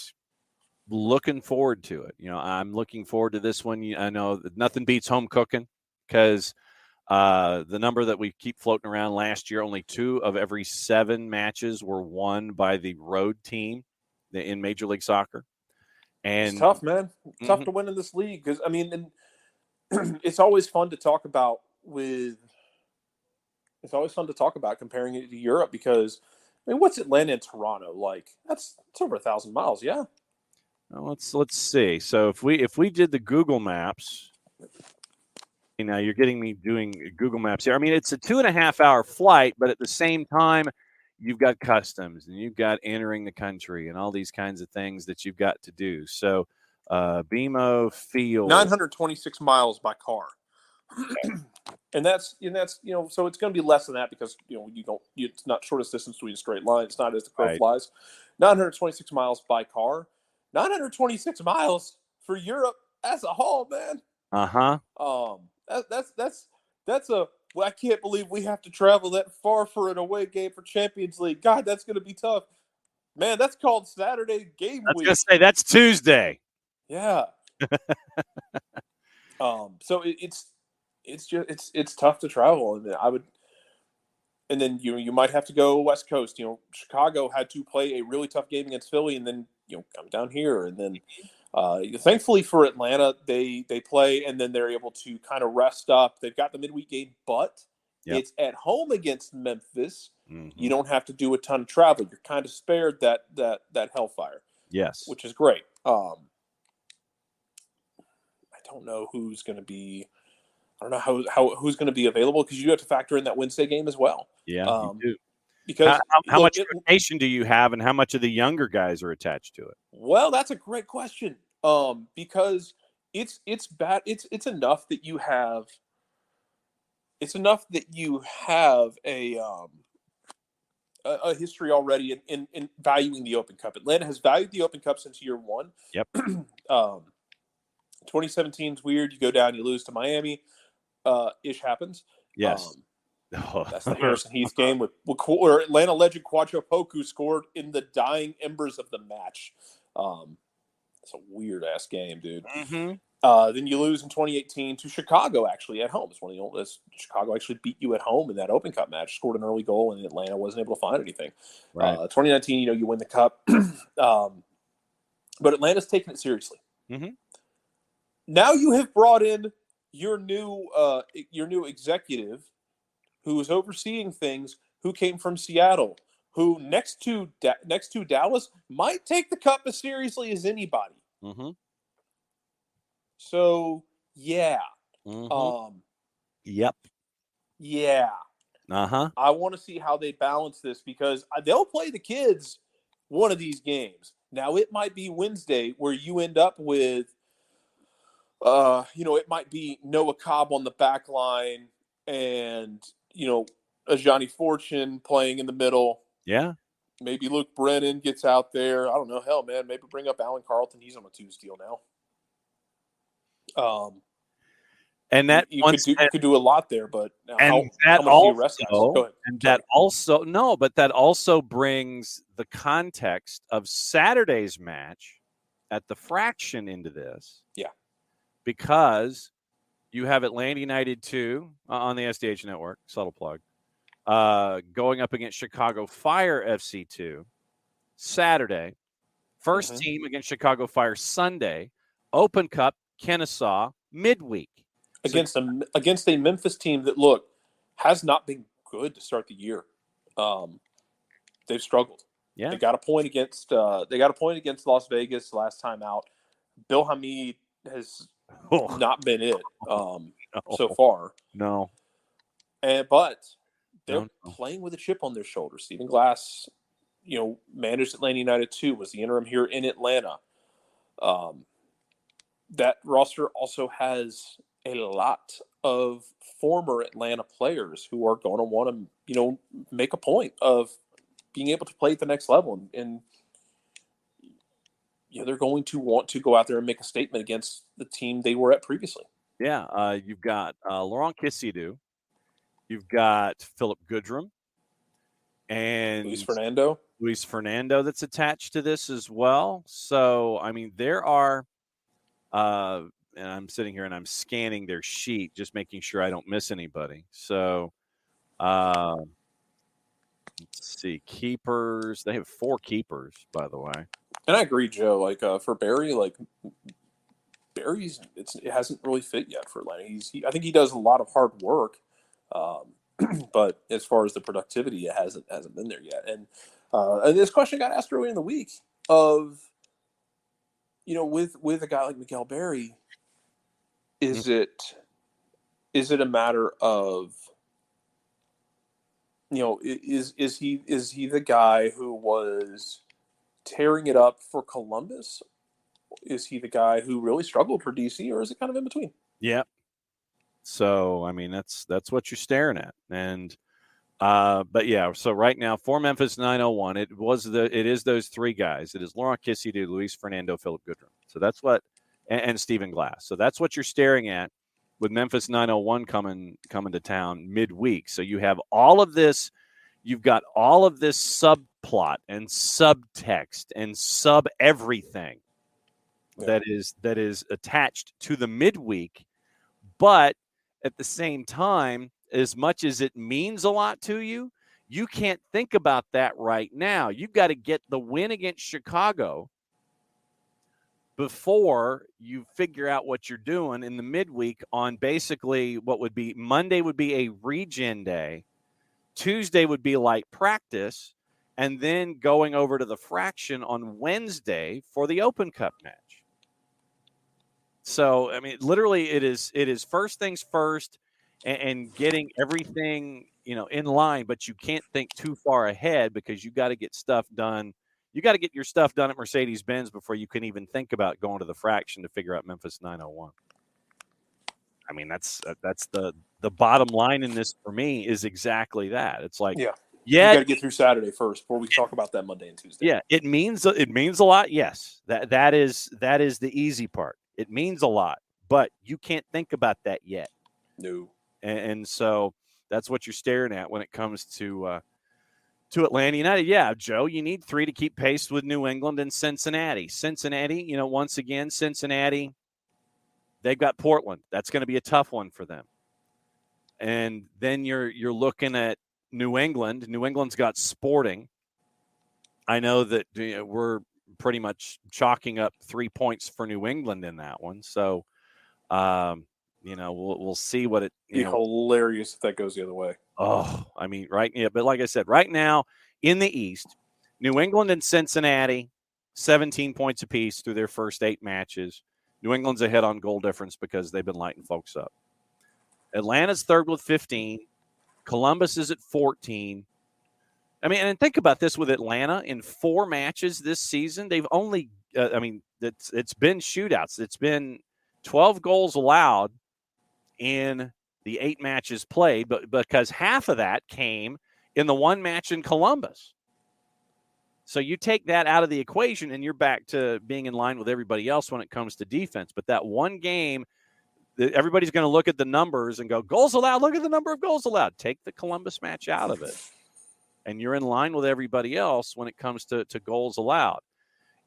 looking forward to it. I'm looking forward to this one. I know nothing beats home cooking, because the number that we keep floating around last year, only 2 of every 7 matches were won by the road team in Major League Soccer. And it's tough, man. It's tough to win in this league, because it's always fun to talk about it's always fun to talk about comparing it to Europe because, I mean, what's Atlanta and Toronto like? It's over 1,000 miles, yeah. Well, let's see. So if we did the Google Maps, you know, you're getting me doing Google Maps here. I mean, it's a 2.5-hour flight, but at the same time, you've got customs and you've got entering the country and all these kinds of things that you've got to do. So, BMO Field, 926 miles by car. And that's so it's going to be less than that because it's not shortest distance between a straight line. It's not as the crow Right. flies. 926 miles by car. 926 miles for Europe. That's a haul, man. That's a. Well, I can't believe we have to travel that far for an away game for Champions League. God, that's going to be tough, man. That's called Saturday game I was week. going to say that's Tuesday. Yeah. So it's tough to travel, and then you might have to go West Coast. Chicago had to play a really tough game against Philly, and then come down here, and then thankfully for Atlanta, they play, and then they're able to kind of rest up. They've got the midweek game, but it's at home against Memphis. Mm-hmm. You don't have to do a ton of travel. You're kind of spared that hellfire. Yes, which is great. I don't know who's going to be. I don't know how who's going to be available because you have to factor in that Wednesday game as well. Yeah, you do. Because how much rotation do you have, and how much of the younger guys are attached to it? Well, that's a great question. Because it's bad. It's enough that you have. It's enough that you have a history already in valuing the Open Cup. Atlanta has valued the Open Cup since year one. Yep. 2017 is weird. You go down, you lose to Miami. Ish happens. Yes. That's the Harrison Heath game where Atlanta legend Quadro Poku scored in the dying embers of the match. It's a weird ass game, dude. Mm-hmm. Then you lose in 2018 to Chicago, actually at home. It's one of the oldest. Chicago actually beat you at home in that Open Cup match. Scored an early goal, and Atlanta wasn't able to find anything. Right. 2019, you win the cup, but Atlanta's taking it seriously. Mm-hmm. Now you have brought in your new executive, who is overseeing things, who came from Seattle, who next to Dallas might take the cup as seriously as anybody. Mm-hmm. So yeah. Mm-hmm. Yep. Yeah. Uh-huh. I want to see how they balance this because they'll play the kids one of these games. Now it might be Wednesday where you end up with it might be Noah Cobb on the back line and, a Johnny Fortune playing in the middle. Yeah. Maybe Luke Brennan gets out there. I don't know. Hell, man, maybe bring up Alan Carlton. He's on a 2's deal now. And that you could do a lot there, but how much do you rest guys? Go ahead. And that also brings the context of Saturday's match at the Fraction into this. Yeah. Because you have Atlanta United 2 on the SDH network, subtle plug, going up against Chicago Fire FC 2 Saturday. First team against Chicago Fire Sunday. Open Cup, Kennesaw, midweek. Against a Memphis team that, has not been good to start the year. They've struggled. Yeah. They got a point against Las Vegas last time out. Bill Hamid has not been it so far. No. But they're playing with a chip on their shoulder. Stephen Glass, managed Atlanta United 2, was the interim here in Atlanta. That roster also has a lot of former Atlanta players who are going to want to, make a point of being able to play at the next level. And they're going to want to go out there and make a statement against the team they were at previously. Yeah. You've got Laurent Kissidou. You've got Philip Goodrum. And Luis Fernando that's attached to this as well. So, I mean, there are and I'm sitting here and I'm scanning their sheet, just making sure I don't miss anybody. So, let's see, keepers. They have 4 keepers, by the way. And I agree, Joe. For Barry, it hasn't really fit yet for Atlanta. I think he does a lot of hard work, but as far as the productivity, it hasn't been there yet. And this question got asked early in the week of, with a guy like Miguel Berry, is it a matter of, is he the guy who was tearing it up for Columbus? Is he the guy who really struggled for DC, or is it kind of in between? Yeah. So, I mean, that's what you're staring at. And, but yeah, so right now for Memphis 901, it is those three guys. It is Laurent Kissy, Luis Fernando, Philip Goodrum. So that's what, and Stephen Glass. So that's what you're staring at with Memphis 901 coming to town midweek. So you have all of this. You've got all of this subplot and subtext and sub everything that is attached to the midweek. But at the same time, as much as it means a lot to you, you can't think about that right now. You've got to get the win against Chicago before you figure out what you're doing in the midweek on basically what would be Monday would be a regen day. Tuesday would be light practice, and then going over to the fraction on Wednesday for the Open Cup match. So, I mean, literally it is first things first and getting everything, in line, but you can't think too far ahead because you got to get stuff done. You got to get your stuff done at Mercedes-Benz before you can even think about going to the fraction to figure out Memphis 901. I mean, that's the bottom line in this for me is exactly that. It's like, you got to get through Saturday first before we talk about that Monday and Tuesday. Yeah, it means a lot. Yes, that is the easy part. It means a lot, but you can't think about that yet. No, and so that's what you're staring at when it comes to Atlanta United. Yeah, Joe, you need 3 to keep pace with New England and Cincinnati. Cincinnati, once again, Cincinnati. They've got Portland. That's going to be a tough one for them. And then you're looking at New England. New England's got Sporting. I know that we're pretty much chalking up 3 points for New England in that one. So, we'll see what it. It'd be hilarious if that goes the other way. Oh, I mean, right? Yeah, but like I said, right now in the East, New England and Cincinnati, 17 points apiece through their first 8 matches. New England's ahead on goal difference because they've been lighting folks up. Atlanta's third with 15. Columbus is at 14. I mean, and think about this with Atlanta in 4 matches this season. They've only, it's been shootouts. It's been 12 goals allowed in the 8 matches played, but because half of that came in the 1 match in Columbus. So you take that out of the equation and you're back to being in line with everybody else when it comes to defense. But that one game, everybody's going to look at the numbers and go, goals allowed, look at the number of goals allowed. Take the Columbus match out of it. And you're in line with everybody else when it comes to goals allowed.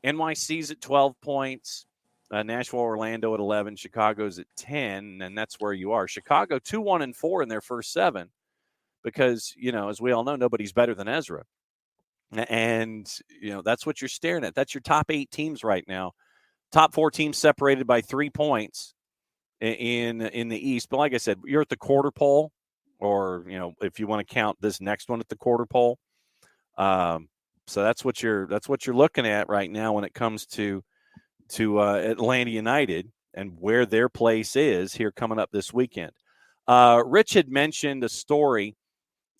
NYC's at 12 points, Nashville, Orlando at 11, Chicago's at 10, and that's where you are. Chicago 2-1-4 in their first 7 because, as we all know, nobody's better than Ezra. And, that's what you're staring at. That's your top 8 teams right now. Top 4 teams separated by 3 points in the East. But like I said, you're at the quarter pole. Or, if you want to count this next one at the quarter pole. So that's what you're looking at right now when it comes to Atlanta United and where their place is here coming up this weekend. Rich had mentioned a story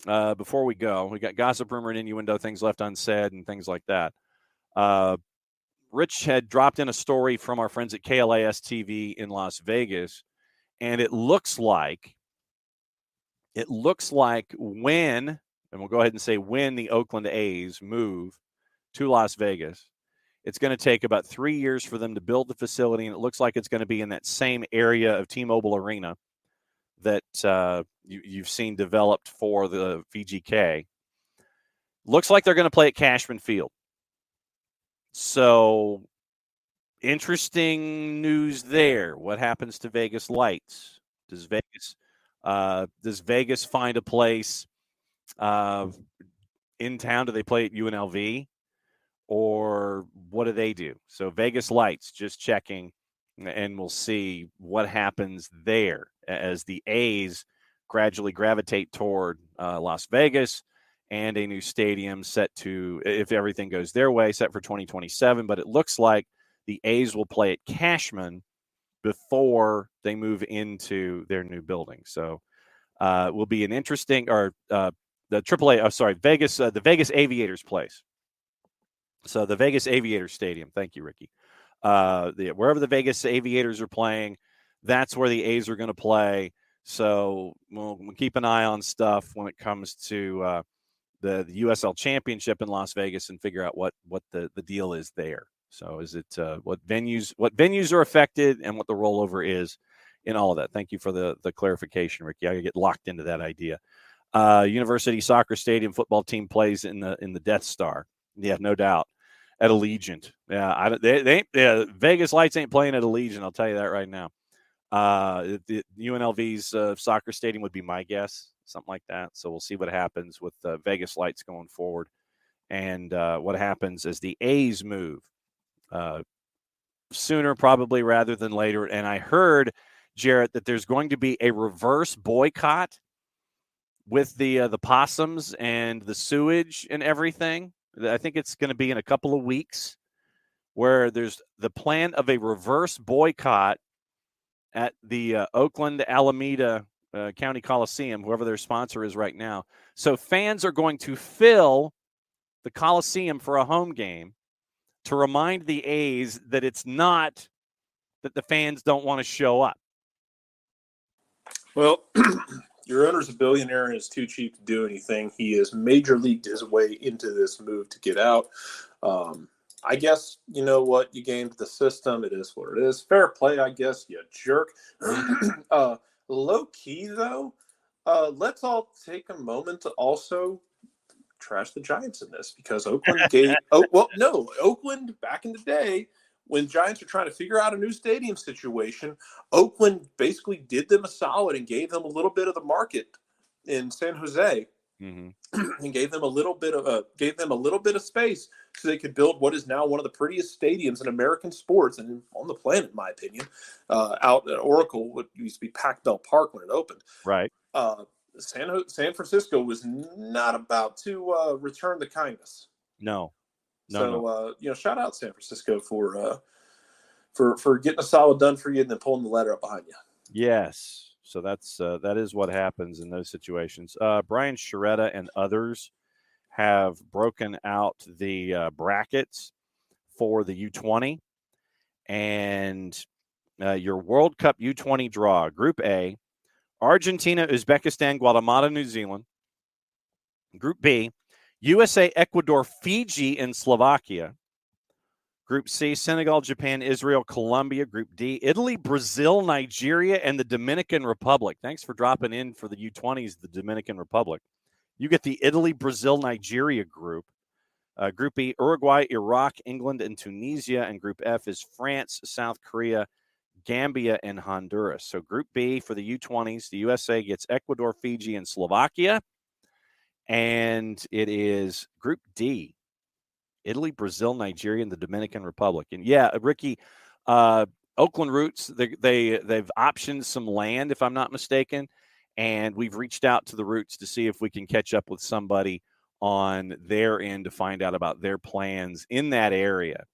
before we go. We got gossip, rumor, and innuendo, things left unsaid, and things like that. Rich had dropped in a story from our friends at KLAS TV in Las Vegas, and it looks like when, and we'll go ahead and say when the Oakland A's move to Las Vegas, it's going to take about 3 years for them to build the facility, and it looks like it's going to be in that same area of T-Mobile Arena that you've seen developed for the VGK. Looks like they're going to play at Cashman Field. So, interesting news there. What happens to Vegas Lights? Does Vegas find a place in town? Do they play at UNLV? Or what do they do? So Vegas Lights, just checking, and we'll see what happens there as the A's gradually gravitate toward Las Vegas and a new stadium set to, if everything goes their way, set for 2027. But it looks like the A's will play at Cashman before they move into their new building. So will be an interesting, or the AAA, Vegas, the Vegas Aviators place. So the Vegas Aviators Stadium. Thank you, Ricky. Wherever the Vegas Aviators are playing, that's where the A's are going to play. So we'll keep an eye on stuff when it comes to the USL Championship in Las Vegas and figure out what the deal is there. So is it what venues are affected and what the rollover is in all of that. Thank you for the clarification, Ricky. I get locked into that idea. University Soccer Stadium football team plays in the Death Star. Yeah, no doubt. At Allegiant. Yeah, Vegas Lights ain't playing at Allegiant. I'll tell you that right now. The UNLV's soccer stadium would be my guess, something like that. So we'll see what happens with Vegas Lights going forward, and what happens as the A's move sooner, probably rather than later. And I heard, Jarrett, that there's going to be a reverse boycott with the possums and the sewage and everything. I think it's going to be in a couple of weeks, where there's the plan of a reverse boycott at the Oakland Alameda County Coliseum, whoever their sponsor is right now. So fans are going to fill the Coliseum for a home game to remind the A's that it's not that the fans don't want to show up. Well, your owner's a billionaire and is too cheap to do anything. He has major leagued his way into this move to get out. I guess, you know what? You gamed the system. It is what it is. Fair play, I guess, you jerk. Low key, though, let's all take a moment to also trash the Giants in this, because Oakland Oakland back in the day, when Giants are trying to figure out a new stadium situation, Oakland basically did them a solid and gave them a little bit of the market in San Jose, and gave them a little bit of space so they could build what is now one of the prettiest stadiums in American sports and on the planet, in my opinion. Out at Oracle, what used to be Pac-Bell Park when it opened. Right. San Francisco was not about to return the kindness. No. Shout out San Francisco for getting a solid done for you and then pulling the ladder up behind you. Yes. So that is what happens in those situations. Brian Sciaretta and others have broken out the brackets for the U20, and your World Cup U20 draw, Group A, Argentina, Uzbekistan, Guatemala, New Zealand. Group B, USA, Ecuador, Fiji, and Slovakia. Group C, Senegal, Japan, Israel, Colombia. Group D, Italy, Brazil, Nigeria, and the Dominican Republic. Thanks for dropping in for the U20s, the Dominican Republic. You get the Italy, Brazil, Nigeria group. Group E, Uruguay, Iraq, England, and Tunisia. And Group F is France, South Korea, Gambia, and Honduras. So Group B for the U20s, the USA gets Ecuador, Fiji, and Slovakia. And it is Group D, Italy, Brazil, Nigeria, and the Dominican Republic. And yeah, Ricky, Oakland Roots, they've optioned some land, if I'm not mistaken, and we've reached out to the Roots to see if we can catch up with somebody on their end to find out about their plans in that area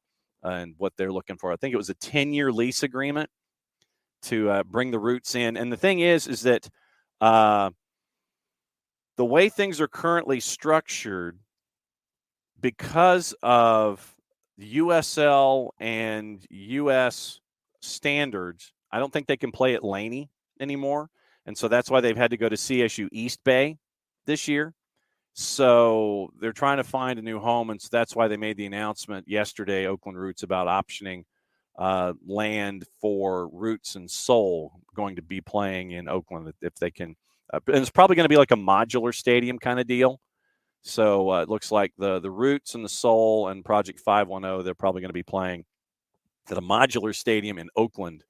and what they're looking for. I think it was a 10-year lease agreement to bring the Roots in. And the thing is that the way things are currently structured, because of the USL and US standards, I don't think they can play at Laney anymore. And so that's why they've had to go to CSU East Bay this year. So they're trying to find a new home. And so that's why they made the announcement yesterday, Oakland Roots, about optioning land for Roots and Soul going to be playing in Oakland if they can. And it's probably going to be like a modular stadium kind of deal. So it looks like the Roots and the Soul and Project 510, they're probably going to be playing at a modular stadium in Oakland.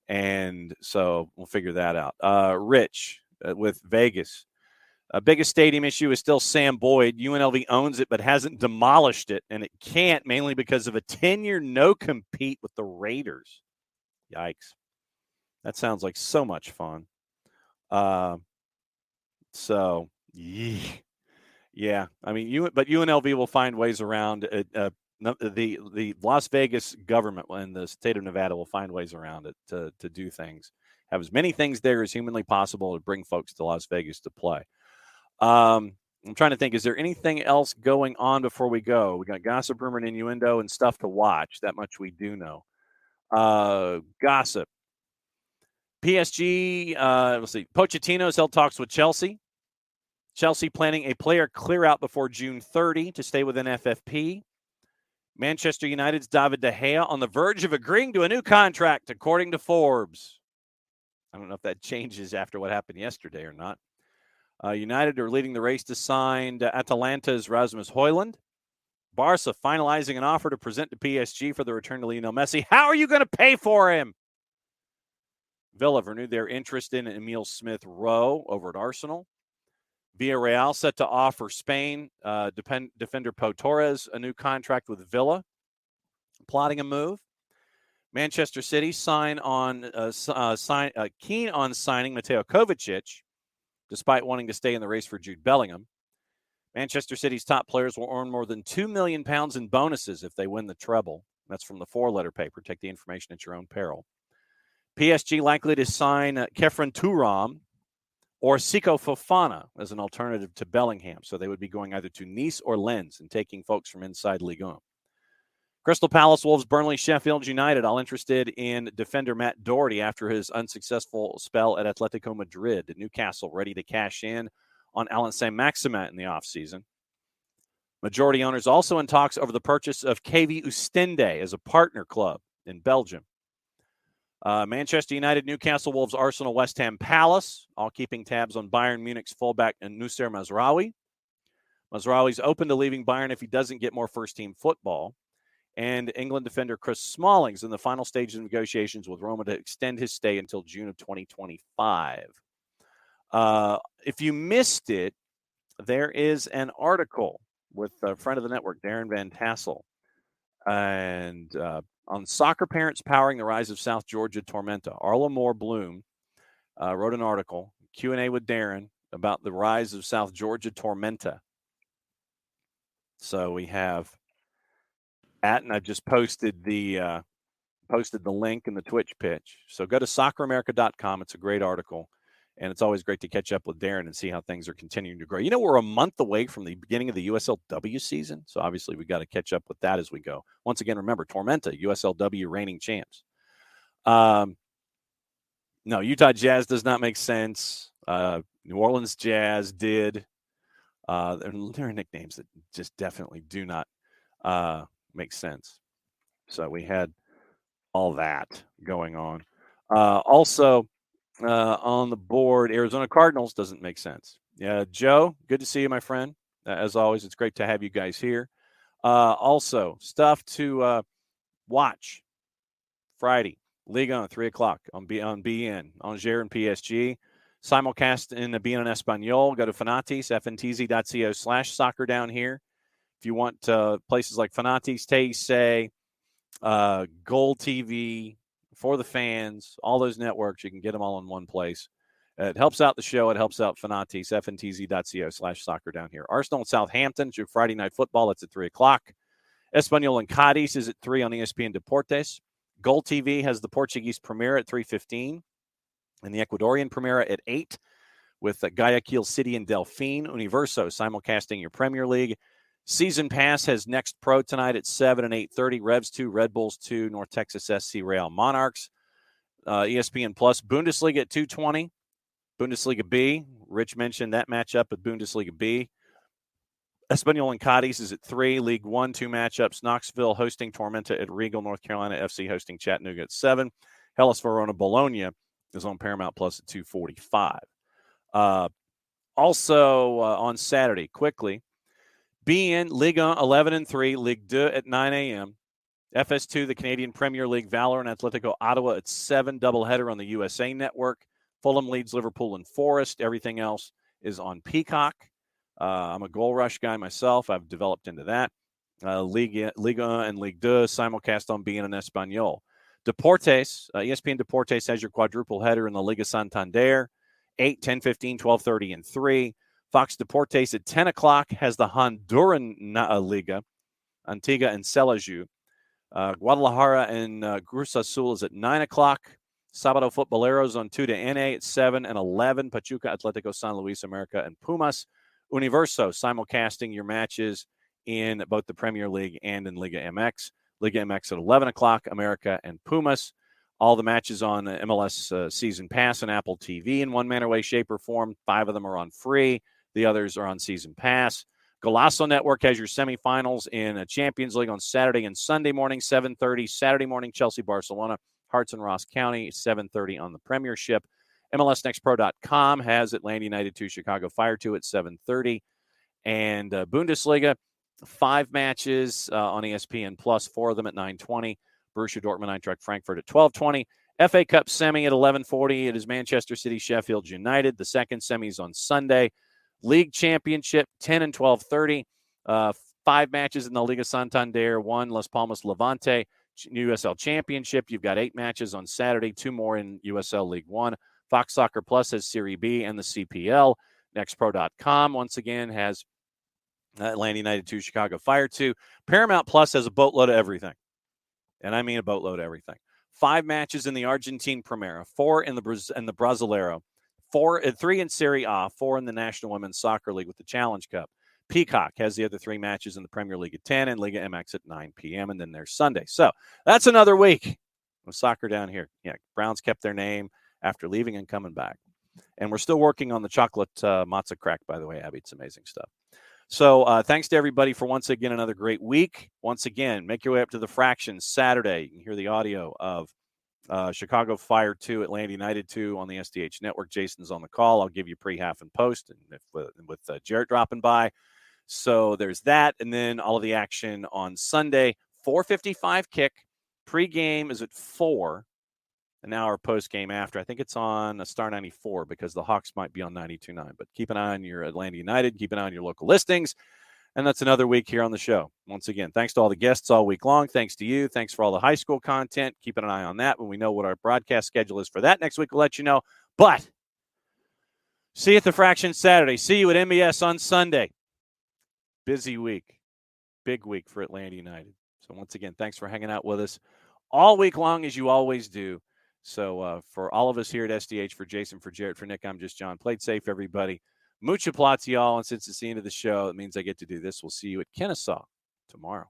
And so we'll figure that out. Rich, with Vegas, biggest stadium issue is still Sam Boyd. UNLV owns it but hasn't demolished it, and it can't, mainly because of a 10-year no-compete with the Raiders. Yikes. That sounds like so much fun. So, yeah. I mean, but UNLV will find ways around it. The Las Vegas government and the state of Nevada will find ways around it to do things. Have as many things there as humanly possible to bring folks to Las Vegas to play. I'm trying to think, is there anything else going on before we go? We got gossip, rumor, and innuendo and stuff to watch. That much we do know. Gossip. PSG, let's see. Pochettino's held talks with Chelsea. Chelsea planning a player clear out before June 30 to stay within FFP. Manchester United's David De Gea on the verge of agreeing to a new contract, according to Forbes. I don't know if that changes after what happened yesterday or not. United are leading the race to sign Atalanta's Rasmus Højlund. Barca finalizing an offer to present to PSG for the return to Lionel Messi. How are you going to pay for him? Villa renewed their interest in Emile Smith-Rowe over at Arsenal. Villarreal set to offer Spain defender Pau Torres a new contract with Villa, plotting a move. Manchester City keen on signing Mateo Kovacic, despite wanting to stay in the race for Jude Bellingham. Manchester City's top players will earn more than £2 million in bonuses if they win the treble. That's from the four-letter paper. Take the information at your own peril. PSG likely to sign Kefren Turam or Siko Fofana as an alternative to Bellingham. So they would be going either to Nice or Lens and taking folks from inside Ligue 1. Crystal Palace, Wolves, Burnley, Sheffield United, all interested in defender Matt Doherty after his unsuccessful spell at Atletico Madrid. Newcastle ready to cash in on Alan Saint-Maximin in the offseason. Majority owners also in talks over the purchase of KV Oostende as a partner club in Belgium. Manchester United, Newcastle, Wolves, Arsenal, West Ham, Palace, all keeping tabs on Bayern Munich's fullback Nusser Mazraoui. Mazraoui's open to leaving Bayern if he doesn't get more first-team football. And England defender Chris Smalling's in the final stage of negotiations with Roma to extend his stay until June of 2025. If you missed it, there is an article with a friend of the network, Darren Van Tassel, and on soccer parents powering the rise of South Georgia Tormenta. Arla Moore Bloom wrote an article, Q&A with Darren, about the rise of South Georgia Tormenta. So we have and I've just posted the link in the Twitch pitch. So go to socceramerica.com. It's a great article, and it's always great to catch up with Darren and see how things are continuing to grow. You know, we're a month away from the beginning of the USLW season, so obviously we got to catch up with that as we go. Once again, remember, Tormenta, USLW reigning champs. No, Utah Jazz does not make sense. New Orleans Jazz did. There are nicknames that just definitely do not make sense. So we had all that going on. Also on the board, Arizona Cardinals doesn't make sense. Yeah, Joe, good to see you, my friend. As always, it's great to have you guys here. Also, stuff to watch Friday, Ligue 1, 3 o'clock on BN, Angers and PSG. Simulcast in the BN Espanol. Go to Fanatis, fntz.co/soccer down here. If you want places like Fanatis, Teisei, Gold TV, For the Fans, all those networks, you can get them all in one place. It helps out the show. It helps out Fanatis, fntz.co/soccer down here. Arsenal and Southampton, your Friday night football. That's at 3 o'clock. Espanyol and Cadiz is at 3 on ESPN Deportes. Gold TV has the Portuguese premiere at 3:15 and the Ecuadorian premiere at 8 with Guayaquil City and Delfín. Universo simulcasting your Premier League. Season Pass has Next Pro tonight at 7 and 8:30. Revs 2, Red Bulls 2, North Texas SC Real Monarchs. ESPN Plus, Bundesliga at 2:20. Bundesliga B. Rich mentioned that matchup at Bundesliga B. Espanyol and Cadiz is at 3. League 1, 2 matchups. Knoxville hosting Tormenta at Regal. North Carolina FC hosting Chattanooga at 7. Hellas Verona Bologna is on Paramount Plus at 2:45. Also on Saturday, quickly, BN Ligue 1, 11 and 3, Ligue 2 at 9 a.m. FS2, the Canadian Premier League, Valor and Atletico Ottawa at 7, doubleheader on the USA Network. Fulham leads Liverpool and Forest. Everything else is on Peacock. I'm a goal rush guy myself. I've developed into that. Ligue 1 and Ligue 2 simulcast on BN and Espanol. Deportes, ESPN Deportes has your quadruple header in the Liga Santander, 8, 10, 15, 12:30, and 3. Fox Deportes at 10 o'clock has the Honduran Liga, Antigua and Celaju. Guadalajara and Cruz Azul is at 9 o'clock. Sábado Futboleros on 2 to NA at 7 and 11. Pachuca, Atlético San Luis, America, and Pumas. Universo simulcasting your matches in both the Premier League and in Liga MX. Liga MX at 11 o'clock, America and Pumas. All the matches on MLS Season Pass and Apple TV in one manner, way, shape, or form. 5 of them are on free. The others are on Season Pass. Golazo Network has your semifinals in a Champions League on Saturday and Sunday morning, 7:30. Saturday morning, Chelsea-Barcelona, Hearts and Ross County, 7:30 on the Premiership. MLSNextPro.com has Atlanta United 2, Chicago Fire 2 at 7:30. And Bundesliga, 5 matches on ESPN Plus, 4 of them at 9:20. Borussia Dortmund, Eintracht Frankfurt at 12:20. FA Cup semi at 11:40. It is Manchester City, Sheffield United. The second semi is on Sunday. League Championship, 10 and 12:30. 5 matches in the Liga Santander, 1 Las Palmas Levante. USL Championship, you've got 8 matches on Saturday, 2 more in USL League One. Fox Soccer Plus has Serie B and the CPL. NextPro.com, once again, has Atlanta United 2, Chicago Fire 2. Paramount Plus has a boatload of everything. And I mean a boatload of everything. 5 matches in the Argentine Primera, 4 in the Brasileiro, 3 in Serie A, 4 in the National Women's Soccer League with the Challenge Cup. Peacock has the other 3 matches in the Premier League at 10 and Liga MX at 9 p.m. And then there's Sunday. So that's another week of soccer down here. Yeah, Browns kept their name after leaving and coming back. And we're still working on the chocolate matzo crack, by the way, Abby. It's amazing stuff. So thanks to everybody for once again another great week. Once again, make your way up to the Fractions Saturday. You can hear the audio of Chicago Fire 2, Atlanta United 2 on the SDH Network. Jason's on the call. I'll give you pre, half, and post, and with Jarrett dropping by. So there's that, and then all of the action on Sunday. 4:55 kick. Pre-game is at 4, an hour post-game after. I think it's on Star 94 because the Hawks might be on 92.9. But keep an eye on your Atlanta United. Keep an eye on your local listings. And that's another week here on the show. Once again, thanks to all the guests all week long. Thanks to you. Thanks for all the high school content. Keep an eye on that. When we know what our broadcast schedule is for that next week, we'll let you know. But see you at the Fraction Saturday. See you at MBS on Sunday. Busy week. Big week for Atlanta United. So once again, thanks for hanging out with us all week long as you always do. So for all of us here at SDH, for Jason, for Jarrett, for Nick, I'm just John. Play it safe, everybody. Mucha plats, y'all. And since it's the end of the show, it means I get to do this. We'll see you at Kennesaw tomorrow.